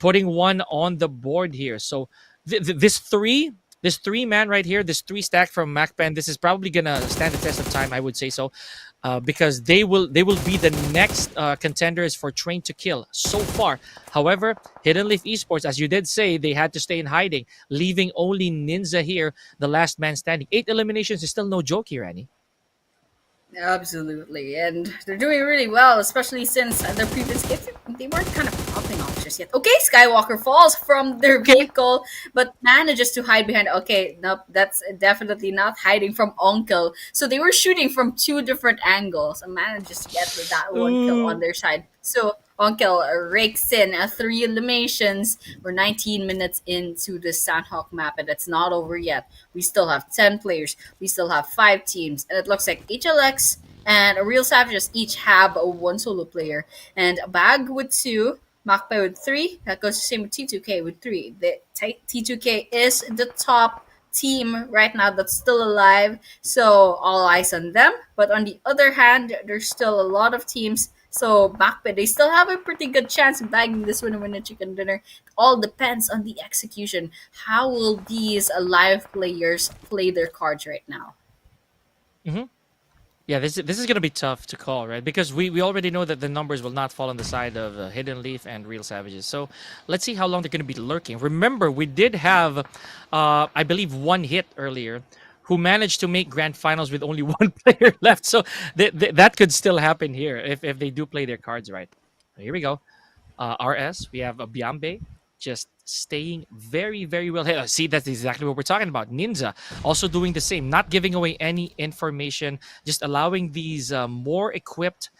Putting 1 on the board here. So this 3 This 3-man right here, this 3 stack from MAKPEN, this is probably gonna stand the test of time, I would say so, because they will be the next contenders for Train to Kill so far. However, Hidden Leaf Esports, as you did say, they had to stay in hiding, leaving only Ninja here, the last man standing. 8 eliminations is still no joke here, Annie. Absolutely, and they're doing really well, especially since their previous games, they weren't kind of popping off just yet. Okay, Skywalker falls from their vehicle, but manages to hide behind. Okay, nope, that's definitely not hiding from Uncle. So they were shooting from 2 different angles and manages to get that one kill on their side. So Uncle rakes in 3 eliminations. We're 19 minutes into the Sandhawk map, and it's not over yet. We still have 10 players. We still have 5 teams, and it looks like HLX and Real Savages each have 1 solo player, and BAGH with 2, MAKPEN with 3. That goes the same with T2K with 3. The T2K is the top team right now that's still alive, so all eyes on them. But on the other hand, there's still a lot of teams. So MAKPEN, they still have a pretty good chance of bagging this winner chicken dinner. All depends on the execution. How will these live players play their cards right now? Mm-hmm. Yeah, this is going to be tough to call, right? Because we already know that the numbers will not fall on the side of Hidden Leaf and Real Savages. So let's see how long they're going to be lurking. Remember, we did have, I believe, 1 hit earlier who managed to make grand finals with only 1 player left. So that could still happen here if they do play their cards right. Here we go. RS, we have a Biambe just staying very, very well. Hey, see, that's exactly what we're talking about. Ninja also doing the same, not giving away any information, just allowing these more equipped,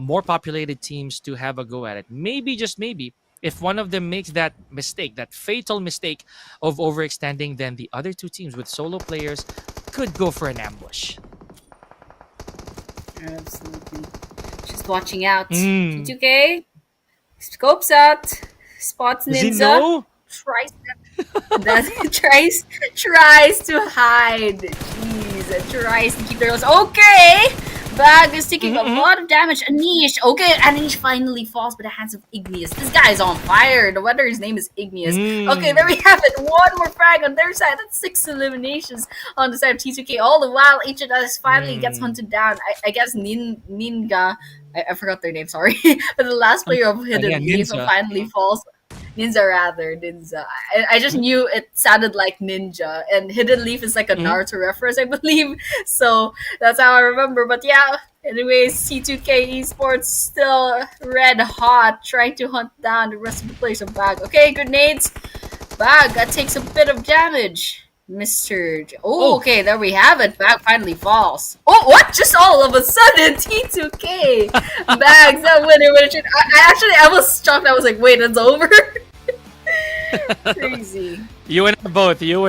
more populated teams to have a go at it. Maybe, just maybe, if one of them makes that mistake, that fatal mistake of overextending, then the other 2 teams with solo players could go for an ambush. Absolutely. Just watching out. T2K scopes out, spots Ninja, tries to hide. Jeez, tries to keep their nose. Okay, BAGH is taking a lot of damage. Anish, okay, Anish finally falls by the hands of Igneous. This guy is on fire. No wonder his name is Igneous. Okay, there we have it. 1 more frag on their side. That's 6 eliminations on the side of T2K. All the while, HLS finally gets hunted down. I guess Ninja. I forgot their name, sorry. But the last player of Hidden Leaf finally falls. Ninja. I just knew it sounded like Ninja. And Hidden Leaf is like a Naruto reference, I believe. So that's how I remember. But yeah, anyways, C2K Esports still red hot, trying to hunt down the rest of the players of BAGH. Okay, grenades. BAGH takes a bit of damage. Okay, there we have it. BAGH finally falls. Oh, what? Just all of a sudden, T2K bags that winner. I was shocked. I was like, wait, it's over? Crazy. You and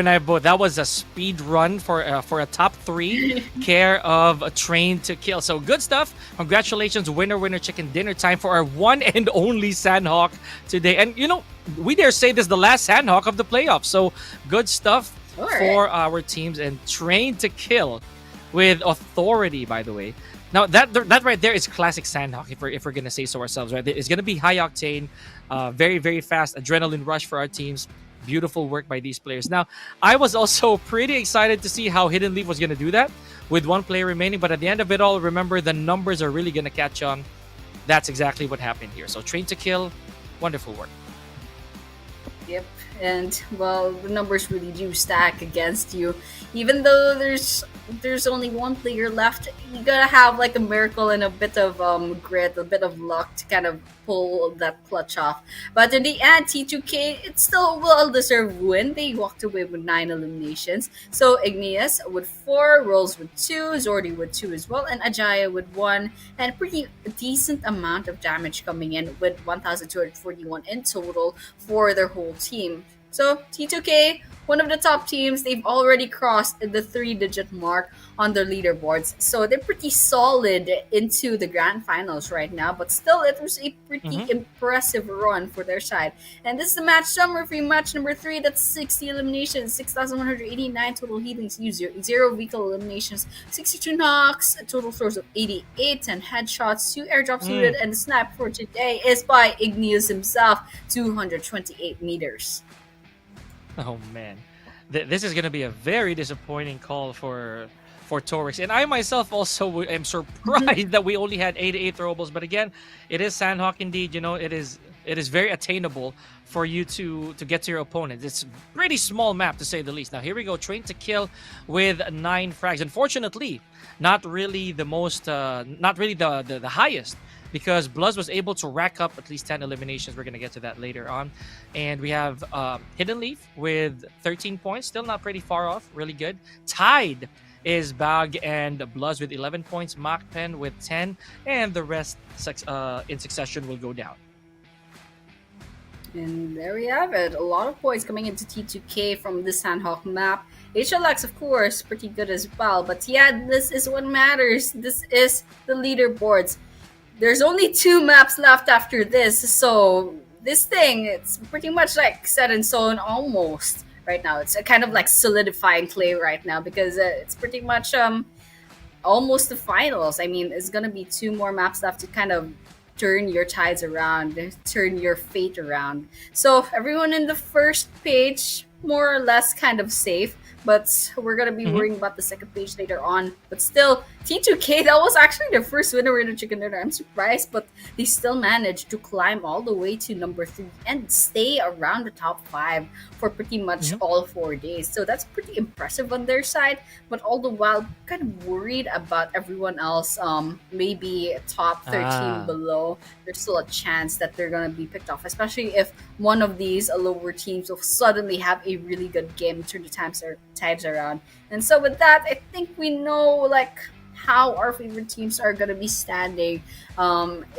I both. That was a speed run for a top 3 care of a Train to Kill. So good stuff. Congratulations, winner chicken dinner time for our one and only Sandhawk today. And you know, we dare say this is the last Sandhawk of the playoffs. So good stuff for our teams, and Train to Kill with authority, by the way. Now that right there is classic Sandhawk, if we're gonna say so ourselves, right? It's gonna be high octane, very, very fast adrenaline rush for our teams. Beautiful work by these players. Now, I was also pretty excited to see how Hidden Leaf was gonna do that with 1 player remaining, but at the end of it all, remember, the numbers are really gonna catch on. That's exactly what happened here. So Train to Kill, wonderful work. Yep. And well, the numbers really do stack against you. Even though there's only 1 player left, you gotta have like a miracle and a bit of grit, a bit of luck to kind of pull that clutch off. But in the end, T2K, it's still a well-deserved win. They walked away with 9 eliminations. So Igneous with 4, Rolls with 2, Zordi with 2 as well, and Ajaya with 1, and a pretty decent amount of damage coming in with 1,241 in total for their whole team. So T2K, one of the top teams, they've already crossed the 3-digit mark on their leaderboards. So they're pretty solid into the grand finals right now. But still, it was a pretty impressive run for their side. And this is the match summary for match number 3. That's 60 eliminations, 6,189 total healings used, 0 vehicle eliminations, 62 knocks, total throws of 88, 10 headshots, 2 airdrops looted, and the snap for today is by Igneous himself, 228 meters. Oh man, this is going to be a very disappointing call for Torix. And I myself also am surprised that we only had 88 throwables. But again, it is Sandhawk indeed. You know, it is very attainable for you to get to your opponent. It's a pretty small map to say the least. Now here we go, Train to Kill with 9 frags. Unfortunately, not really the most, not really the highest, because BLUZZ was able to rack up at least 10 eliminations. We're going to get to that later on. And we have Hidden Leaf with 13 points. Still not pretty far off. Really good. Tied is BAGH and BLUZZ with 11 points. MAKPEN with 10. And the rest in succession will go down. And there we have it. A lot of points coming into T2K from the Sandhawk map. HLX, of course, pretty good as well. But yeah, this is what matters. This is the leaderboards. There's only 2 maps left after this. So this thing, it's pretty much like set in stone almost right now. It's a kind of like solidifying clay right now because it's pretty much almost the finals. I mean, it's going to be 2 more maps left to kind of turn your tides around, turn your fate around. So everyone in the first page, more or less kind of safe, but we're going to be worrying about the second page later on. But still, T2K, that was actually their first winner in the chicken dinner. I'm surprised, but they still managed to climb all the way to number 3 and stay around the top 5 for pretty much all 4 days. So that's pretty impressive on their side, but all the while kind of worried about everyone else, maybe top 13 below. There's still a chance that they're going to be picked off, especially if one of these lower teams will suddenly have a really good game, turn the tides around. And so with that, I think we know like how our favorite teams are going to be standing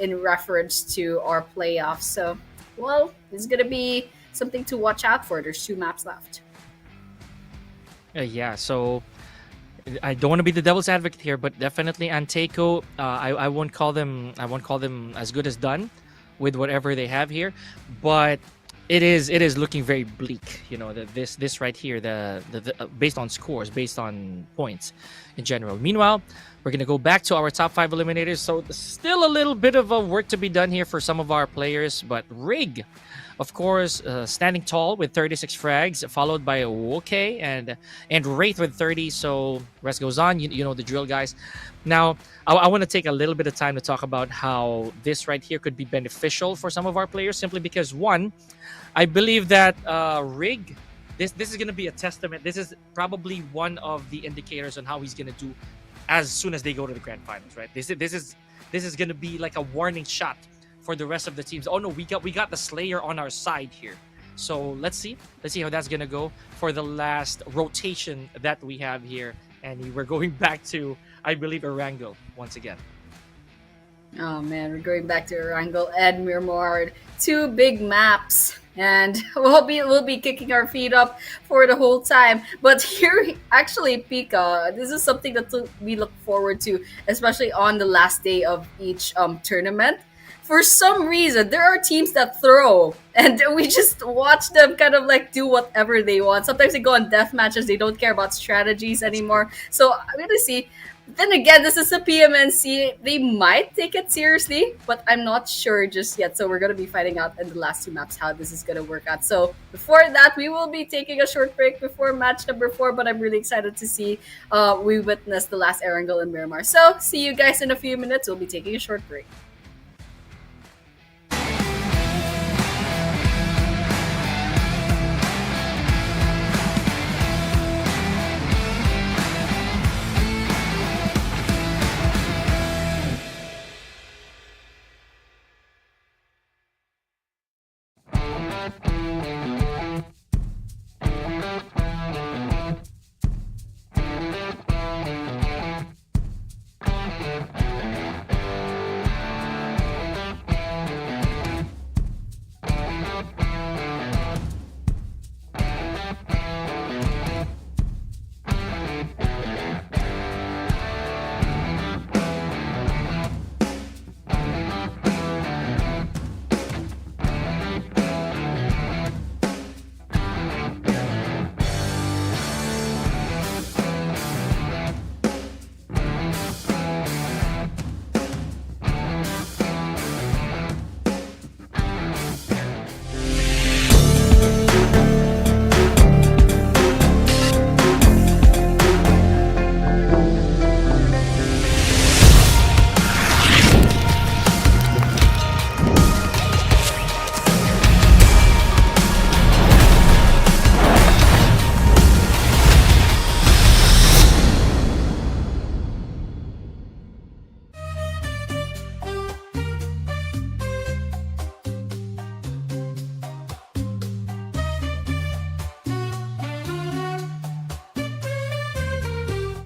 in reference to our playoffs. So, well, it's going to be something to watch out for. There's 2 maps left. Yeah, so I don't want to be the devil's advocate here, but definitely ANTEIKU, I won't call them as good as done with whatever they have here, but it is looking very bleak. You know, this right here, the based on scores, based on points in general. Meanwhile, we're gonna go back to our top 5 eliminators. So still a little bit of work to be done here for some of our players, but Rig, of course, standing tall with 36 frags, followed by Woke and Wraith with 30. So rest goes on. You know the drill, guys. Now, I want to take a little bit of time to talk about how this right here could be beneficial for some of our players, simply because, one, I believe that Rig, this is going to be a testament. This is probably one of the indicators on how he's going to do as soon as they go to the grand finals, right? This is going to be like a warning shot for the rest of the teams. Oh no, we got the Slayer on our side here. So let's see how that's gonna go for the last rotation that we have here. And we're going back to, I believe, Erangel once again. Oh man, we're going back to Erangel and Miramar. 2 big maps. And we'll be kicking our feet up for the whole time. But here, actually, Pika, this is something that we look forward to, especially on the last day of each tournament. For some reason, there are teams that throw, and we just watch them kind of like do whatever they want. Sometimes they go on death matches. They don't care about strategies anymore. So I'm going to see. Then again, this is a PMNC. They might take it seriously, but I'm not sure just yet. So we're going to be finding out in the last 2 maps how this is going to work out. So before that, we will be taking a short break before match number 4, but I'm really excited to see we witness the last Erangel and Miramar. So see you guys in a few minutes. We'll be taking a short break.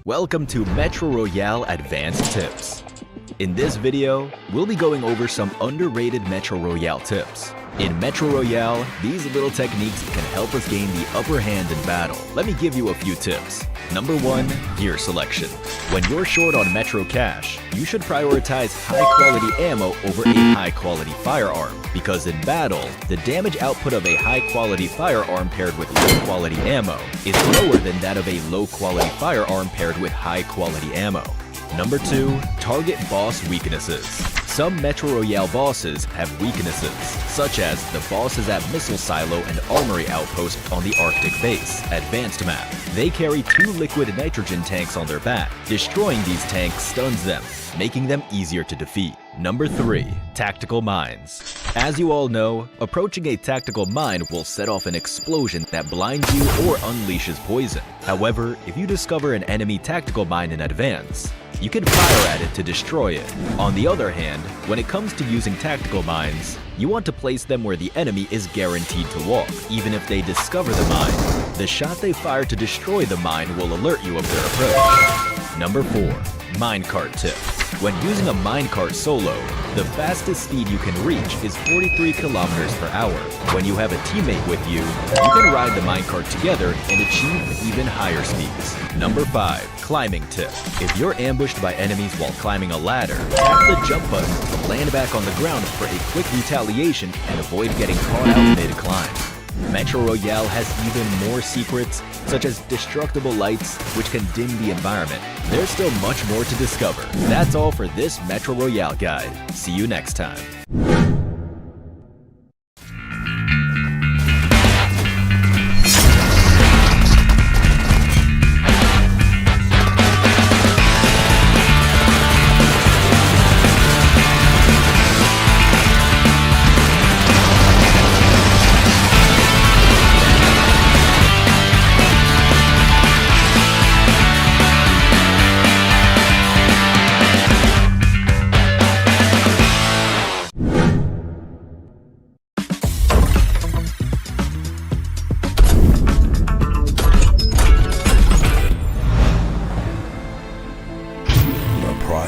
Welcome to Metro Royale Advanced Tips. In this video, we'll be going over some underrated Metro Royale tips. In Metro Royale, these little techniques can help us gain the upper hand in battle. Let me give you a few tips. Number 1, gear selection. When you're short on Metro cash, you should prioritize high-quality ammo over a high-quality firearm, because in battle, the damage output of a high-quality firearm paired with low-quality ammo is lower than that of a low-quality firearm paired with high-quality ammo. Number 2, target boss weaknesses. Some Metro Royale bosses have weaknesses, such as the bosses at Missile Silo and Armory Outpost on the Arctic Base, Advanced Map. They carry 2 liquid nitrogen tanks on their back. Destroying these tanks stuns them, making them easier to defeat. Number 3, tactical mines. As you all know, approaching a tactical mine will set off an explosion that blinds you or unleashes poison. However, if you discover an enemy tactical mine in advance, you can fire at it to destroy it. On the other hand, when it comes to using tactical mines, you want to place them where the enemy is guaranteed to walk. Even if they discover the mine, the shot they fire to destroy the mine will alert you of their approach. Number 4, minecart tip. When using a minecart solo, the fastest speed you can reach is 43 kilometers per hour. When you have a teammate with you, you can ride the minecart together and achieve even higher speeds. Number 5, climbing tip. If you're ambushed by enemies while climbing a ladder, tap the jump button to land back on the ground for a quick retaliation and avoid getting caught out mid-climb. Metro Royale has even more secrets, such as destructible lights, which can dim the environment. There's still much more to discover. That's all for this Metro Royale guide. See you next time.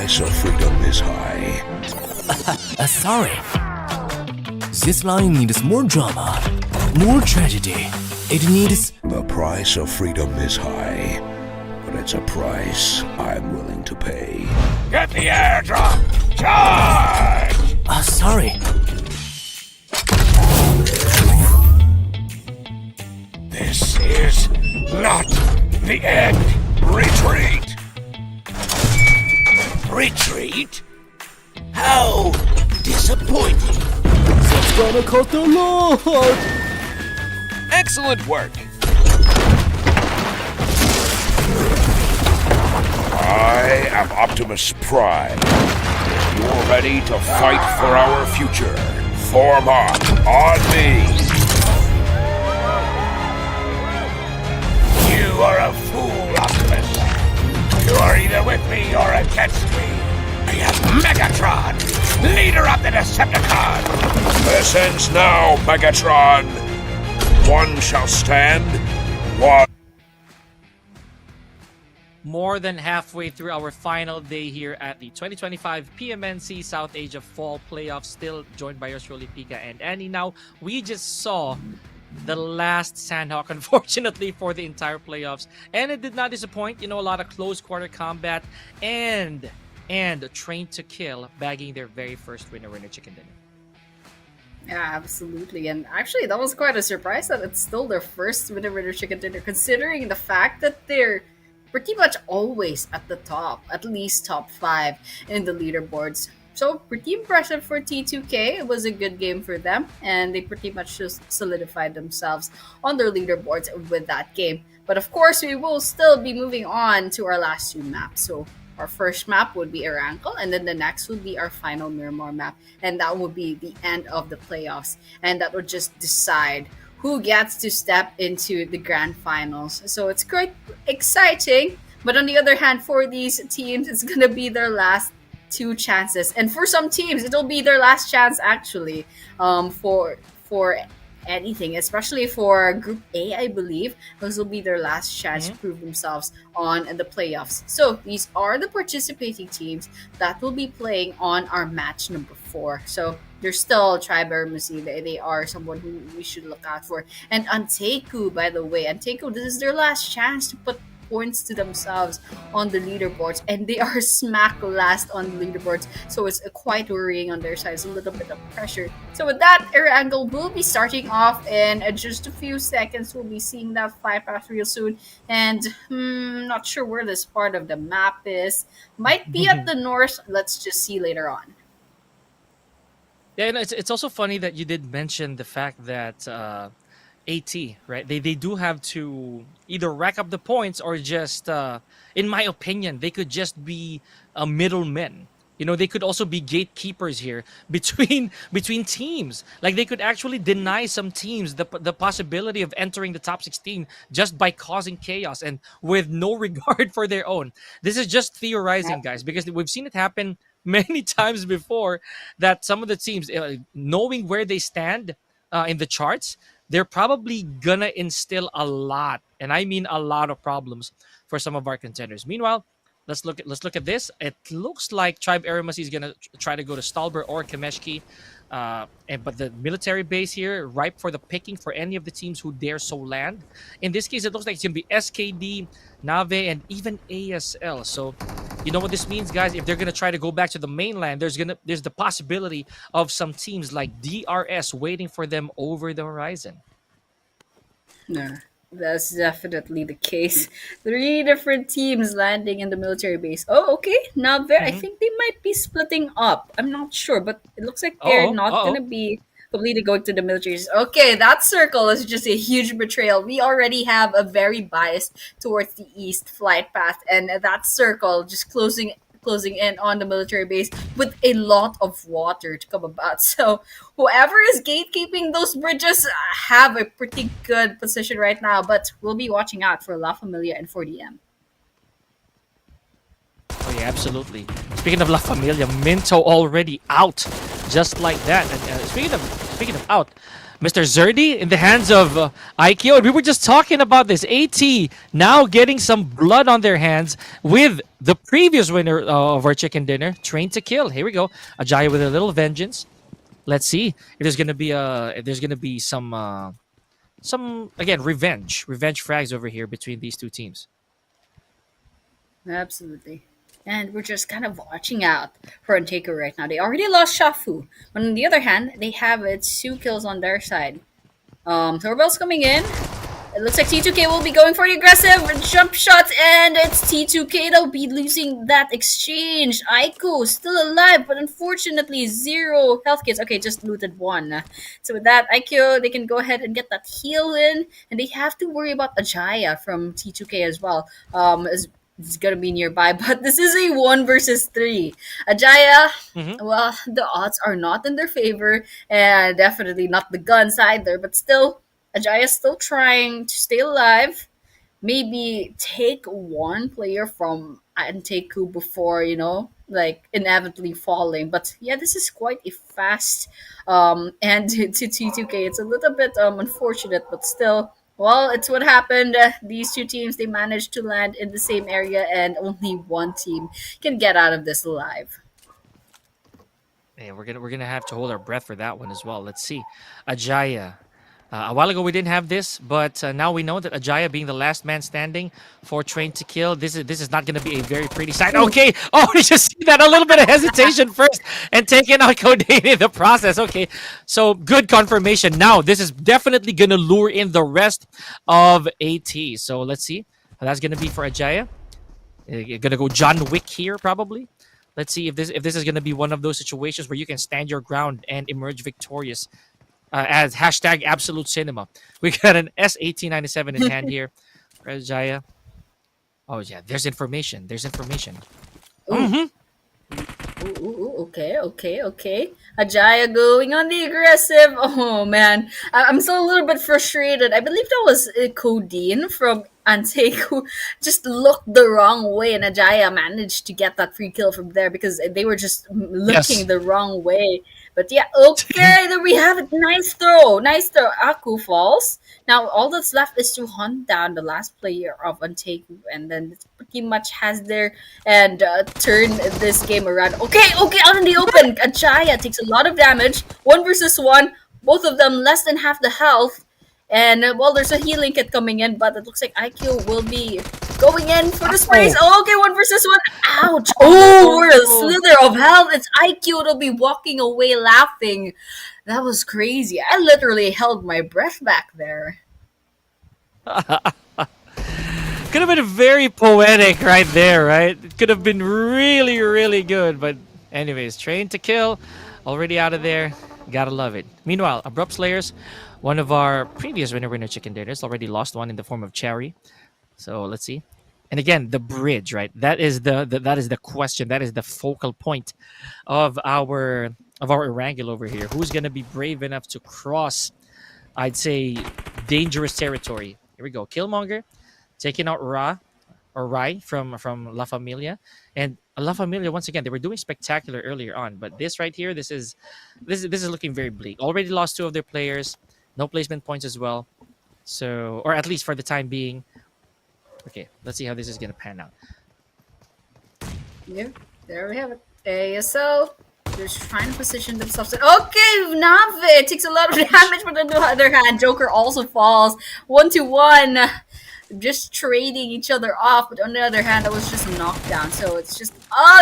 price of freedom is high. Sorry. This line needs more drama, more tragedy. It needs... The price of freedom is high, but it's a price I'm willing to pay. Get the airdrop! Charge! Sorry. This is not the end. Retreat! Retreat? How disappointing. That's gonna cost a lot. Excellent work. I am Optimus Prime. You're ready to fight for our future. Form up on me. You are a fool, Optimus. You are either with me or against me. I am Megatron, leader of the Decepticons. This ends now, Megatron. One shall stand, one... More than halfway through our final day here at the 2025 PMNC South Asia Fall Playoffs, still joined by yours truly, Pika and Annie. Now, we just saw the last Sandhawk, unfortunately, for the entire playoffs, and it did not disappoint. You know, a lot of close quarter combat and Train to Kill bagging their very first winner chicken dinner. Yeah, absolutely. And actually, that was quite a surprise that it's still their first winner chicken dinner, considering the fact that they're pretty much always at the top, at least top 5 in the leaderboards. So pretty impressive for T2K. It was a good game for them, and they pretty much just solidified themselves on their leaderboards with that game. But of course, we will still be moving on to our last 2 maps. So our first map would be Erangel, and then the next would be our final Miramar map, and that would be the end of the playoffs, and that would just decide who gets to step into the grand finals. So it's quite exciting, but on the other hand, for these teams, it's gonna be their last 2 chances, and for some teams, it'll be their last chance actually. For anything, especially for Group A, I believe. Those will be their last chance to Mhm. prove themselves on the playoffs. So these are the participating teams that will be playing on our match number 4. So there's still Tribe AEROMACY. They are someone who we should look out for. And ANTEIKU, by the way, ANTEIKU, this is their last chance to put points to themselves on the leaderboards, and they are smack last on the leaderboards, so it's quite worrying on their side. It's a little bit of pressure. So with that, Erangel will be starting off in just a few seconds. We'll be seeing that flight path real soon, and not sure where this part of the map is. Might be at the north. Let's just see later on. Yeah, and it's also funny that you did mention the fact that AT, right? They do have to either rack up the points or just, in my opinion, they could just be middlemen. You know, they could also be gatekeepers here between teams. Like they could actually deny some teams the possibility of entering the top 16 just by causing chaos and with no regard for their own. This is just theorizing, guys, because we've seen it happen many times before that some of the teams, knowing where they stand in the charts, they're probably gonna instill a lot, and I mean a lot of problems for some of our contenders. Meanwhile, let's look at this. It looks like Tribe AEROMACY is gonna try to go to Stalber or Kameshki, but the military base here ripe for the picking for any of the teams who dare so land. In this case, it looks like it's gonna be SKD, Nave, and even ASL. So, you know what this means, guys? If they're gonna try to go back to the mainland, there's the possibility of some teams like DRS waiting for them over the horizon. Yeah, that's definitely the case. 3 different teams landing in the military base. Oh, okay. Now I think they might be splitting up. I'm not sure, but it looks like they're not going to be completely going to the military base. Okay, that circle is just a huge betrayal. We already have a very bias towards the east flight path, and that circle just closing in on the military base with a lot of water to come about. So whoever is gatekeeping those bridges have a pretty good position right now, but we'll be watching out for La Familia and 4DM. Oh yeah, absolutely. Speaking of La Familia, Minto already out, just like that. And speaking of out, Mr. Zerdy in the hands of IKO. We were just talking about this. AT now getting some blood on their hands with the previous winner of our chicken dinner, Train to Kill. Here we go. AKAZAYA with a little vengeance. Let's see if there's gonna be some again revenge frags over here between these two teams. Absolutely. And we're just kind of watching out for ANTEIKU right now. They already lost Shafu. But on the other hand, they have 2 kills on their side. Torbell's coming in. It looks like T2K will be going for the aggressive jump shots, and it's T2K that'll be losing that exchange. Aiko still alive, but unfortunately 0 health kits. Okay, just looted 1. So with that, Aiko, they can go ahead and get that heal in, and they have to worry about AKAZAYA from T2K as well. As it's gonna be nearby, but this is a 1 versus 3. AKAZAYA, well, the odds are not in their favor, and definitely not the guns either, but still, AKAZAYA still trying to stay alive, maybe take 1 player from ANTEIKU before, like inevitably falling. But yeah, this is quite a fast and to T2K. It's a little bit unfortunate, but still, well, it's what happened. These 2 teams, they managed to land in the same area, and only 1 team can get out of this alive. Yeah, we're gonna have to hold our breath for that one as well. Let's see, AKAZAYA. A while ago we didn't have this, but now we know that AKAZAYA being the last man standing for Train to Kill, this is not going to be a very pretty sight. Okay, oh, you just see that, a little bit of hesitation first and taking out Kodane in the process. Okay, so good confirmation. Now this is definitely going to lure in the rest of AT. So let's see how that's going to be for AKAZAYA. You're going to go John Wick here probably. Let's see if this is going to be one of those situations where you can stand your ground and emerge victorious. As hashtag Absolute Cinema. We got an S1897 in hand here. AKAZAYA. Oh, yeah. There's information. Ooh, okay. AKAZAYA going on the aggressive. Oh, man. I'm still a little bit frustrated. I believe that was Codeine from ANTEIKU just looked the wrong way, and AKAZAYA managed to get that free kill from there because they were just looking the wrong way. But yeah, okay, there we have it. Nice throw. Nice throw. Aku falls. Now all that's left is to hunt down the last player of ANTEIKU, and then it pretty much has their and turn this game around. Okay, out in the open. AKAZAYA takes a lot of damage. 1 versus 1. Both of them less than half the health. And well, there's a healing kit coming in, but it looks like IQ will be going in for the sprays. Oh, okay, 1 versus 1. Ouch. Oh, we're a slither of health. It's IQ to be walking away laughing. That was crazy. I literally held my breath back there. Could have been very poetic right there, right? It could have been really, really good. But anyways, train to kill. Already out of there. Gotta love it. Meanwhile, ABRUPT Slayers, one of our previous winner chicken dinners, already lost one in the form of Cherry. So let's see. And again, the bridge, right? That is that is the question. That is the focal point of our Erangel over here. Who's gonna be brave enough to cross, I'd say, dangerous territory? Here we go. Killmonger taking out Rai from LaFamilia. And LaFamilia, once again, they were doing spectacular earlier on, but this right here, this is looking very bleak. Already lost 2 of their players, no placement points as well. So, or at least for the time being. Okay, let's see how this is gonna pan out. Yeah, there we have it. ASL, they're trying to position themselves. Okay, Nave takes a lot of damage, but on the other hand, Joker also falls. 1-1. Just trading each other off, but on the other hand, that was just a knockdown. So it's just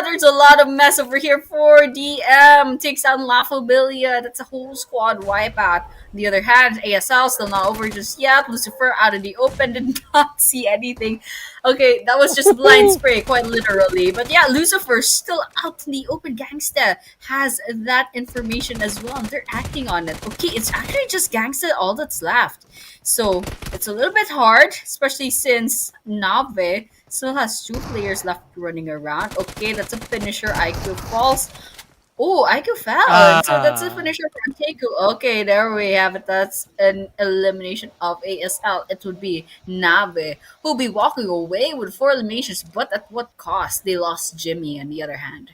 there's a lot of mess over here for DM. Takes down LAFAMILIA. That's a whole squad wipeout. On the other hand, ASL still not over just yet. Lucifer out in the open, did not see anything. Okay, that was just a blind spray, quite literally. But yeah, Lucifer still out in the open. Gangsta has that information as well, and they're acting on it. Okay, it's actually just Gangsta all that's left. So it's a little bit hard, especially since Nave still has 2 players left running around. Okay, that's a finisher. IQ falls. Oh, IQ fell. So that's a finisher for ANTEIKU. Okay, there we have it. That's an elimination of ASL. It would be Nave, who'll be walking away with 4 eliminations, but at what cost? They lost Jimmy on the other hand.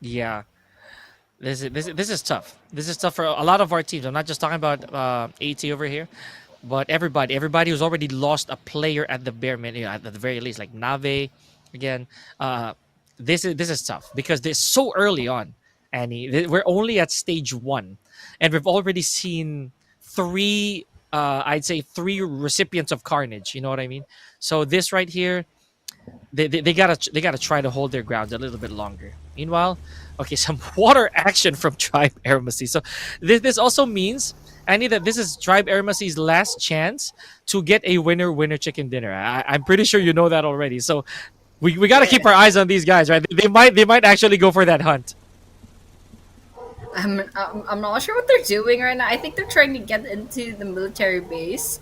Yeah. This is tough. This is tough for a lot of our teams. I'm not just talking about AT over here, but everybody who's already lost a player at the bare minimum, at the very least, like Nave. Again, this is tough because they're so early on, Annie. We're only at stage 1, and we've already seen 3. I'd say 3 recipients of carnage. You know what I mean? So this right here, they gotta try to hold their ground a little bit longer. Meanwhile, okay, some water action from Tribe AEROMACY. So this also means, Annie, that this is Tribe AEROMACY's last chance to get a winner chicken dinner. I'm pretty sure you know that already. So we gotta keep our eyes on these guys, right? They might actually go for that hunt. I'm not sure what they're doing right now. I think they're trying to get into the military base.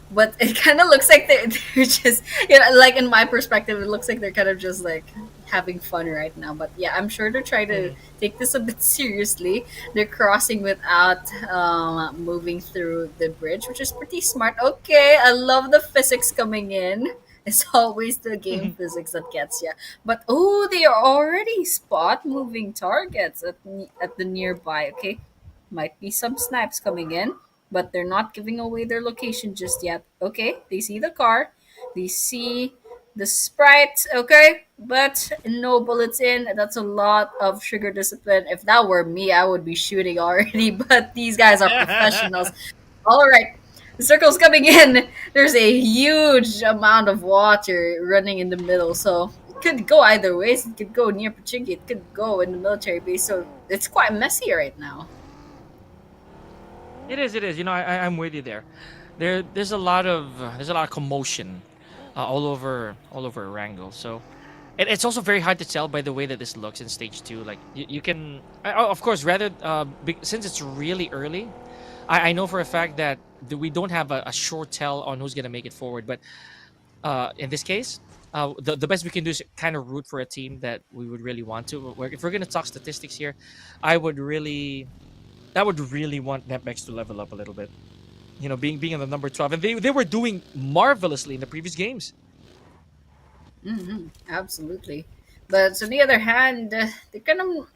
But it kind of looks like they're just, like in my perspective, it looks like they're kind of just like having fun right now. But yeah, I'm sure they're trying to take this a bit seriously. They're crossing without moving through the bridge, which is pretty smart. Okay, I love the physics coming in. It's always the game physics that gets you. But they are already spot moving targets at the nearby. Okay, might be some snipes coming in, but they're not giving away their location just yet. Okay, they see the car, they see the sprite. Okay, but no bullets in. That's a lot of trigger discipline. If that were me, I would be shooting already. But these guys are professionals. All right. The circle's coming in. There's a huge amount of water running in the middle, so it could go either way. It could go near Pachinki. It could go in the military base. So it's quite messy right now. It is. I'm with you there. There's a lot of commotion all over Erangel. So it's also very hard to tell by the way that this looks in stage 2. Like you can, of course, rather since it's really early. I know for a fact that we don't have a short tell on who's gonna make it forward, but in this case, the best we can do is kind of root for a team that we would really want to. If we're gonna talk statistics here, I would really want NEPX to level up a little bit. Being in the number 12, and they were doing marvelously in the previous games. Absolutely, but on the other hand, they're kind of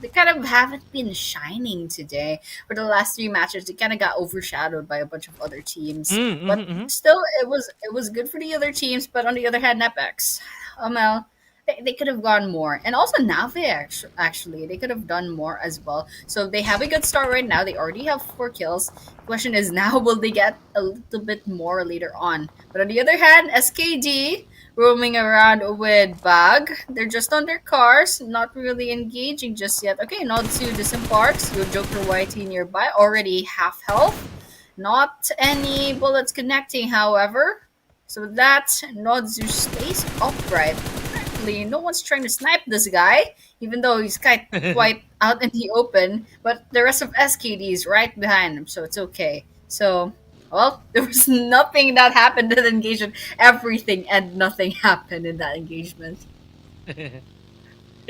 they kind of haven't been shining today. For the last three matches, they kind of got overshadowed by a bunch of other teams. But still, it was good for the other teams. But on the other hand, NEPX, Well, they could have gone more, and also Nave actually they could have done more as well. So they have a good start right now. They already have 4 kills. Question is now, will they get a little bit more later on? But on the other hand, SKD roaming around with BAGH. They're just on their cars, not really engaging just yet. Okay, not to disembarks. Your Joker YT nearby, already half health. Not any bullets connecting, however. So that Nodzu stays upright. Apparently, no one's trying to snipe this guy, even though he's quite out in the open. But the rest of SKD is right behind him, so it's okay. So, well, there was nothing that happened in the engagement. Everything and nothing happened in that engagement.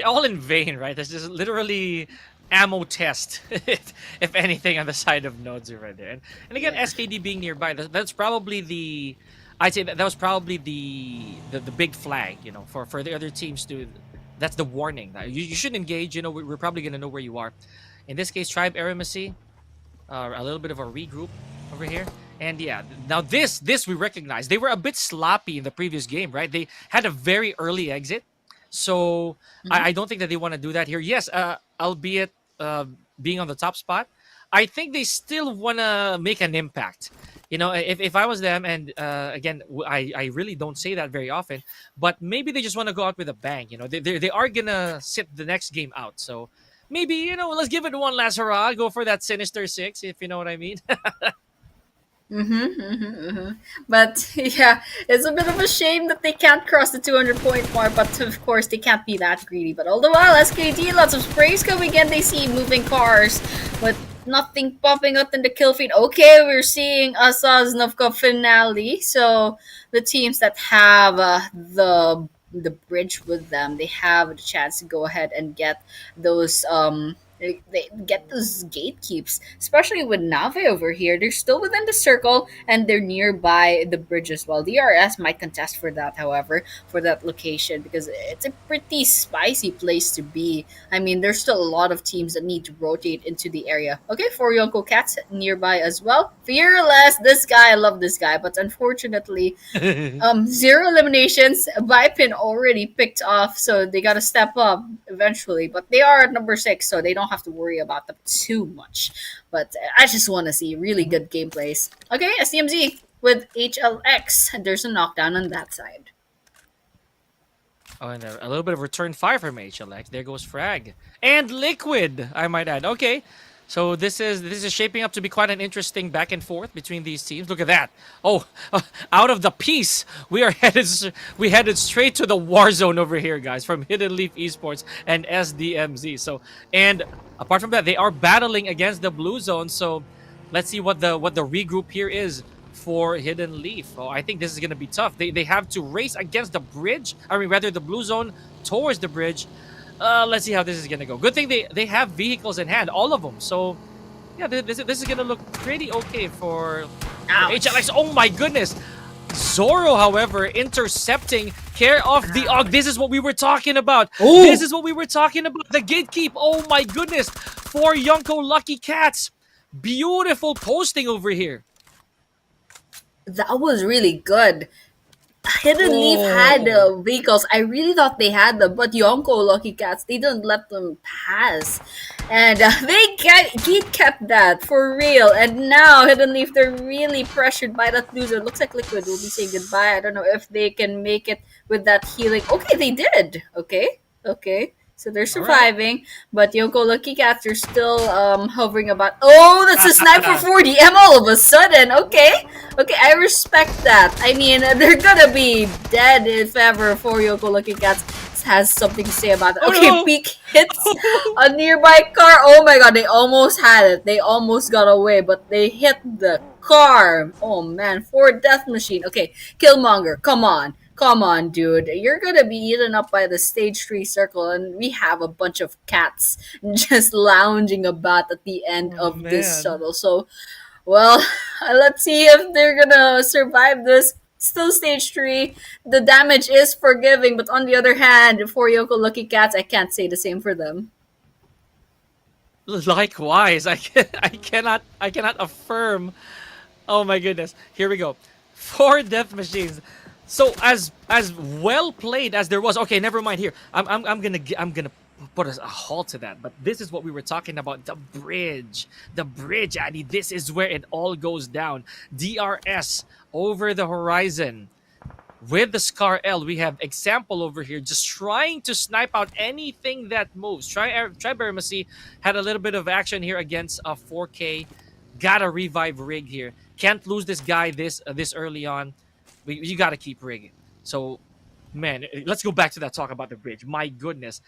All in vain, right? This is literally ammo test, if anything, on the side of Nodzu right there. And again, SKD being nearby, that's probably the... I'd say that was probably the big flag, for the other teams to... That's the warning. You shouldn't engage, we're probably going to know where you are. In this case, Tribe AEROMACY, a little bit of a regroup over here. And yeah, now this we recognize. They were a bit sloppy in the previous game, right? They had a very early exit. So I don't think that they want to do that here. Yes, albeit being on the top spot, I think they still want to make an impact. If I was them, and again, I really don't say that very often, but maybe they just want to go out with a bang. They are going to sit the next game out. So maybe, let's give it one last hurrah. Go for that Sinister 6, if you know what I mean. But yeah, it's a bit of a shame that they can't cross the 200-point mark, but of course they can't be that greedy. But all the while, SKD, lots of sprays coming in. They see moving cars, but nothing popping up in the kill feed. Okay, we're seeing Asa's Novka finale. So the teams that have the bridge with them, they have the chance to go ahead and get those they get those gatekeeps, especially with Nave over here. They're still within the circle and they're nearby the bridge as well. DRS might contest for that, however, for that location, because it's a pretty spicy place to be. I mean, there's still a lot of teams that need to rotate into the area. Okay, for Yonko Cats nearby as well. Fearless, this guy, I love this guy, but unfortunately, 0 eliminations. Bipin already picked off, so they gotta step up eventually. But they are at number 6, so they don't have to worry about them too much. But I just want to see really good gameplays. Okay, SDMZ with HLX. There's a knockdown on that side. Oh, and a little bit of return fire from HLX. There goes Frag. And Liquid, I might add. Okay. So this is shaping up to be quite an interesting back and forth between these teams. Look at that! Oh, out of the piece, we headed straight to the war zone over here, guys, from Hidden Leaf Esports and SDMZ. So, and apart from that, they are battling against the blue zone. So, let's see what the regroup here is for Hidden Leaf. Oh, I think this is gonna be tough. They have to race against the bridge. I mean, rather the blue zone towards the bridge. Let's see how this is gonna go. Good thing they have vehicles in hand, all of them. So yeah, this is gonna look pretty okay for HLX. Oh my goodness, Zoro, however, intercepting care of the AUG. This is what we were talking about. Ooh. This is what we were talking about. The gatekeep. Oh my goodness, for Yonko Lucky Cats. Beautiful posting over here. That was really good. Hidden Leaf had vehicles. I really thought they had them, but Yonko Lucky Cats, they didn't let them pass. And they kept that for real. And now Hidden Leaf, they're really pressured by that loser. Looks like Liquid will be saying goodbye. I don't know if they can make it with that healing. Okay, they did. Okay. So they're surviving, right. But Yonko Lucky Cats are still hovering about. Oh, that's a snipe for 4DM all of a sudden. Okay, I respect that. I mean, they're gonna be dead if ever for Yonko Lucky Cats has something to say about that. Okay, no. Peak hits a nearby car. Oh my god, they almost had it. They almost got away, but they hit the car. Oh man, 4 Death Machine. Okay, Killmonger, come on, dude. You're gonna be eaten up by the stage 3 circle, and we have a bunch of cats just lounging about at the end of this shuttle. So, well, let's see if they're gonna survive this. Still stage 3. The damage is forgiving, but on the other hand, for Yonko Lucky Cats, I can't say the same for them. Likewise, I cannot affirm. Oh my goodness. Here we go. 4 death machines. So as well played as there was. Okay, never mind. Here, I'm gonna put a halt to that. But this is what we were talking about. The bridge, Addy. This is where it all goes down. DRS over the horizon. With the Scar L, we have example over here just trying to snipe out anything that moves. AEROMACY had a little bit of action here against a 4K. Gotta revive Rig here. Can't lose this guy this early on. You gotta keep Rig. So, man, let's go back to that talk about the bridge. My goodness.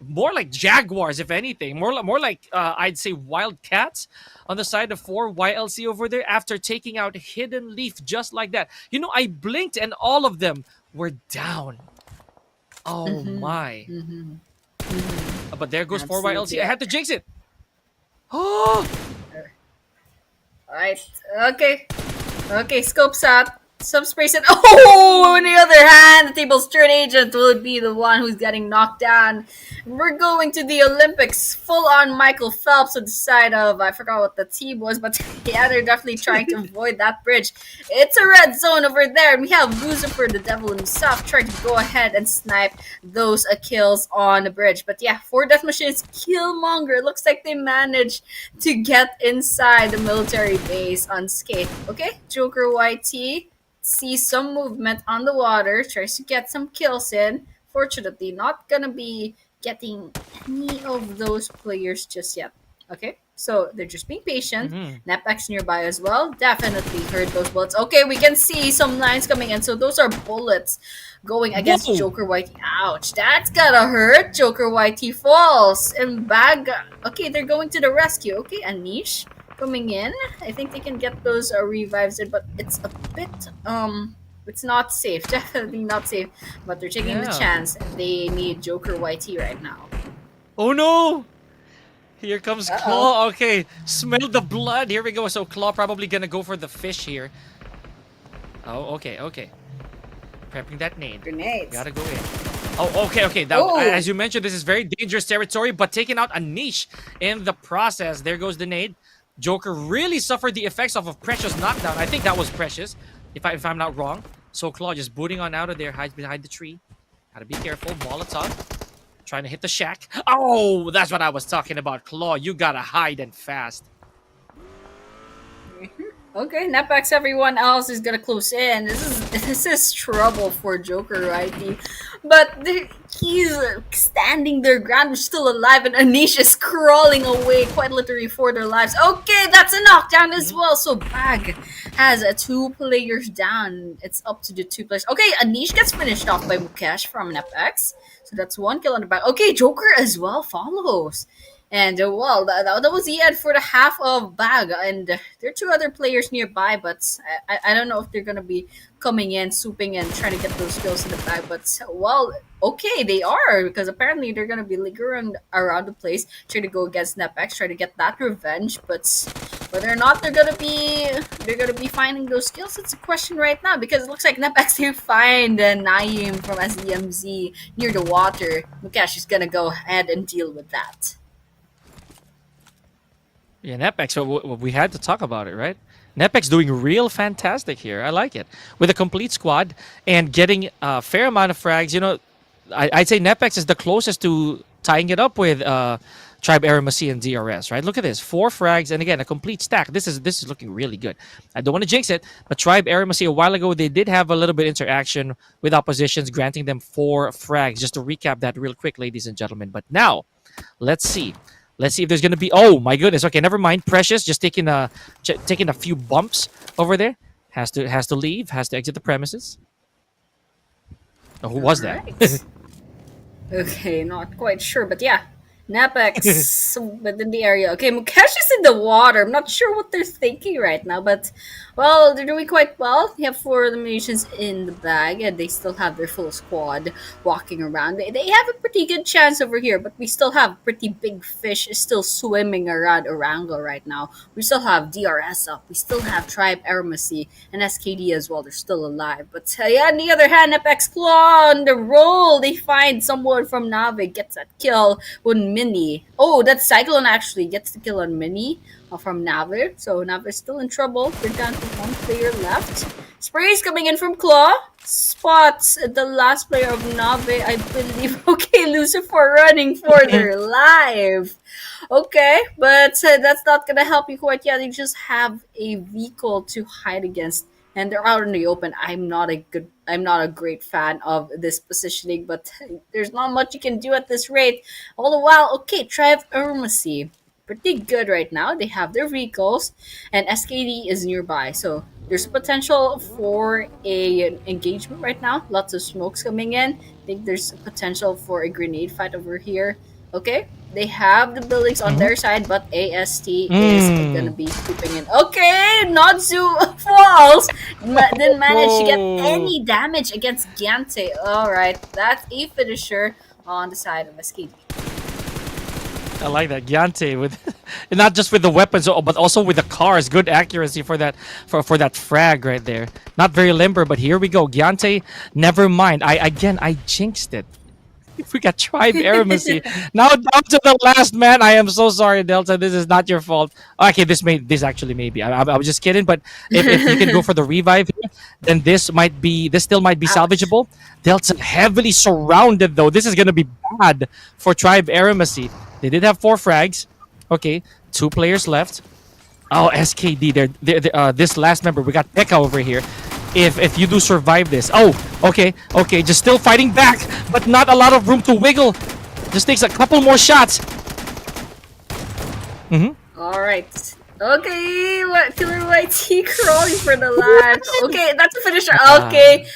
More like Jaguars, if anything. More like I'd say Wildcats on the side of 4. YLC over there after taking out Hidden Leaf just like that. You know, I blinked and all of them were down. Oh my. But there goes 4 YLC. I had to jinx it. Oh! Alright. Okay, scopes up. Some sprays and oh, on the other hand, the table's turn agent would be the one who's getting knocked down. We're going to the Olympics, full on Michael Phelps on the side of, I forgot what the team was, but yeah, they're definitely trying to avoid that bridge. It's a red zone over there, and we have Lucifer, the devil himself, trying to go ahead and snipe those kills on the bridge. But yeah, 4 death machines, Killmonger. It looks like they managed to get inside the military base unscathed. Okay, Joker YT sees some movement on the water, tries to get some kills in. Fortunately, not gonna be getting any of those players just yet. Okay, so they're just being patient. NEPX nearby as well. Definitely heard those bullets. Okay, we can see some lines coming in. So those are bullets going against Joker YT. Ouch, that's gotta hurt. Joker YT falls. And BAGH, okay, they're going to the rescue. Okay, Anish coming in. I think they can get those revives in, but it's a bit it's not safe. Definitely not safe. But they're taking the chance. They need Joker YT right now. Oh no! Here comes Claw. Okay, smell the blood. Here we go. So Claw probably gonna go for the fish here. Oh, okay. Prepping that nade. Grenades. Gotta go in. Oh, okay. As you mentioned, this is very dangerous territory, but taking out a niche in the process. There goes the nade. Joker really suffered the effects of a Precious knockdown. I think that was Precious, if I'm not wrong. So Claw just booting on out of there, hides behind the tree. Gotta be careful. Molotov. Trying to hit the shack. Oh, that's what I was talking about. Claw, you gotta hide and fast. Okay, NEPX, everyone else is gonna close in. This is trouble for Joker, right? But he's standing their ground, still alive, and Anish is crawling away quite literally for their lives. Okay, that's a knockdown as well. So BAGH has 2 players down. It's up to the 2 players. Okay, Anish gets finished off by Mukesh from NEPX. So that's 1 kill on the back. Okay, Joker as well follows. And well, that was the end for the half of BAGH. And there are 2 other players nearby, but I don't know if they're going to be coming in, swooping in, trying to get those kills in the bag. But, well, okay, they are, because apparently they're going to be lingering around the place, trying to go against NEPX, try to get that revenge. But whether or not they're going to be finding those kills, it's a question right now, because it looks like NEPX can find Naeem from SDMZ near the water. Mukesh is going to go ahead and deal with that. Yeah, NEPX, so we had to talk about it, right? NEPX doing real fantastic here. I like it. With a complete squad and getting a fair amount of frags. You know, I'd say NEPX is the closest to tying it up with Tribe AEROMACY and DRS, right? Look at this. 4 frags, and again, a complete stack. This is looking really good. I don't want to jinx it, but Tribe AEROMACY a while ago, they did have a little bit interaction with oppositions, granting them 4 frags. Just to recap that real quick, ladies and gentlemen. But now, let's see. Let's see if there's gonna be. Oh my goodness. Okay, never mind. Precious just taking a few bumps over there. Has to leave. Has to exit the premises. Oh, who was that? Okay, not quite sure, but yeah. NEPX within the area. Okay, Mukesh is in the water. I'm not sure what they're thinking right now, but well, they're doing quite well. They have 4 eliminations in the bag, and they still have their full squad walking around. They have a pretty good chance over here, but we still have pretty big fish still swimming around Erangel right now. We still have DRS up. We still have Tribe AEROMACY and SKD as well. They're still alive. But yeah, on the other hand, NEPX Claw on the roll. They find someone from Nave, gets that kill. Wouldn't Mini. Oh, that Cyclone actually gets the kill on Mini from Navi. So Navi is still in trouble. They're down to one player left. Sprays coming in from Claw. Spots the last player of Navi, I believe. Okay, Lucifer running for their life. Okay, but that's not gonna help you quite yet. You just have a vehicle to hide against, and they're out in the open. I'm not a great fan of this positioning, but there's not much you can do at this rate. All the while, okay, Tribe AEROMACY, pretty good right now. They have their vehicles, and SKD is nearby, so there's potential for an engagement right now. Lots of smokes coming in. I think there's potential for a grenade fight over here. Okay, they have the buildings on their side, but AST is gonna be scooping in. Okay, Nodzu falls. Didn't manage to get any damage against Gyante. Alright, that's a finisher on the side of SKD. I like that Gyante with, not just with the weapons, but also with the cars. Good accuracy for that that frag right there. Not very limber, but here we go. Gyante, never mind. I jinxed it. We got Tribe AEROMACY. Now down to the last man. I am so sorry, Delta. This is not your fault. Okay, this actually may be. I was just kidding, but if you can go for the revive here, then this still might be salvageable. Delta heavily surrounded though. This is gonna be bad for Tribe AEROMACY. They did have 4 frags. Okay, 2 players left. Oh, SKD. They're this last member. We got Pekka over here. If you do survive this. Oh, okay, just still fighting back, but not a lot of room to wiggle. Just takes a couple more shots. Alright. Okay, Killer YT crawling for the ladder. Okay, that's a finisher. Okay.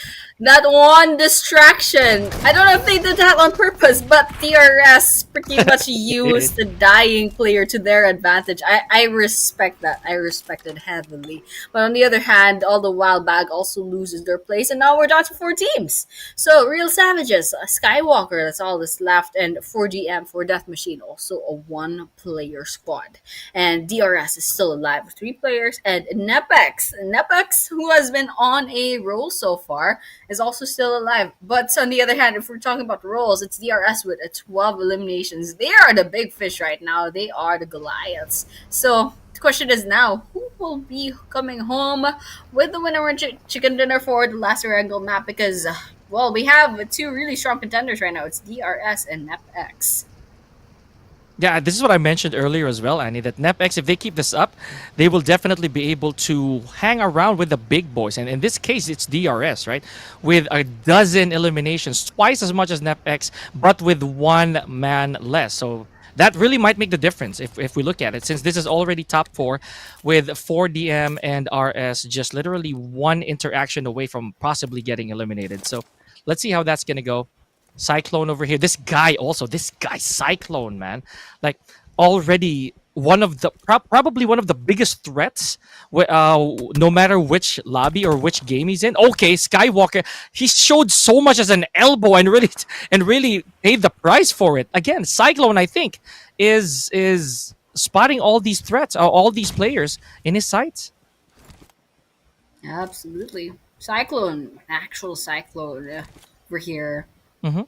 That one distraction. I don't know if they did that on purpose, but DRS pretty much used the dying player to their advantage. I respect that. I respect it heavily. But on the other hand, all the while BAGH also loses their place, and now we're down to 4 teams. So Real Savages, Skywalker, that's all that's left, and 4GM for Death Machine, also a 1-player squad. And DRS is still alive with 3 players, and NEPX, who has been on a roll so far, is also still alive. But on the other hand, if we're talking about roles, it's DRS with 12 eliminations. They are the big fish right now. They are the Goliaths. So the question is now, who will be coming home with the winner chicken dinner for the last Erangel map? Because, well, we have 2 really strong contenders right now. It's DRS and NEPX. Yeah, this is what I mentioned earlier as well, Annie, that NEPX, if they keep this up, they will definitely be able to hang around with the big boys. And in this case, it's DRS, right? With a dozen eliminations, twice as much as NEPX, but with 1 man less. So that really might make the difference if we look at it, since this is already top 4 with 4DM and RS just literally 1 interaction away from possibly getting eliminated. So let's see how that's going to go. Cyclone over here. This guy Cyclone, man, like already one of the probably one of the biggest threats. No matter which lobby or which game he's in. Okay, Skywalker. He showed so much as an elbow and really paid the price for it. Again, Cyclone, I think, is spotting all these threats, all these players in his sights. Absolutely, Cyclone, actual Cyclone over here.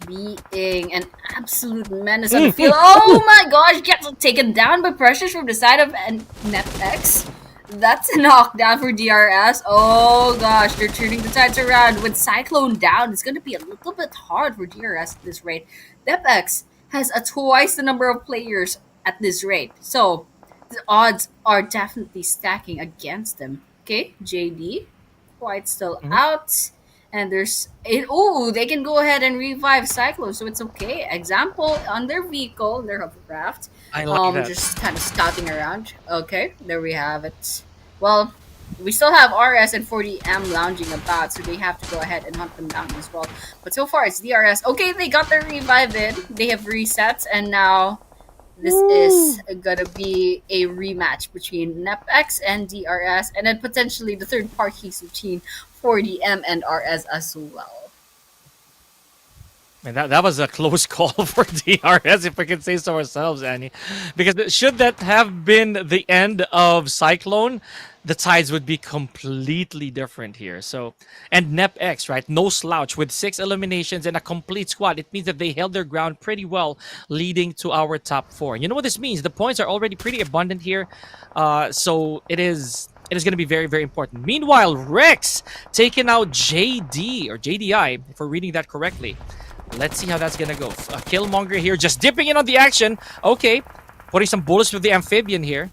Being an absolute menace on the field. Oh my gosh, gets taken down by pressures from the side of NEPX. That's a knockdown for DRS. Oh gosh, they're turning the tides around. With Cyclone down, it's going to be a little bit hard for DRS at this rate. NEPX has twice the number of players at this rate. So the odds are definitely stacking against them. Okay, JD, quite still out. And they can go ahead and revive Cyclone, so it's okay. Example, on their vehicle, their hovercraft. I like that. Just kind of scouting around. Okay, there we have it. Well, we still have RS and 40M lounging about, so they have to go ahead and hunt them down as well. But so far, it's DRS. Okay, they got their revive in. They have resets, and now this is gonna be a rematch between NEPX and DRS, and then potentially the third parties between 4DM and RS as well. Man, that was a close call for DRS, if we can say so ourselves, Annie. Because should that have been the end of Cyclone, the tides would be completely different here. So, and NEPX, right? No slouch with 6 eliminations and a complete squad. It means that they held their ground pretty well, leading to our top 4. And you know what this means? The points are already pretty abundant here. So it is going to be very, very important. Meanwhile, Rex taking out JD, or JDI, if we're reading that correctly. Let's see how that's going to go. Killmonger here, just dipping in on the action. Okay, putting some bullets with the amphibian here.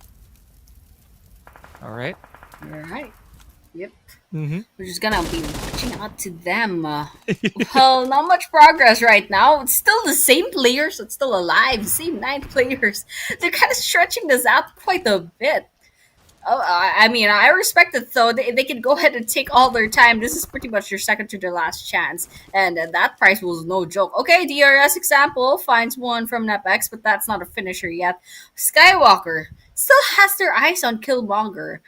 All right. Yep. Mm-hmm. We're just gonna be watching out to them. Well, not much progress right now. It's still the same players. It's still alive. Same 9 players. They're kind of stretching this out quite a bit. Oh, I mean, I respect it though. They can go ahead and take all their time. This is pretty much your second to their last chance. And that price was no joke. Okay, DRS example finds one from NEPX, but that's not a finisher yet. Skywalker still has their eyes on Killmonger.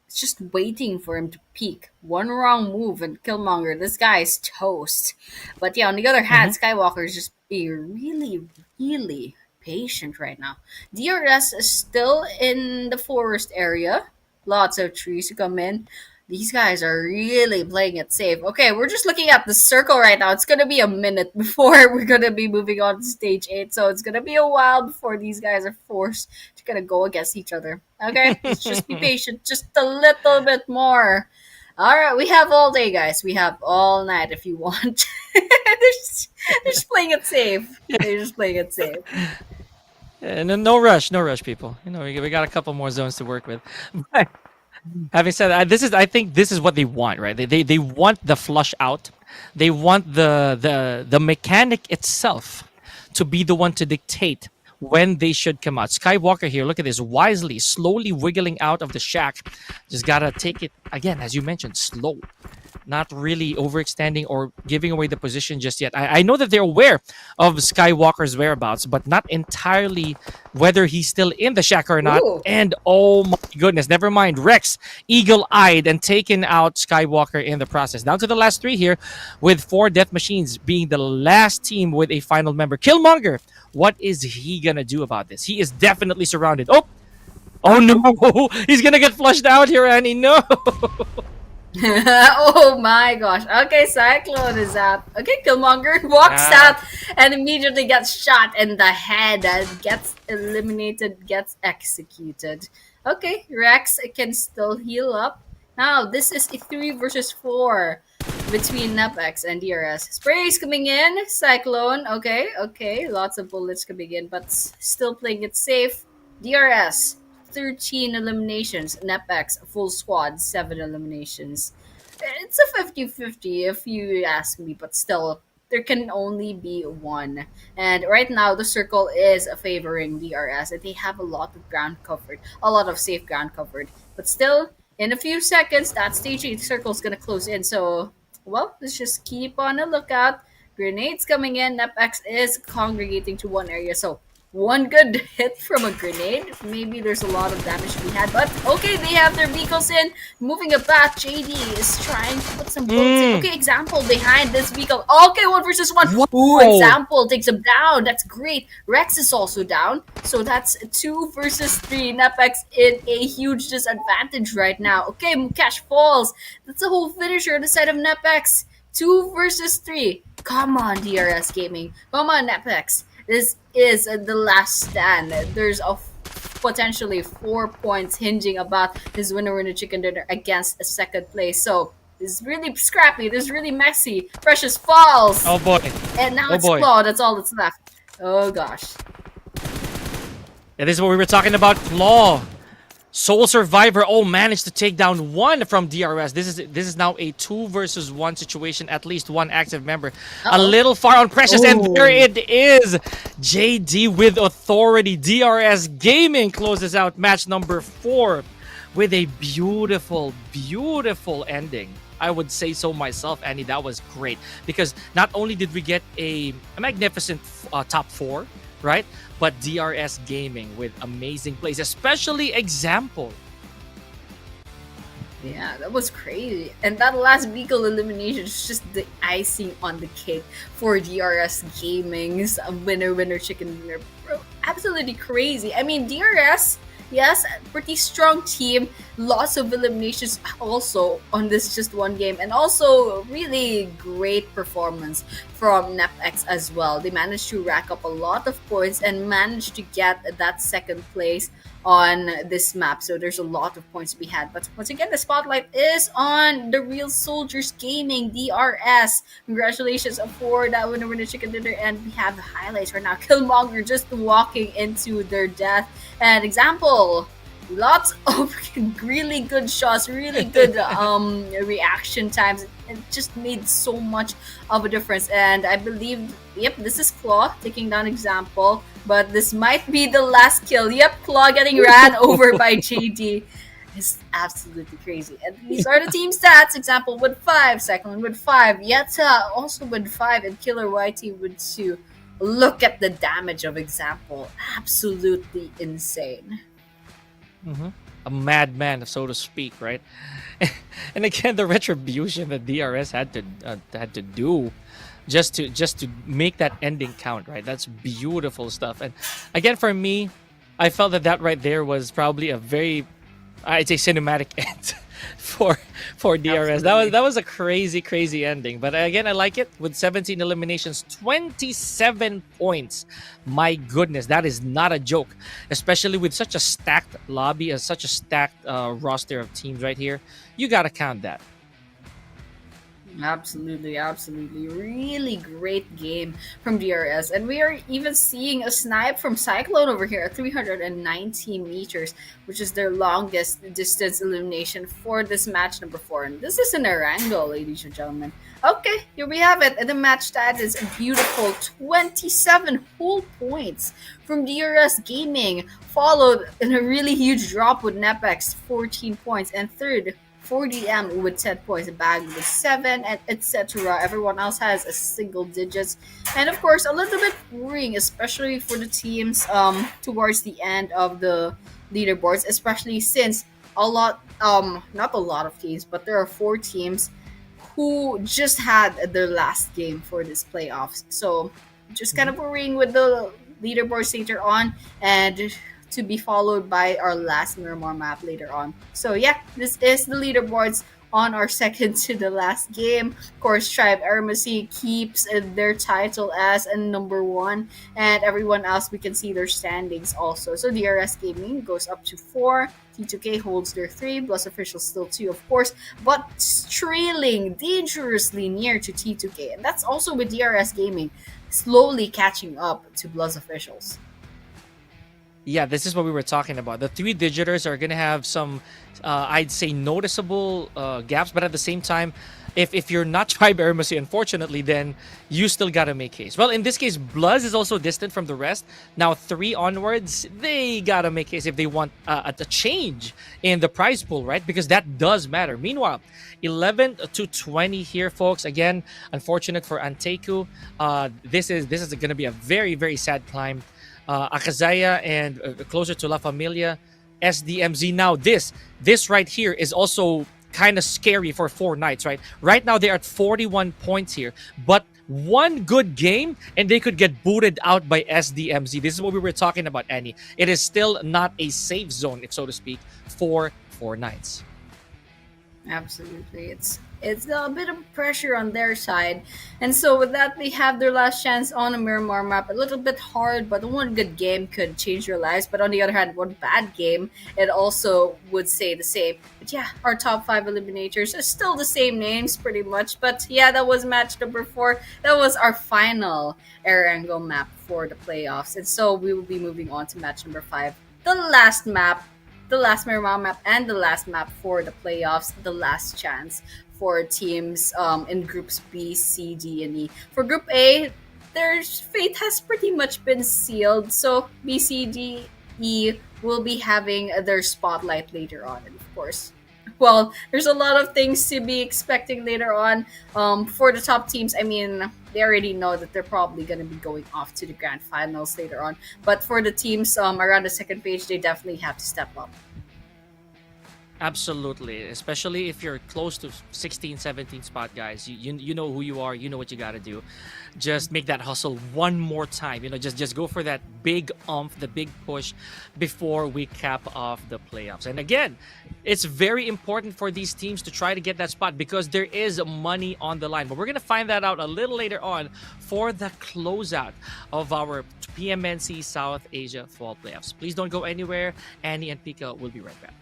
It's just waiting for him to peak. One wrong move and Killmonger, this guy is toast. But yeah, on the other hand, Skywalker is just being really, really patient right now. DRS is still in the forest area. Lots of trees to come in. These guys are really playing it safe. Okay, we're just looking at the circle right now. It's going to be a minute before we're going to be moving on to stage 8. So it's going to be a while before these guys are forced to kind of go against each other. Okay, let's just be patient. Just a little bit more. All right, we have all day, guys. We have all night if you want. they're just playing it safe. They're just playing it safe. And no rush, people. You know, we got a couple more zones to work with. But having said that, I think this is what they want, right? They want the flush out. They want the mechanic itself to be the one to dictate when they should come out. Skywalker here, look at this, wisely, slowly wiggling out of the shack. Just gotta take it, again, as you mentioned, slow. Not really overextending or giving away the position just yet. I know that they're aware of Skywalker's whereabouts, but not entirely whether he's still in the shack or not. Ooh. And oh my goodness, never mind. Rex, eagle-eyed and taking out Skywalker in the process. Down to the last 3 here, with 4 death machines being the last team with a final member. Killmonger, what is he gonna do about this? He is definitely surrounded. Oh no, he's gonna get flushed out here, Annie. No. Oh my gosh. Okay, Cyclone is out. Okay, Killmonger walks out and immediately gets shot in the head and gets eliminated, gets executed. Okay, Rex can still heal up. Now, this is a 3 versus 4 between NEPX and DRS. Sprays coming in. Cyclone. Okay. Lots of bullets coming in, but still playing it safe. DRS. 13 eliminations. NEPX, full squad, 7 eliminations. It's a 50-50 if you ask me, but still, there can only be 1. And right now, the circle is favoring DRS, and they have a lot of ground covered, a lot of safe ground covered. But still, in a few seconds, that stage 8 circle is going to close in. So, well, let's just keep on a lookout. Grenades coming in. NEPX is congregating to one area, so one good hit from a grenade. Maybe there's a lot of damage to be had, but okay, they have their vehicles in. Moving it back, JD is trying to put some bullets in. Okay, example behind this vehicle. Okay, 1 versus 1. Ooh, example takes him down. That's great. Rex is also down. So that's 2 versus 3. NEPX in a huge disadvantage right now. Okay, Mukesh falls. That's a whole finisher on the side of NEPX. 2 versus 3. Come on, DRS Gaming. Come on, NEPX. This is the last stand. There's potentially 4 points hinging about his winner chicken dinner against a second place. So this is really scrappy. This is really messy. Precious falls. Oh boy. And now it's Claw. That's all that's left. Oh gosh. Yeah, this is what we were talking about. Claw. Sole Survivor managed to take down 1 from DRS. This is now a 2 versus 1 situation. At least 1 active member. A little far on Precious, and there it is. JD with authority. DRS Gaming closes out match number 4 with a beautiful, beautiful ending. I would say so myself, Annie. That was great because not only did we get a magnificent top 4, right? But DRS Gaming with amazing plays, especially example. Yeah, that was crazy. And that last Beagle elimination is just the icing on the cake for DRS Gaming's winner, winner, chicken dinner. Bro, absolutely crazy. I mean, DRS, yes, pretty strong team. Lots of eliminations also on this just one game. And also, really great performance from NEPX as well. They managed to rack up a lot of points and managed to get that second place on this map. So there's a lot of points to be had. But once again, the spotlight is on the Real Soldiers Gaming, DRS. Congratulations for that winner, winner, chicken dinner. And we have the highlights right now. Killmonger just walking into their death. And example, lots of really good shots, really good reaction times. It just made so much of a difference. And I believe, yep, this is Claw taking down example. But this might be the last kill. Yep, Claw getting ran over by JD. It's absolutely crazy. And these are the team stats. Example with 5, second one with 5, Yetta also with 5, and Killer YT with 2. Look at the damage of example. Absolutely insane. A madman, so to speak, right? And again, the retribution that DRS had to do just to make that ending count, right? That's beautiful stuff. And again, for me, I felt that right there was probably a very, I'd say, cinematic end for DRS. That was a crazy ending. But again, I like it with 17 eliminations, 27 points. My goodness, that is not a joke, especially with such a stacked lobby and such a stacked roster of teams right here. You gotta count that. Absolutely. Really great game from DRS. And we are even seeing a snipe from Cyclone over here at 390 meters, which is their longest distance elimination for this match number 4. And this is an Erangel, ladies and gentlemen. Okay, here we have it. And the match stat is a beautiful 27 whole points from DRS Gaming, followed in a really huge drop with NEPX, 14 points, and third, 4DM with 10 points, BAGH with 7, and etc. Everyone else has a single digits. And of course, a little bit worrying, especially for the teams towards the end of the leaderboards, especially since a lot, not a lot of teams, but there are 4 teams who just had their last game for this playoffs. So just kind of worrying with the leaderboards later on, and to be followed by our last Miramar map later on. So yeah, this is the leaderboards on our second to the last game. Of course, Tribe AEROMACY keeps their title as a number 1, and everyone else, we can see their standings also. So DRS Gaming goes up to 4, T2K holds their 3, BLUZZ Official still 2, of course, but trailing dangerously near to T2K. And that's also with DRS Gaming slowly catching up to BLUZZ Officials. Yeah, this is what we were talking about. The 3-digiters are going to have some, I'd say, noticeable gaps. But at the same time, if you're not Tribe AEROMACY, unfortunately, then you still got to make haste. Well, in this case, BLUZZ is also distant from the rest. Now, 3 onwards, they got to make haste if they want a change in the prize pool, right? Because that does matter. Meanwhile, 11 to 20 here, folks. Again, unfortunate for ANTEIKU. This is going to be a very, very sad climb. AKAZAYA and closer to LAFAMILIA, SDMZ. Now this right here is also kind of scary for 4 nights, right? Right now they're at 41 points here, but one good game and they could get booted out by SDMZ. This is what we were talking about, Annie. It is still not a safe zone, if so to speak, for 4 nights. Absolutely. It's a bit of pressure on their side. And so with that, they have their last chance on a Miramar map. A little bit hard, but one good game could change their lives. But on the other hand, one bad game, it also would say the same. But yeah, our top 5 eliminators are still the same names pretty much. But yeah, that was match number 4. That was our final Erangel map for the playoffs. And so we will be moving on to match number 5. The last map, the last Miramar map, and the last map for the playoffs, the last chance for teams in groups B, C, D, and E. For Group A, their fate has pretty much been sealed. So B, C, D, E will be having their spotlight later on. And of course, well, there's a lot of things to be expecting later on. For the top teams, I mean, they already know that they're probably going to be going off to the grand finals later on. But for the teams around the second page, they definitely have to step up. Absolutely, especially if you're close to 16, 17 spot, guys. You know who you are. You know what you got to do. Just make that hustle one more time. Just go for that big the big push before we cap off the playoffs. And again, it's very important for these teams to try to get that spot because there is money on the line. But we're gonna find that out a little later on for the closeout of our PMNC South Asia Fall Playoffs. Please don't go anywhere. Annie and Pika will be right back.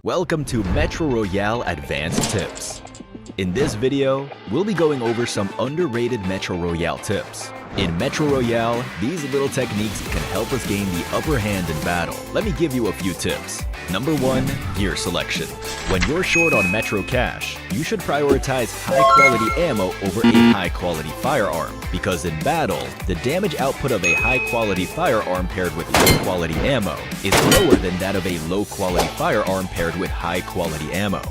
Welcome to Metro Royale Advanced Tips. In this video, we'll be going over some underrated Metro Royale tips. In Metro Royale, these little techniques can help us gain the upper hand in battle. Let me give you a few tips. Number 1, gear selection. When you're short on Metro cash, you should prioritize high-quality ammo over a high-quality firearm, because in battle, the damage output of a high-quality firearm paired with low-quality ammo is lower than that of a low-quality firearm paired with high-quality ammo.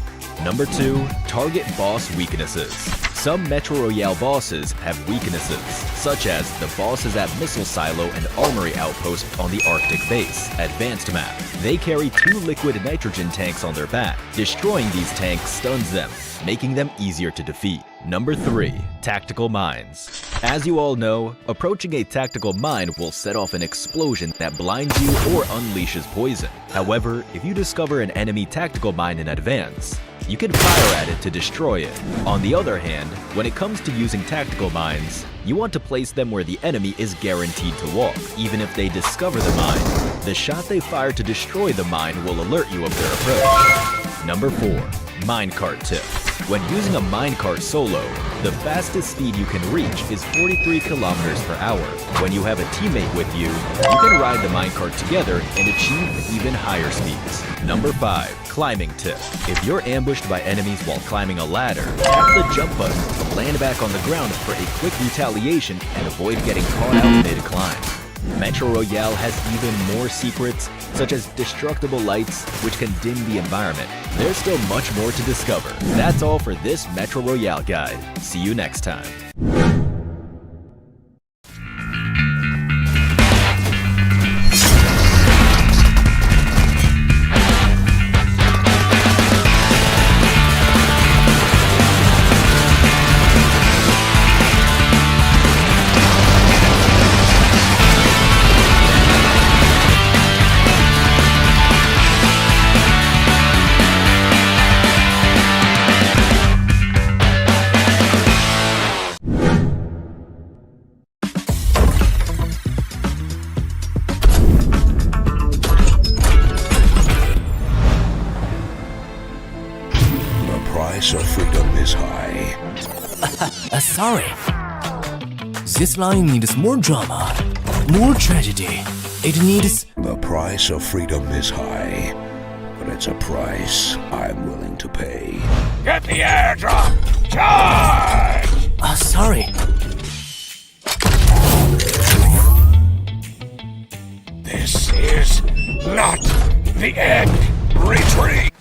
Number 2, target boss weaknesses. Some Metro Royale bosses have weaknesses, such as the bosses at Missile Silo and Armory Outpost on the Arctic Base, Advanced Map. They carry 2 liquid nitrogen tanks on their back. Destroying these tanks stuns them, making them easier to defeat. Number 3, tactical mines. As you all know, approaching a tactical mine will set off an explosion that blinds you or unleashes poison. However, if you discover an enemy tactical mine in advance, you can fire at it to destroy it. On the other hand, when it comes to using tactical mines, you want to place them where the enemy is guaranteed to walk. Even if they discover the mine, the shot they fire to destroy the mine will alert you of their approach. Number 4, minecart tip. When using a minecart solo, the fastest speed you can reach is 43 kilometers per hour. When you have a teammate with you, you can ride the minecart together and achieve even higher speeds. Number 5, climbing tip. If you're ambushed by enemies while climbing a ladder, tap the jump button to land back on the ground for a quick retaliation and avoid getting caught out mid-climb. Metro Royale has even more secrets, such as destructible lights, which can dim the environment. There's still much more to discover. That's all for this Metro Royale guide. See you next time. price of freedom is high. Sorry. This line needs more drama, more tragedy. It needs... The price of freedom is high, but it's a price I'm willing to pay. Get the airdrop! Charge! Sorry. This is not the end. Retreat!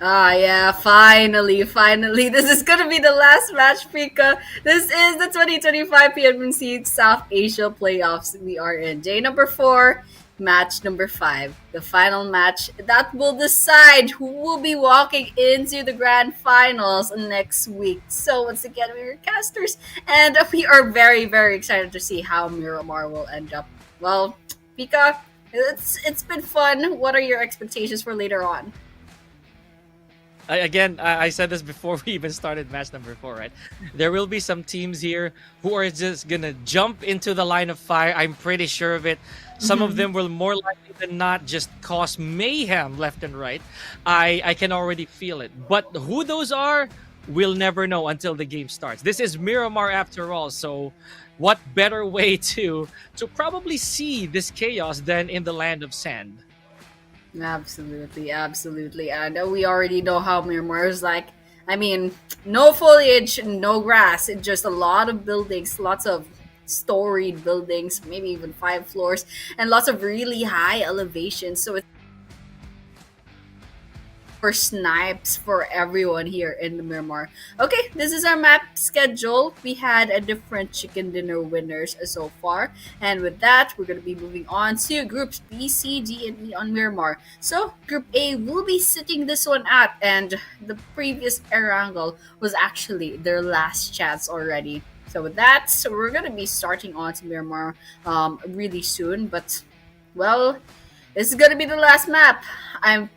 Ah, yeah, finally. This is gonna be the last match, Pika. This is the 2025 PMNC South Asia Playoffs. We are in day number 4, match number 5. The final match that will decide who will be walking into the grand finals next week. So once again, we're casters, and we are very, very excited to see how Miramar will end up. Well, Pika, it's been fun. What are your expectations for later on? I said this before we even started match number 4, right? There will be some teams here who are just gonna jump into the line of fire. I'm pretty sure of it. Some of them will more likely than not just cause mayhem left and right. I can already feel it. But who those are, we'll never know until the game starts. This is Miramar after all, so what better way to probably see this chaos than in the land of sand? Absolutely. And we already know how Miramar is like. I mean, no foliage, no grass. It's just a lot of buildings, lots of storied buildings, maybe even 5 floors, and lots of really high elevations. So it's for snipes for everyone here in the Miramar. Okay, this is our map schedule. We had a different chicken dinner winners so far, and with that, we're going to be moving on to groups B, C, D, and E on Miramar. So Group A will be sitting this one out, and the previous Erangel was actually their last chance already. So with that, we're going to be starting on to Miramar really soon, but well, this is going to be the last map. I'm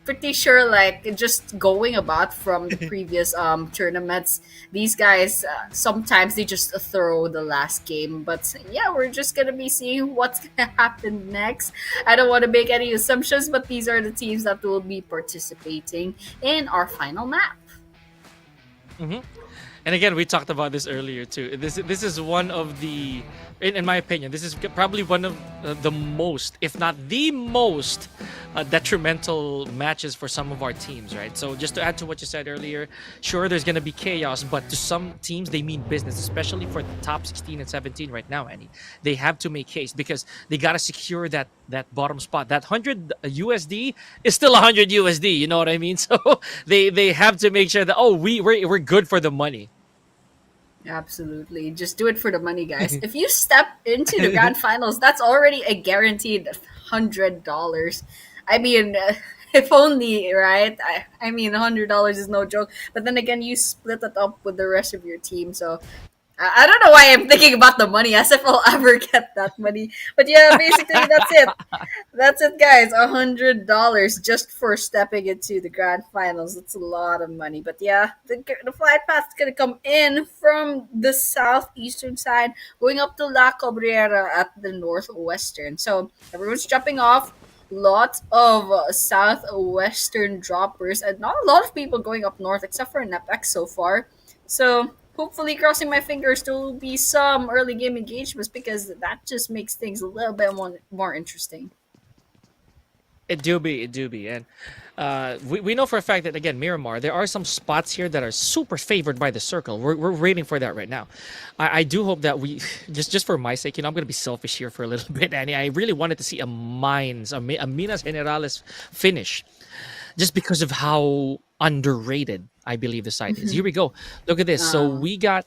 pretty sure, like, just going about from the previous tournaments, these guys sometimes they just throw the last game. But yeah, we're just gonna be seeing what's gonna happen next. I don't want to make any assumptions, but these are the teams that will be participating in our final map. And again, we talked about this earlier too. This is one of the, in my opinion, this is probably one of the most, if not the most, detrimental matches for some of our teams, right? So just to add to what you said earlier, sure, there's going to be chaos, but to some teams, they mean business, especially for the top 16 and 17 right now, Annie. They have to make haste because they got to secure that bottom spot. That 100 USD is still 100 USD, you know what I mean? So they have to make sure that, oh, we're good for the money. Absolutely. Just do it for the money, guys. If you step into the grand finals, that's already a guaranteed $100. I mean, if only, right? I mean, $100 is no joke. But then again, you split it up with the rest of your team. So I don't know why I'm thinking about the money, as if I'll ever get that money. But yeah, basically, that's it. That's it, guys. $100 just for stepping into the grand finals. That's a lot of money. But yeah, the flight path is going to come in from the southeastern side, going up to La Cabrera at the northwestern. So everyone's jumping off. Lots of southwestern droppers, and not a lot of people going up north, except for NEPX so far. So hopefully, crossing my fingers, there will be some early game engagements, because that just makes things a little bit more interesting. It do be. And we know for a fact that, again, Miramar, there are some spots here that are super favored by the circle. We're waiting for that right now. I do hope that we, just for my sake, I'm going to be selfish here for a little bit, Annie. I really wanted to see a Minas Generales finish, just because of how underrated I believe the site is. Here we go. Look at this. So we got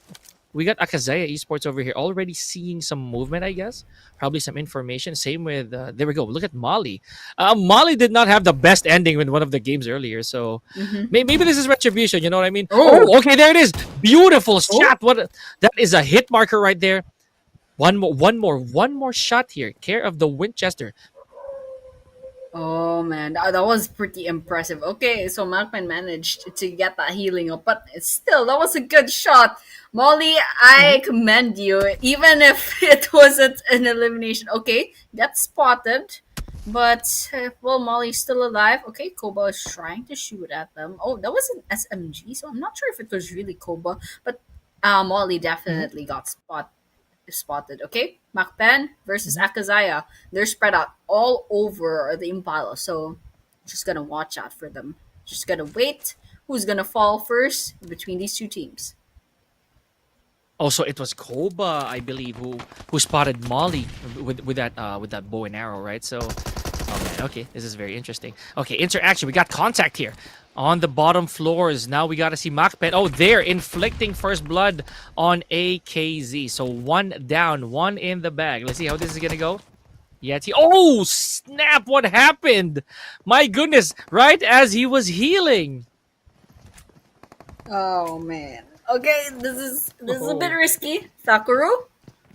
AKAZAYA Esports over here, already seeing some movement, I guess. Probably some information. Same with, there we go. Look at Molly. Molly did not have the best ending in one of the games earlier. So maybe this is retribution. You know what I mean? Oh, okay, there it is. Beautiful shot. That is a hit marker right there. One more shot here. Care of the Winchester. Oh man, that was pretty impressive. Okay, so MAKPEN managed to get that healing up, but still, that was a good shot. Molly, I commend you, even if it wasn't an elimination. Okay, get spotted. But well, Molly's still alive. Okay, Koba is trying to shoot at them. Oh, that was an SMG, so I'm not sure if it was really Koba, but Molly definitely got spotted. Okay, MAKPEN versus AKAZAYA. They're spread out all over the Impala, so just gonna watch out for them. Just gonna wait. Who's gonna fall first between these two teams? Also, it was Koba, I believe, who spotted Molly with that bow and arrow, right? So, oh man, okay, this is very interesting. Okay, interaction. We got contact here on the bottom floors. Now we got to see MAKPEN. Oh, they're inflicting first blood on AKZ. So 1 down, 1 in the bag. Let's see how this is gonna go. Yeti. Oh snap! What happened? My goodness! Right as he was healing. Oh man. Okay, this is a bit risky. Sakura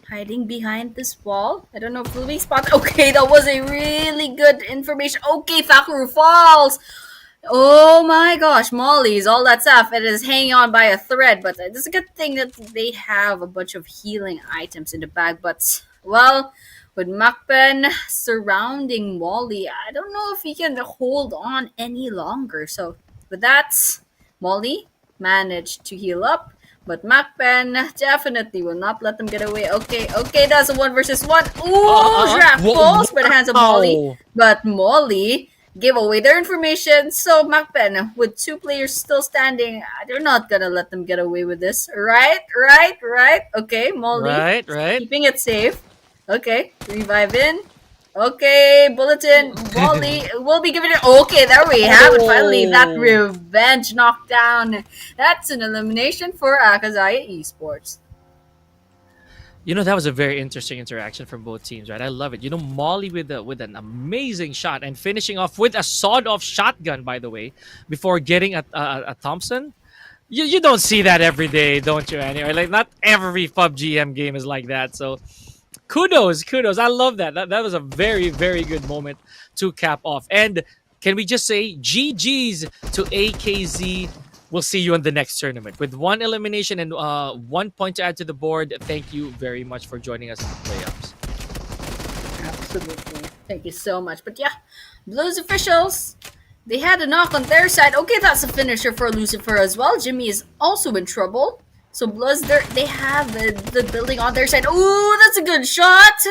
hiding behind this wall. I don't know if we'll be spotted. Okay, that was a really good information. Okay, Sakura falls. Oh my gosh, Molly's all that stuff. It is hanging on by a thread, but it's a good thing that they have a bunch of healing items in the bag. But well, with MAKPEN surrounding Molly, I don't know if he can hold on any longer. So with that, Molly managed to heal up, but MAKPEN definitely will not let them get away. Okay, that's a 1 versus 1. Ooh, Jack falls by the hands of Molly, but Molly gave away their information. So MAKPEN, with 2 players still standing, they're not gonna let them get away with this. Right. Okay, Molly, Right. keeping it safe. Okay, revive in. Okay, bulletin. Molly will be giving it. Okay, there we have it. Finally, that revenge knockdown. That's an elimination for AKAZAYA Esports. You know, that was a very interesting interaction from both teams, right? I love it. You know, Molly with an amazing shot and finishing off with a sawed-off shotgun, by the way, before getting a Thompson. You don't see that every day, don't you, anyway? Like, not every PUBG game is like that, so kudos. I love that. That was a very, very good moment to cap off. And can we just say GG's to AKZ? We'll see you in the next tournament. With 1 elimination and 1 point to add to the board, thank you very much for joining us in the playoffs. Absolutely. Thank you so much. But yeah, BLUZZ officials, they had a knock on their side. Okay, that's a finisher for Lucifer as well. Jimmy is also in trouble. So BLUZZ, they have the building on their side. Ooh, that's a good shot.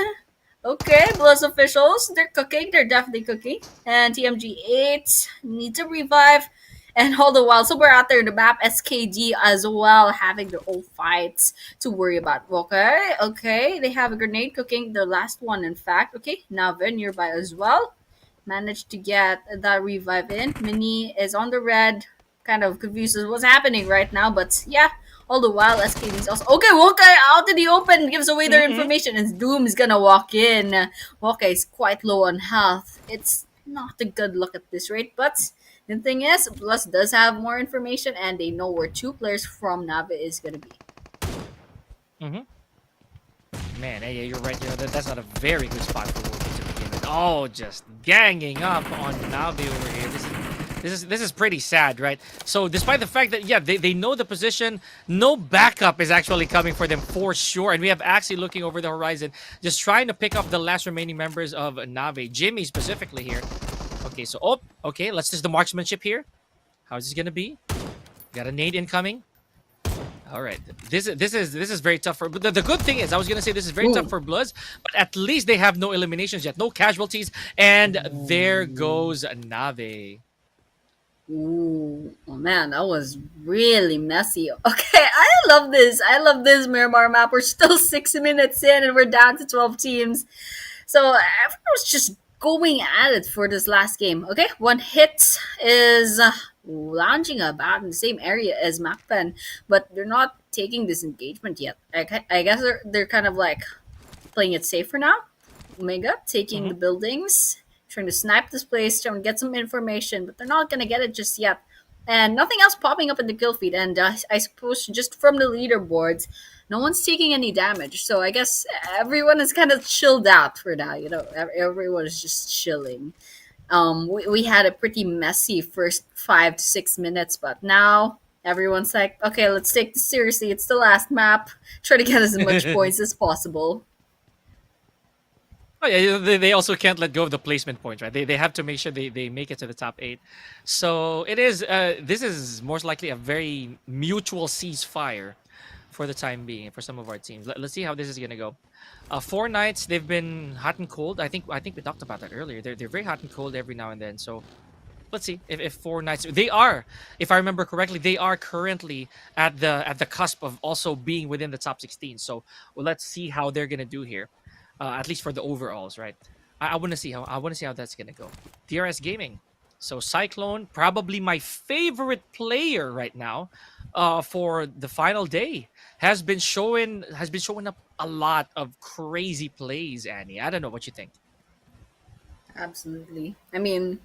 Okay, BLUZZ officials, they're cooking. They're definitely cooking. And TMG8 needs a revive. And all the while, so we're out there in the map, SKD as well, having their own fights to worry about. Okay, they have a grenade cooking, their last one, in fact. Okay, Nave nearby as well. Managed to get that revive in. Mini is on the red, kind of confused as what's happening right now, but yeah. All the while, SKD's also... Okay, Wokai out in the open, gives away their information, and Doom is gonna walk in. Wokai is quite low on health. It's not a good look at this rate, but... The thing is, BLUZZ does have more information, and they know where 2 players from Nave is going to be. Man, yeah, you're right. You know, that's not a very good spot for Woki to begin with. Oh, just ganging up on Nave over here. This is pretty sad, right? So despite the fact that, yeah, they know the position, no backup is actually coming for them for sure. And we have actually looking over the horizon, just trying to pick up the last remaining members of Nave. Jimmy specifically here. Okay, so, okay, let's test the marksmanship here. How is this gonna be? Got a nade incoming. All right, this is very tough for. But the good thing is, I was gonna say this is very tough for BLUZZ, but at least they have no eliminations yet, no casualties, and there goes Nave. Ooh, oh man, that was really messy. Okay, I love this. Miramar map. We're still 6 minutes in, and we're down to 12 teams. So everyone's just going at it for this last game. Okay, 1 hit is lounging about in the same area as MAKPEN, but they're not taking this engagement yet. I guess they're kind of like playing it safe for now. Omega taking the buildings, trying to snipe this place, trying to get some information, but they're not going to get it just yet. And nothing else popping up in the kill feed. And I suppose just from the leaderboards, no one's taking any damage. So I guess everyone is kind of chilled out for now. You know, everyone is just chilling. We had a pretty messy first 5 to 6 minutes, but now everyone's like, okay, let's take this seriously. It's the last map. Try to get as much points as possible. Oh yeah, they also can't let go of the placement points, right? They have to make sure they make it to the top 8. So it is this is most likely a very mutual ceasefire for the time being for some of our teams. Let's see how this is gonna go. 4 nights they've been hot and cold. I think we talked about that earlier. They're very hot and cold every now and then. So let's see if 4 nights they are, if I remember correctly, they are currently at the cusp of also being within the top 16. So let's see how they're gonna do here. At least for the overalls, right? I want to see how that's gonna go. DRS Gaming, so Cyclone, probably my favorite player right now, for the final day, has been showing up a lot of crazy plays. Annie, I don't know what you think. Absolutely. I mean,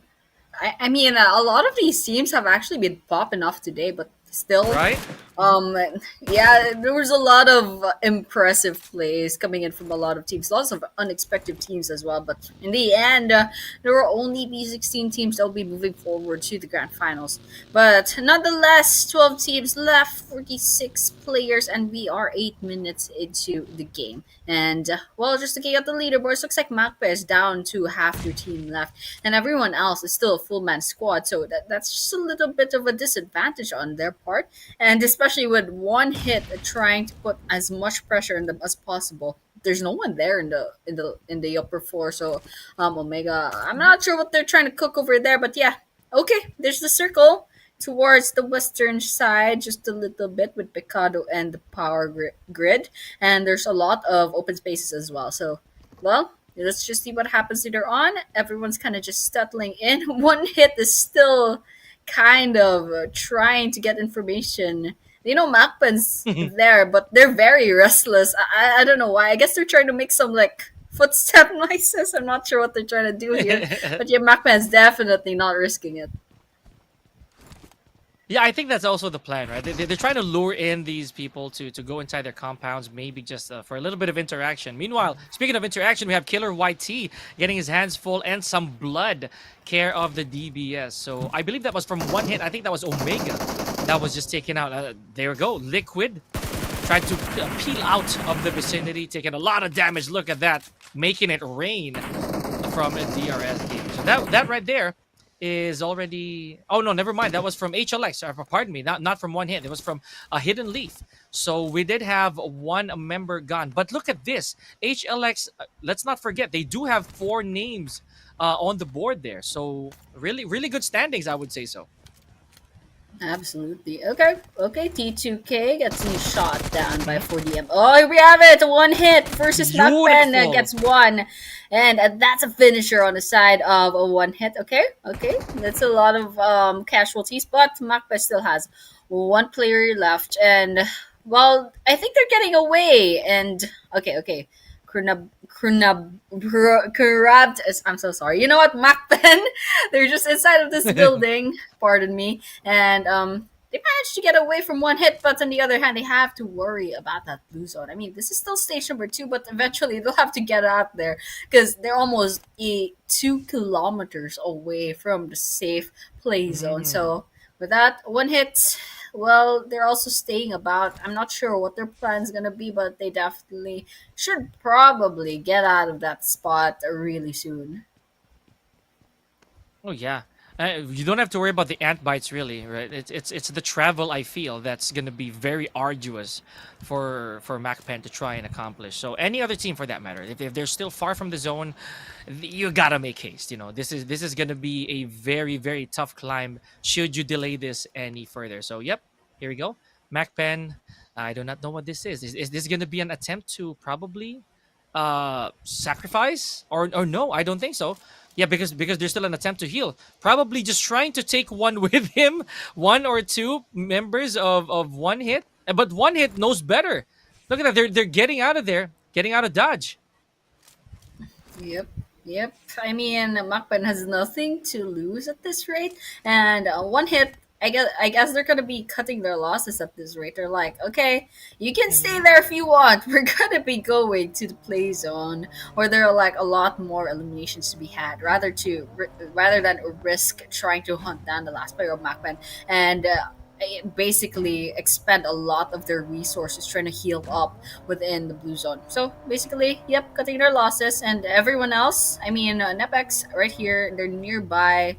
a lot of these teams have actually been popping off today, but still, Right? um, yeah, there was a lot of impressive plays coming in from a lot of teams, lots of unexpected teams as well. But in the end, there will only be 16 teams that will be moving forward to the grand finals. But nonetheless, 12 teams left, 46 players, and we are 8 minutes into the game. And well, just looking at the leaderboards, looks like MAKPEN is down to half their team left, and everyone else is still a full man squad. So that's just a little bit of a disadvantage on their part, and especially with one hit trying to put as much pressure on them as possible. There's no one there in the upper floor, so Omega. I'm not sure what they're trying to cook over there, but yeah, okay. There's the circle towards the western side, just a little bit with Picado and the power grid, and there's a lot of open spaces as well. So, well, let's just see what happens later on. Everyone's kind of just settling in. One hit is still kind of trying to get information. MAKPEN's there, but they're very restless. I don't know why. I guess they're trying to make some like footstep noises. I'm not sure what they're trying to do here, but yeah, MAKPEN's definitely not risking it. Yeah, I think that's also the plan, right? They're trying to lure in these people to go inside their compounds, maybe just for a little bit of interaction. Meanwhile, speaking of interaction, we have Killer YT getting his hands full and some blood care of the DBS. So I believe that was from one hit. I think that was Omega that was just taken out. There we go. Liquid tried to peel out of the vicinity, taking a lot of damage. Look at that, making it rain from a DRS game. So that right there is already, oh no, never mind, that was from HLX, pardon me, not from one hit, it was from a hidden leaf. So we did have one member gone, but look at this HLX, let's not forget they do have 4 names on the board there, so really good standings, I would say so. Absolutely. Okay. T2K gets me shot down by 4DM. Oh, here we have it. One hit versus MAKPEN gets one. And that's a finisher on the side of a one hit. Okay. That's a lot of casualties, but MAKPEN still has one player left. And, well, I think they're getting away. And, okay. Corrupt. I'm so sorry. You know what, MAKPEN? They're just inside of this building. Pardon me. And they managed to get away from one hit, but on the other hand, they have to worry about that blue zone. I mean, this is still stage number 2, but eventually they'll have to get out there because they're almost 2 kilometers away from the safe play zone. So with that one hit, well, they're also staying about. I'm not sure what their plan's gonna be, but they definitely should probably get out of that spot really soon. Oh yeah, you don't have to worry about the ant bites, really, right? It's the travel, I feel, that's gonna be very arduous for MAKPEN to try and accomplish. So any other team, for that matter, if they're still far from the zone, you gotta make haste. This is gonna be a very tough climb should you delay this any further. So yep, here we go, MAKPEN. I do not know what this is. Is this gonna be an attempt to probably sacrifice, or no? I don't think so. Yeah, because there's still an attempt to heal. Probably just trying to take one with him, 1 or 2 members of one hit. But one hit knows better. Look at that, they're getting out of there, getting out of dodge. Yep. I mean, MAKPEN has nothing to lose at this rate, and one hit. I guess they're gonna be cutting their losses at this rate. They're like, okay, you can stay there if you want. We're gonna be going to the play zone, where there are like a lot more eliminations to be had, rather than risk trying to hunt down the last player of MAKPEN. And basically expend a lot of their resources trying to heal up within the blue zone. So basically, yep, cutting their losses, and everyone else, I mean, NEPX right here, they're nearby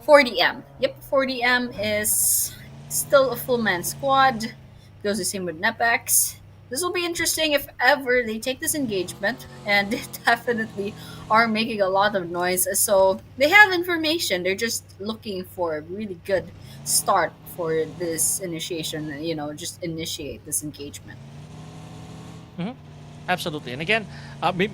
40M. Yep, 40M is still a full man squad. Goes the same with NEPX. This will be interesting if ever they take this engagement, and they definitely are making a lot of noise. So they have information. They're just looking for a really good start for this initiation. Just initiate this engagement. Absolutely. And again,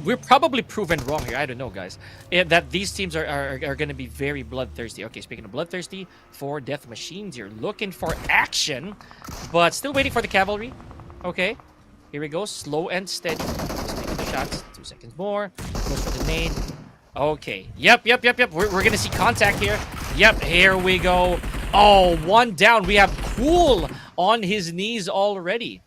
we're probably proven wrong here. I don't know, guys. That these teams are going to be very bloodthirsty. Okay, speaking of bloodthirsty, for Death Machines, you're looking for action, but still waiting for the cavalry. Okay, here we go. Slow and steady. Just taking the shots. 2 seconds more. Goes for the nade. Okay. Yep. We're going to see contact here. Yep, here we go. Oh, 1 down. We have Cool on his knees already.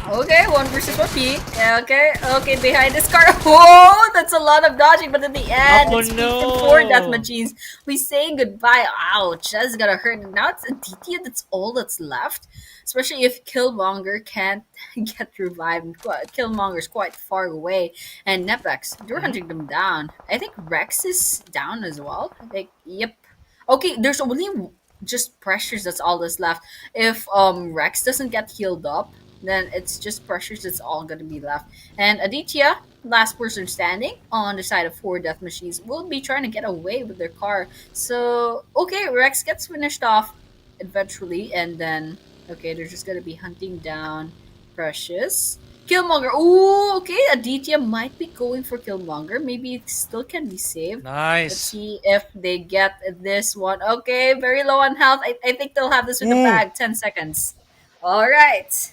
Okay, 1 versus 1 P. Okay, behind this car. Oh, that's a lot of dodging, but in the end, it's no. 4 Death Machines. We say goodbye. Ouch, that's gonna hurt. Now it's Aditya, that's all that's left. Especially if Killmonger can't get revived. Killmonger's quite far away. And NEPX, they're hunting them down. I think Rex is down as well. I think, yep. Okay, there's only just Pressures, that's all that's left. If Rex doesn't get healed up, then it's just Pressures that's all going to be left. And Aditya, last person standing on the side of 4 Death Machines, will be trying to get away with their car. So, okay, Rex gets finished off eventually, and then, okay, they're just going to be hunting down Precious. Killmonger, ooh, okay, Aditya might be going for Killmonger. Maybe it still can be saved. Nice. Let's see if they get this one. Okay, very low on health. I think they'll have this with the bag. 10 seconds. All right.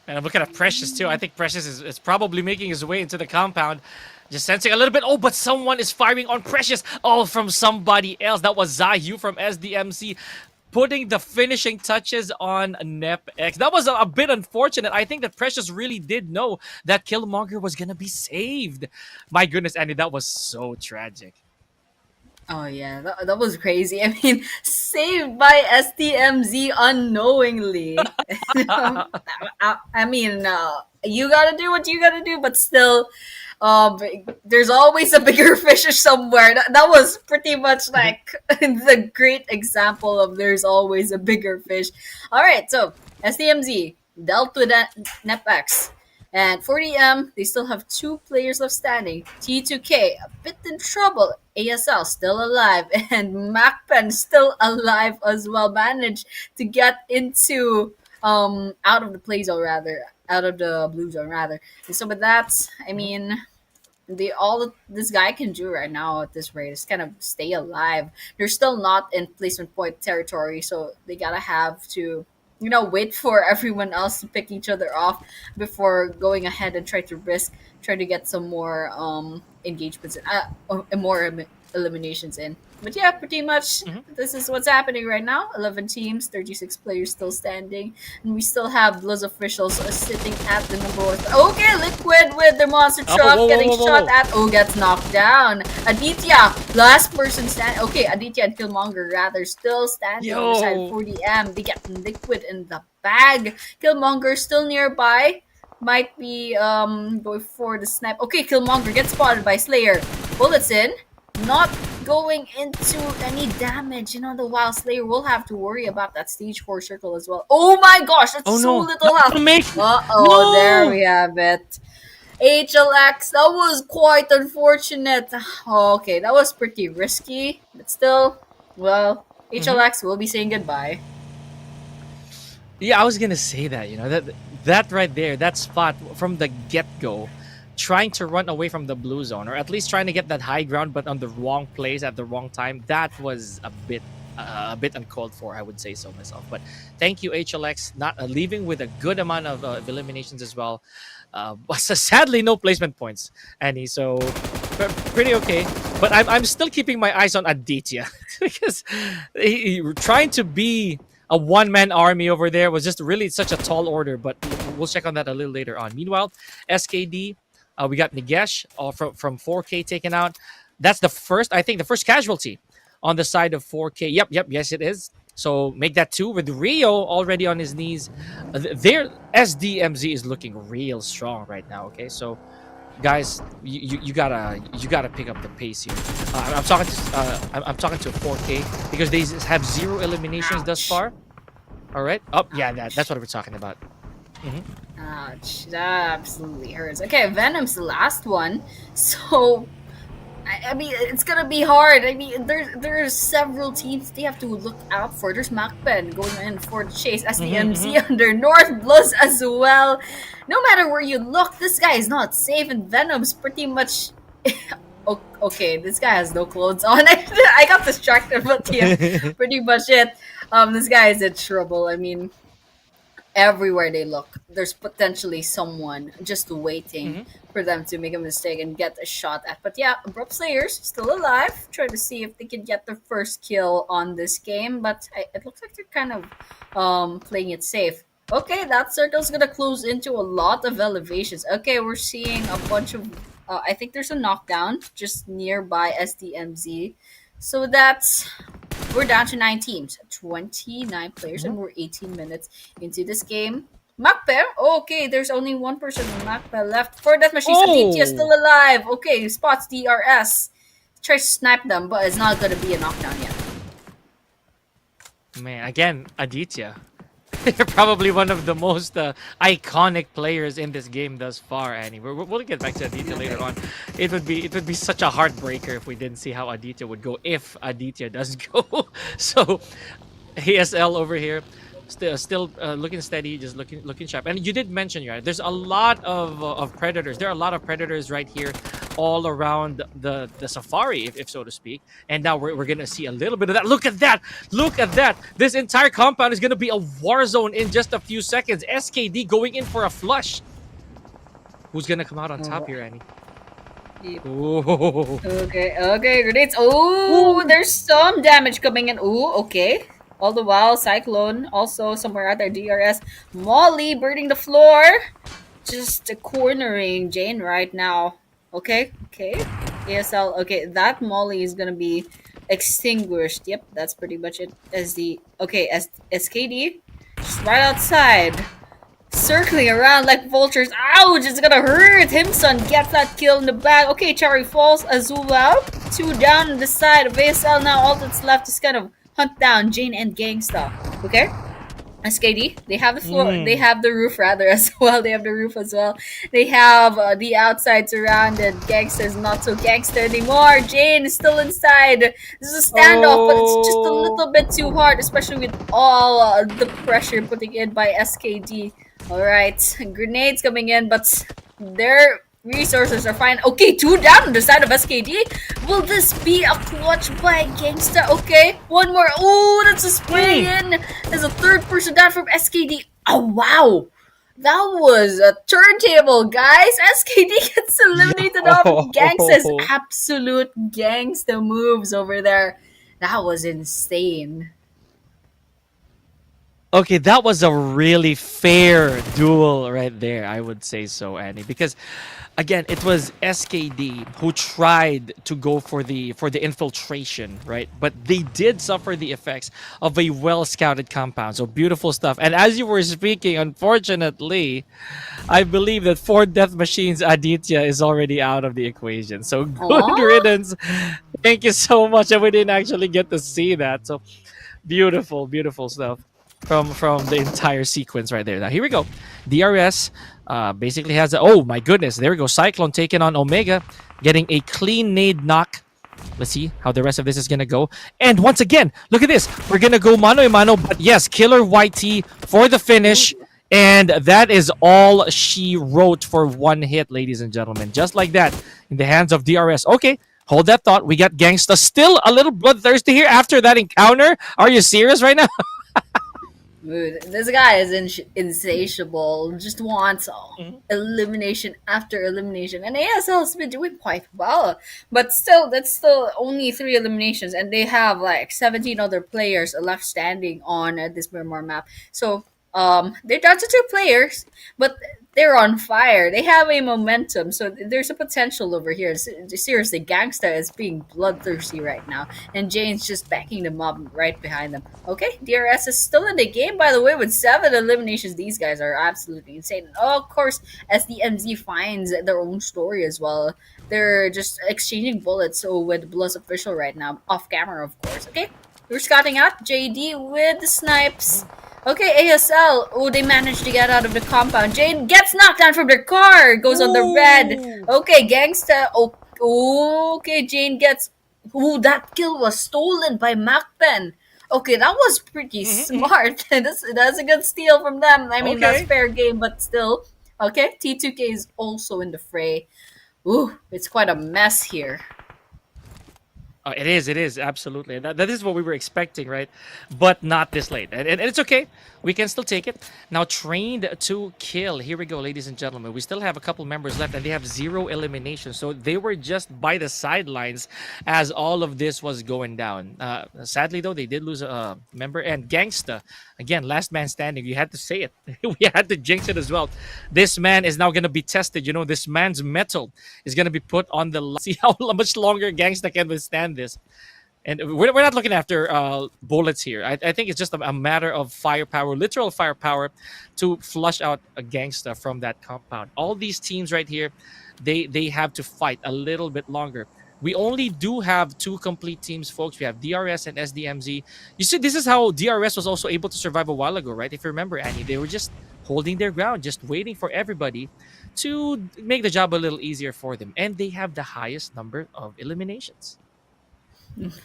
And I'm looking at Precious too. I think Precious is probably making his way into the compound. Just sensing a little bit. Oh, but someone is firing on Precious. Oh, from somebody else. That was Zayu from SDMZ. Putting the finishing touches on NEPX. That was a bit unfortunate. I think that Precious really did know that Killmonger was going to be saved. My goodness, Andy, that was so tragic. Oh yeah, that was crazy. I mean, saved by SDMZ unknowingly. I mean, you gotta do what you gotta do, but still, there's always a bigger fish somewhere. That was pretty much like the great example of there's always a bigger fish. All right, so SDMZ dealt with that NEPX. And 40M, they still have 2 players left standing. T2K, a bit in trouble. ASL, still alive. And MAKPEN, still alive as well. Managed to get into, out of the play zone, rather. Out of the blue zone, rather. And so with that, I mean, all this guy can do right now at this rate is kind of stay alive. They're still not in placement point territory, so they gotta have to wait for everyone else to pick each other off before going ahead and try to get some more engagements and more eliminations in. But yeah, pretty much this is what's happening right now. 11 teams, 36 players still standing, and we still have BLUZZ officials sitting at the number 1. Okay, Liquid with the monster truck getting shot at. Oh, gets knocked down. Aditya, last person standing. Okay, Aditya and Killmonger rather still standing on the side of 40M. They get Liquid in the bag. Killmonger still nearby. Might be going for the snipe. Okay, Killmonger gets spotted by Slayer. Bullets in. Not going into any damage. The Wild Slayer will have to worry about that stage 4 circle as well. Oh my gosh, that's so little health. Uh-oh, there we have it. HLX, that was quite unfortunate. Okay, that was pretty risky. But still, well, HLX will be saying goodbye. Yeah, I was going to say that, that right there, that spot from the get-go, trying to run away from the blue zone, or at least trying to get that high ground, but on the wrong place at the wrong time, that was a bit uncalled for, I would say so myself. But thank you, HLX, not leaving with a good amount of eliminations as well. But sadly, no placement points, Annie. So pretty okay. But I'm still keeping my eyes on Aditya because he trying to be a one-man army over there was just really such a tall order. But we'll check on that a little later on. Meanwhile, SKD. We got Nigesh from 4K taken out. That's the first casualty on the side of 4K. Yep, yes, it is. So make that 2 with Rio already on his knees. Their SDMZ is looking real strong right now. Okay, so guys, you gotta pick up the pace here. I'm talking to 4K because they have 0 eliminations thus far. All right. Oh yeah, that's what we're talking about. Ouch, that absolutely hurts. Okay, Venom's the last one, so I mean it's gonna be hard. I mean there's several teams they have to look out for. There's MAKPEN going in for the chase, SDMZ under North, BLUZZ as well. No matter where you look, this guy is not safe, and Venom's pretty much. Okay, this guy has no clothes on. I got distracted, but yeah, pretty much it. This guy is in trouble. I mean, everywhere they look, there's potentially someone just waiting for them to make a mistake and get a shot at. But yeah, ABRUPT Slayers still alive, trying to see if they can get their first kill on this game. But it looks like they're kind of playing it safe. Okay, that circle's gonna close into a lot of elevations. Okay, we're seeing a bunch of I think there's a knockdown just nearby SDMZ. So we're down to 9 teams, 29 players, and we're 18 minutes into this game. MAKPEN, okay, there's only one person in MAKPEN left. For that machine, Aditya still alive. Okay, spots DRS. Tries to snipe them, but it's not gonna be a knockdown yet. Man, again, Aditya. You're probably one of the most iconic players in this game thus far, Annie. We'll get back to Aditya later on. It would be such a heartbreaker if we didn't see how Aditya would go, if Aditya does go. So, ASL over here, still looking steady, just looking sharp. And you did mention, yeah, there's a lot of predators. There are a lot of predators right here, all around the safari, if so to speak. And now we're gonna see a little bit of that. Look at that! Look at that! This entire compound is gonna be a war zone in just a few seconds. SKD going in for a flush. Who's gonna come out on top here, Annie? Ooh. Okay, grenades. Oh, there's some damage coming in. Ooh, okay. All the while, Cyclone also somewhere out there. DRS. Molly burning the floor. Just cornering Jane right now. Okay. ASL. Okay, that Molly is gonna be extinguished. Yep, that's pretty much it. SKD. Just right outside. Circling around like vultures. Ouch, it's gonna hurt. Himson gets that kill in the back. Okay, Cherry falls as well. 2 down on the side of ASL. Now all that's left is kind of hunt down Jane and Gangsta. Okay? SKD, they have the floor, they have the roof rather as well. They have the roof as well. They have the outside surrounded. Gangsta's not so gangster anymore. Jane is still inside. This is a standoff, but it's just a little bit too hard, especially with all the pressure putting in by SKD. Alright, grenades coming in, but their resources are fine. Okay, 2 down on the side of SKD. Will this be a clutch by Gangsta? Okay, one more. Oh, that's a spray in. There's a 3rd person down from SKD. Oh, wow. That was a turntable, guys. SKD gets eliminated off of Gangsta's absolute Gangsta moves over there. That was insane. Okay, that was a really fair duel right there, I would say so, Annie, because again, it was SKD who tried to go for the infiltration, right? But they did suffer the effects of a well-scouted compound. So beautiful stuff. And as you were speaking, unfortunately, I believe that 4 Death Machines Aditya is already out of the equation. So good riddance. Thank you so much. And we didn't actually get to see that. So beautiful stuff from the entire sequence right there. Now here we go. DRS basically has a, oh my goodness, there we go. Cyclone taking on Omega, getting a clean nade knock. Let's see how the rest of this is gonna go. And once again, look at this. We're gonna go mano a mano, but yes, Killer YT for the finish. And that is all she wrote for 1 hit, ladies and gentlemen. Just like that, in the hands of DRS. Okay, hold that thought. We got Gangsta still a little bloodthirsty here after that encounter. Are you serious right now? This guy is insatiable. Just wants elimination after elimination. And ASL has been doing quite well. But still, that's still only 3 eliminations. And they have like 17 other players left standing on this Miramar map. So, they're down to 2 players. But they're on fire. They have a momentum, so there's a potential over here. Seriously, Gangsta is being bloodthirsty right now, and Jane's just backing them up right behind them. Okay, DRS is still in the game, by the way, with 7 eliminations. These guys are absolutely insane. Oh, of course, SDMZ finds their own story as well. They're just exchanging bullets with BLUZZ official right now, off camera, of course. Okay, we're scouting out JD with the snipes. Okay, ASL. Oh, they managed to get out of the compound. Jade gets knocked down from their car. Goes on the red. Okay, Gangsta. Oh, okay, Jane gets... Oh, that kill was stolen by MAKPEN. Okay, that was pretty smart. That's a good steal from them. I mean, that's fair game, but still. Okay, T2K is also in the fray. Ooh, it's quite a mess here. It is, absolutely. That is what we were expecting, right? But not this late. And it's okay. We can still take it. Now, trained to kill. Here we go, ladies and gentlemen. We still have a couple members left, and they have 0 eliminations. So they were just by the sidelines as all of this was going down. Sadly, though, they did lose a member. And Gangsta, again, last man standing. You had to say it. We had to jinx it as well. This man is now going to be tested. You know, this man's mettle is going to be put on the... See how much longer Gangsta can withstand this. And we're not looking after bullets here. I think it's just a matter of firepower, literal firepower, to flush out a Gangsta from that compound. All these teams right here, they have to fight a little bit longer. We only do have 2 complete teams, folks. We have DRS and SDMZ. You see, this is how DRS was also able to survive a while ago, right? If you remember, Annie, they were just holding their ground, just waiting for everybody to make the job a little easier for them. And they have the highest number of eliminations.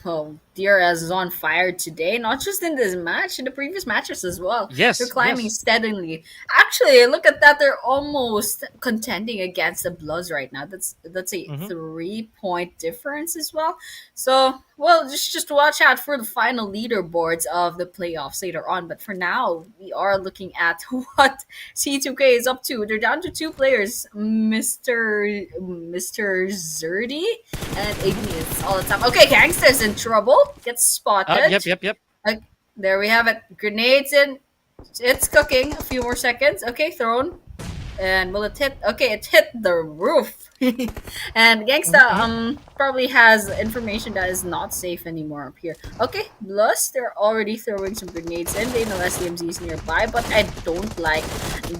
Oh, DRS is on fire today, not just in this match, in the previous matches as well. Yes, they're climbing steadily. Actually, look at that. They're almost contending against the BLUZZ right now. That's a 3-point difference as well. So, well, just watch out for the final leaderboards of the playoffs later on. But for now, we are looking at what C2K is up to. They're down to 2 players, Mr. Zerdy and Ignis all the time. Okay, Gangsta's in trouble. Gets spotted. Yep. There we have it. Grenades in. It's cooking. A few more seconds. Okay, thrown. And will it hit? Okay, it hit the roof. And Gangsta probably has information that is not safe anymore up here. Okay, BLUZZ, they're already throwing some grenades in. They know SDMZ is nearby, but I don't like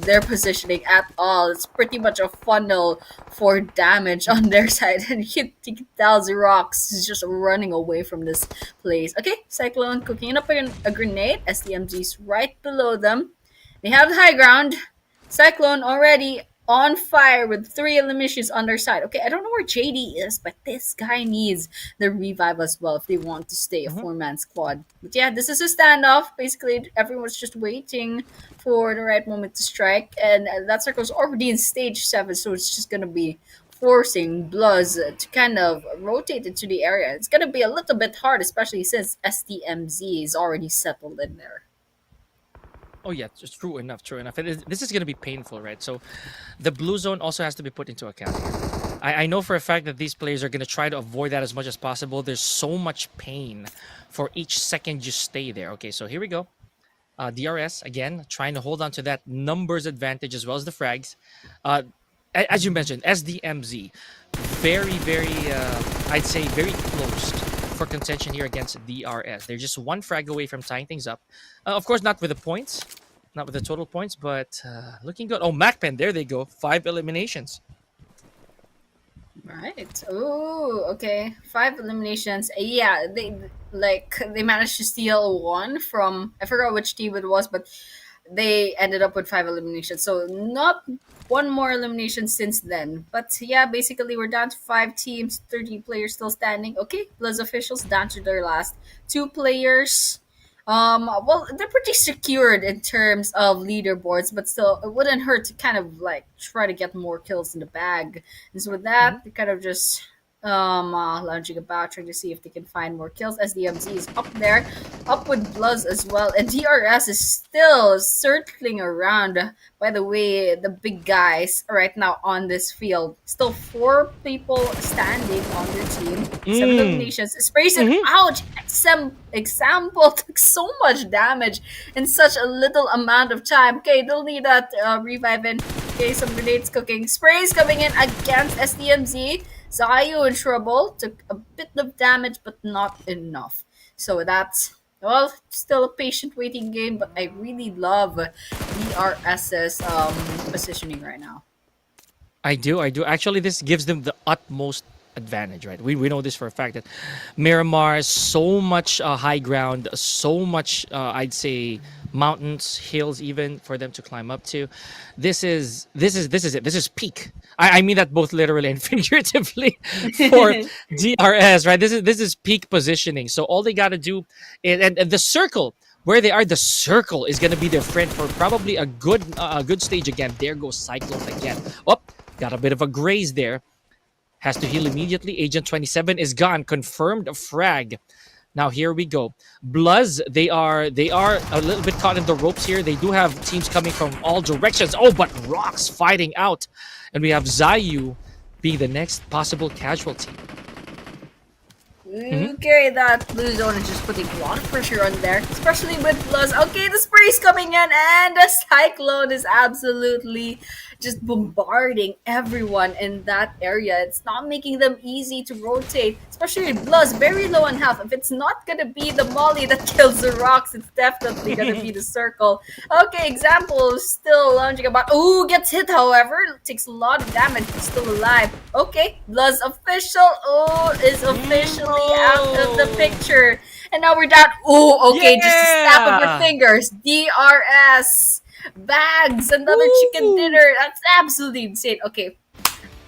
their positioning at all. It's pretty much a funnel for damage on their side. And you can tell Xerox is just running away from this place. Okay, Cyclone cooking up a grenade. SDMZ's right below them. They have the high ground. Cyclone already on fire with 3 eliminations on their side. Okay, I don't know where JD is, but this guy needs the revive as well if they want to stay a 4-man squad. But yeah, this is a standoff. Basically, everyone's just waiting for the right moment to strike. And that circle's already in stage 7, so it's just going to be forcing BLUZZ to kind of rotate into the area. It's going to be a little bit hard, especially since SDMZ is already settled in there. Oh yeah, it's true enough. This is going to be painful, right? So the blue zone also has to be put into account here. I know for a fact that these players are going to try to avoid that as much as possible. There's so much pain for each second you stay there. Okay, so here we go. DRS, again, trying to hold on to that numbers advantage as well as the frags. As you mentioned, SDMZ, very, I'd say very close for contention here against DRS. They're just 1 frag away from tying things up. Of course, not with the points, not with the total points, but looking good. Oh, MAKPEN, there they go. 5 eliminations. Right. Oh, okay. 5 eliminations. Yeah, they managed to steal 1 from, I forgot which team it was, but they ended up with 5 eliminations. So not 1 more elimination since then. But yeah, basically we're down to 5 teams, 30 players still standing. Okay, BLUZZ officials down to their last 2 players. Well, they're pretty secured in terms of leaderboards, but still, it wouldn't hurt to kind of like try to get more kills in the bag. And so with that, they kind of just lounging about, trying to see if they can find more kills. SDMZ is up there, up with BLUZZ as well, and DRS is still circling around. By the way, the big guys right now on this field. Still 4 people standing on their team. 7 eliminations. Sprays it. Ouch! Example took so much damage in such a little amount of time. Okay, they'll need that revive in. Okay, some grenades cooking. Sprays coming in against SDMZ. Zayu in trouble. Took a bit of damage, but not enough. So that's, well, still a patient waiting game, but I really love DRS's positioning right now. I do. Actually, this gives them the utmost advantage, right? We know this for a fact that Miramar, so much high ground, so much, I'd say, mountains, hills, even for them to climb up to. This is it. This is peak. I mean that both literally and figuratively for DRS, right? This is peak positioning. So all they got to do, and the circle. Where they are, the circle is going to be their friend for probably a good stage again. There goes Cyclone again. Oh, got a bit of a graze there. Has to heal immediately. Agent 27 is gone. Confirmed frag. Now here we go. BLUZZ, they are a little bit caught in the ropes here. They do have teams coming from all directions. Oh, but Rocks fighting out. And we have Zayu being the next possible casualty. Okay, that blue zone is just putting a lot of pressure on there, especially with BLUZZ. Okay, the spray's coming in, and the Cyclone is absolutely just bombarding everyone in that area. It's not making them easy to rotate, especially with BLUZZ, very low on health. If it's not gonna be the molly that kills the Rocks, it's definitely gonna be the circle. Okay, example still lounging about. Ooh, gets hit, however. Takes a lot of damage, but still alive. Okay, BLUZZ official. Oh, is officially out of the picture. And now we're down. Oh, okay, just a snap of your fingers. DRS. Bags, another chicken dinner. That's absolutely insane. Okay,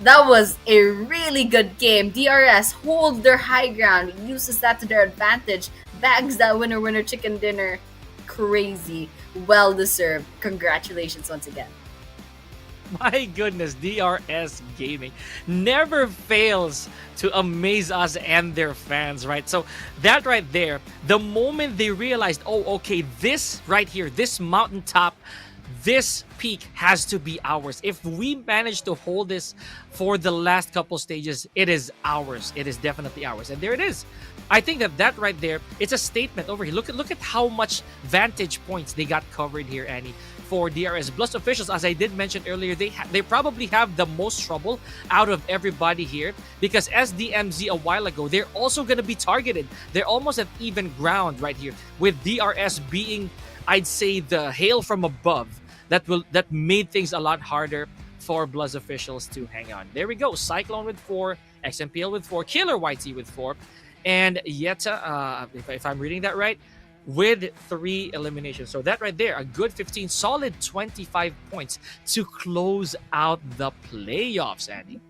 that was a really good game. DRS holds their high ground, uses that to their advantage. Bags that winner chicken dinner. Crazy. Well deserved. Congratulations once again. My goodness, DRS Gaming never fails to amaze us and their fans, right? So that right there, the moment they realized, oh, okay, this right here, this mountaintop, this peak has to be ours. If we manage to hold this for the last couple stages, it is ours. It is definitely ours. And there it is. I think that right there, it's a statement over here. Look at how much vantage points they got covered here, Annie. For DRS BLUZZ officials, as I did mention earlier, they probably have the most trouble out of everybody here because SDMZ a while ago, they're also going to be targeted. They're almost at even ground right here with DRS being, I'd say, the hail from above that made things a lot harder for BLUZZ officials to hang on. There we go. Cyclone with 4, XMPL with 4, Killer YT with 4, and Yeta, if I'm reading that right, with 3 eliminations. So that right there, a good 15, solid 25 points to close out the playoffs, Andy.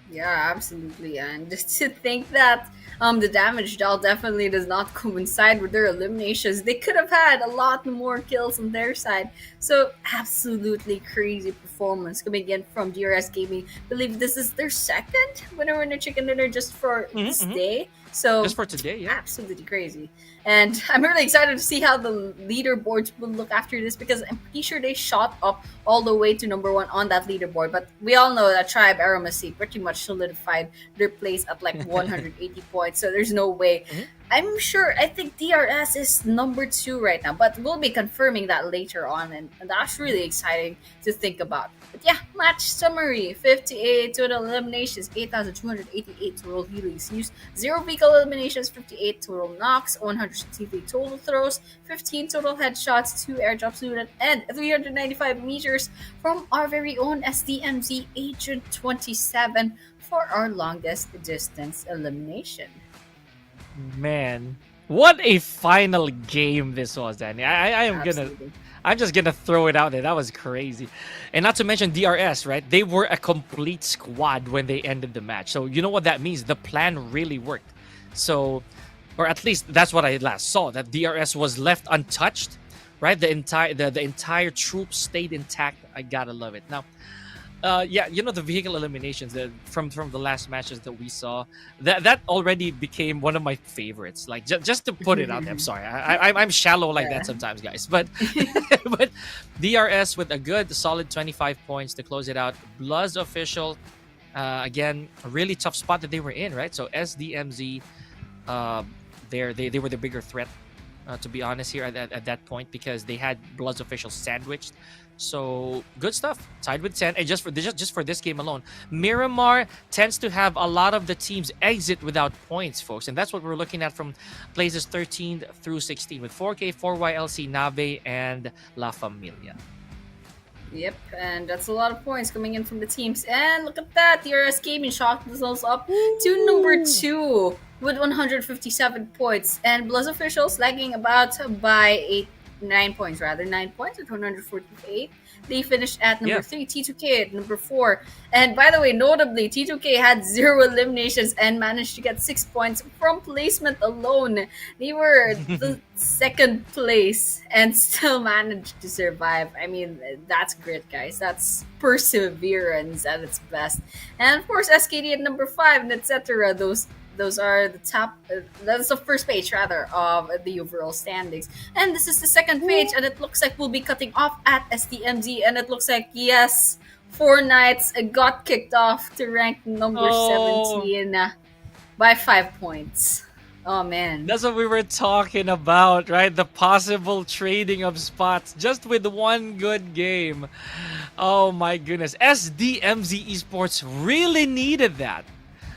Yeah, absolutely. And just to think that the damage dial definitely does not coincide with their eliminations. They could have had a lot more kills on their side. So absolutely crazy performance coming in from DRS Gaming. I believe this is their second winner chicken dinner just for this day. So just for today, yeah. Absolutely crazy. And I'm really excited to see how the leaderboards will look after this because I'm pretty sure they shot up all the way to number 1 on that leaderboard. But we all know that Tribe AEROMACY pretty much solidified their place at like 180 points. So there's no way. I'm sure, I think DRS is number 2 right now, but we'll be confirming that later on, and that's really exciting to think about. But yeah, match summary: 58 total eliminations, 8,288 total healings used, 0 vehicle eliminations, 58 total knocks, 163 total throws, 15 total headshots, 2 airdrops looted, and 395 meters from our very own SDMZ Agent 27 for our longest distance elimination. Man, what a final game this was, Danny. I'm just gonna throw it out there. That was crazy. And not to mention DRS, right? They were a complete squad when they ended the match. So you know what that means? The plan really worked. So, or at least that's what I last saw, that DRS was left untouched, right? The entire troop stayed intact. I gotta love it. Now, yeah, you know, the vehicle eliminations from the last matches that we saw, that already became one of my favorites. Like just to put it out there, I'm sorry, I'm shallow like that sometimes, guys. But but DRS with a good solid 25 points to close it out. BLUZZ official, again, a really tough spot that they were in, right? So SDMZ, they were the bigger threat to be honest, here at that point, because they had BLUZZ officials sandwiched. So good stuff. Tied with 10, and just for this game alone, Miramar tends to have a lot of the teams exit without points, folks, and that's what we're looking at from places 13 through 16 with 4K, 4YLC, Nave, and La Familia. Yep, and that's a lot of points coming in from the teams. And look at that, DRS Gaming shot themselves up to number 2 with 157 points, and BLUZZ officials lagging about by 9 points rather, 9 points with 148. They finished at number 3, T2K at number 4. And by the way, notably, T2K had 0 eliminations and managed to get 6 points from placement alone. They were the second place and still managed to survive. I mean, that's grit, guys. That's perseverance at its best. And of course, SKD at number 5, and etc. Those are the top. That's the first page, rather, of the overall standings. And this is the second page, and it looks like we'll be cutting off at SDMZ. And it looks like, yes, 4 Knights got kicked off to rank number 17 by 5 points. Oh, man. That's what we were talking about, right? The possible trading of spots just with one good game. Oh, my goodness. SDMZ Esports really needed that,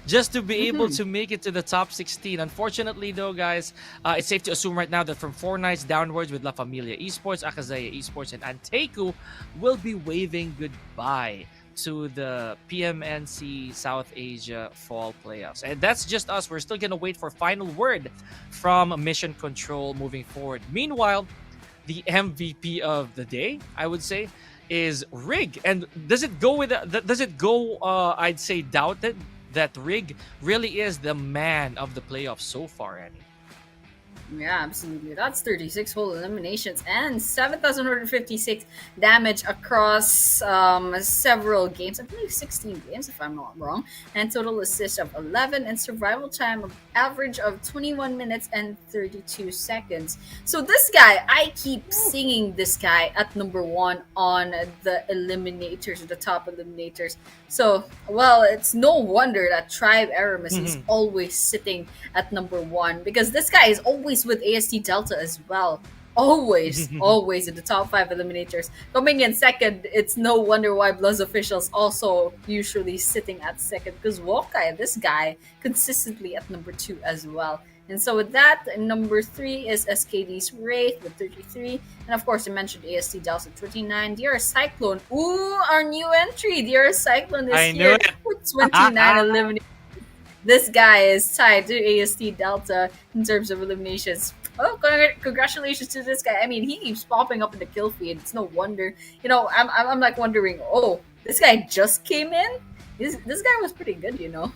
just to be able to make it to the top 16. Unfortunately, though, guys, it's safe to assume right now that from 4 Nights downwards with LaFamilia Esports, AKAZAYA Esports, and ANTEIKU will be waving goodbye to the PMNC South Asia Fall Playoffs. And that's just us. We're still going to wait for final word from Mission Control moving forward. Meanwhile, the MVP of the day, I would say, is Rig. And does it go with I'd say, doubted that Rig really is the man of the playoffs so far, Annie? Yeah, absolutely. That's 36 whole eliminations and 7,156 damage across several games. I believe 16 games, if I'm not wrong. And total assists of 11 and survival time of average of 21 minutes and 32 seconds. So this guy, I keep singing this guy at number 1 on the eliminators, the top eliminators. So, well, it's no wonder that Tribe AEROMACY is always sitting at number 1, because this guy is always with AST Delta as well. Always in the top 5 eliminators. Coming in second, it's no wonder why BLUZZ officials also usually sitting at second, because Wokai, this guy, consistently at number 2 as well. And so with that, number 3 is SKD's Wraith with 33. And of course, I mentioned AST Delta 29. DR Cyclone. Ooh, our new entry. DR Cyclone is here with 29 eliminations. This guy is tied to AST Delta in terms of eliminations. Oh, congratulations to this guy. I mean, he keeps popping up in the kill feed. It's no wonder. You know, I'm like wondering, oh, this guy just came in? This guy was pretty good, you know.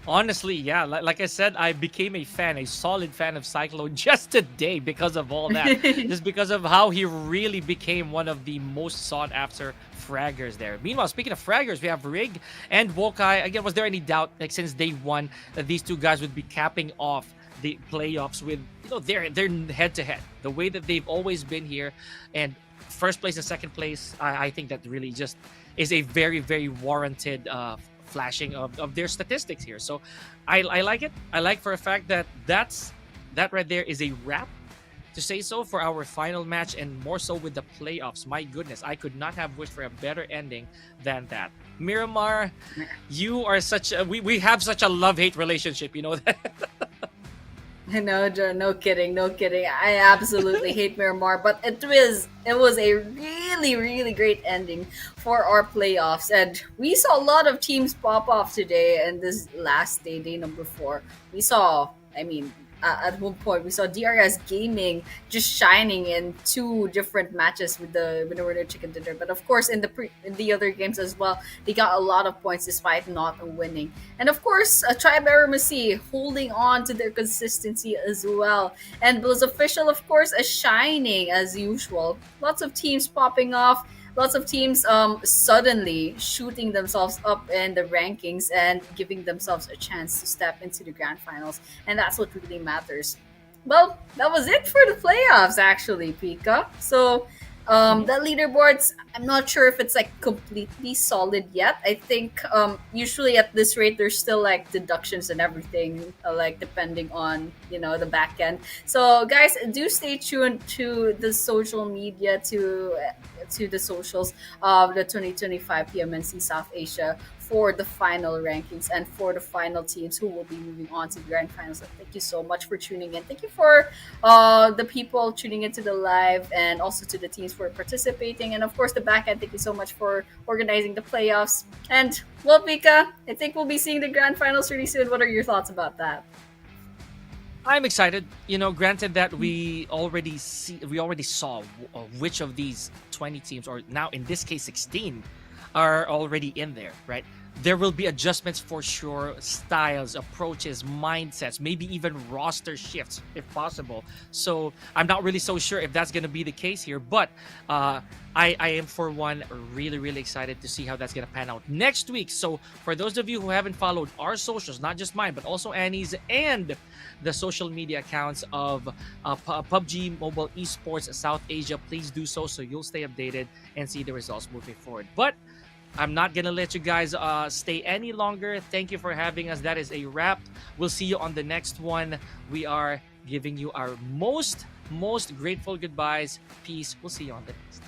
Honestly, yeah. Like I said, I became a solid fan of Cyclone just today because of all that. Just because of how he really became one of the most sought after fraggers there. Meanwhile, speaking of fraggers, we have Rig and Wokai. Again, was there any doubt, like, since day one, that these two guys would be capping off the playoffs with, you know, their head-to-head, the way that they've always been here, and first place and second place? I think that really just is a very, very warranted flashing of their statistics here. So I like it. I like for a fact that that right there is a wrap, to say so, for our final match, and more so with the playoffs. My goodness, I could not have wished for a better ending than that. Miramar, you are such a, we have such a love-hate relationship, you know that. No kidding. I absolutely hate Miramar, but it was a really, really great ending for our playoffs, and we saw a lot of teams pop off today. And this last day number 4, we saw, I mean, at one point we saw DRS Gaming just shining in 2 different matches with the winner chicken dinner. But of course, in the other games as well, they got a lot of points despite not winning. And of course, Tribe AEROMACY holding on to their consistency as well. And BLUZZ official, of course, is shining as usual. Lots of teams popping off. Lots of teams suddenly shooting themselves up in the rankings and giving themselves a chance to step into the grand finals. And that's what really matters. Well, that was it for the playoffs, actually, Pika. So, The leaderboards, I'm not sure if it's like completely solid yet. I think usually at this rate there's still like deductions and everything, like depending on the back end. So guys, do stay tuned to the social media, to the socials of the 2025 PMNC South Asia for the final rankings and for the final teams who will be moving on to the grand finals. So thank you so much for tuning in. Thank you for the people tuning into the live, and also to the teams for participating, and of course the back end. Thank you so much for organizing the playoffs. And well, Pika, I think we'll be seeing the grand finals really soon. What are your thoughts about that? I'm excited. Granted that we already saw which of these 20 teams, or now in this case 16, are already in there, right? There will be adjustments for sure, styles, approaches, mindsets, maybe even roster shifts if possible. So I'm not really so sure if that's going to be the case here, but I am, for one, really, really excited to see how that's going to pan out next week. So for those of you who haven't followed our socials, not just mine, but also Annie's and the social media accounts of PUBG Mobile Esports South Asia, please do so you'll stay updated and see the results moving forward. But I'm not gonna let you guys stay any longer. Thank you for having us. That is a wrap. We'll see you on the next one. We are giving you our most grateful goodbyes. Peace. We'll see you on the next.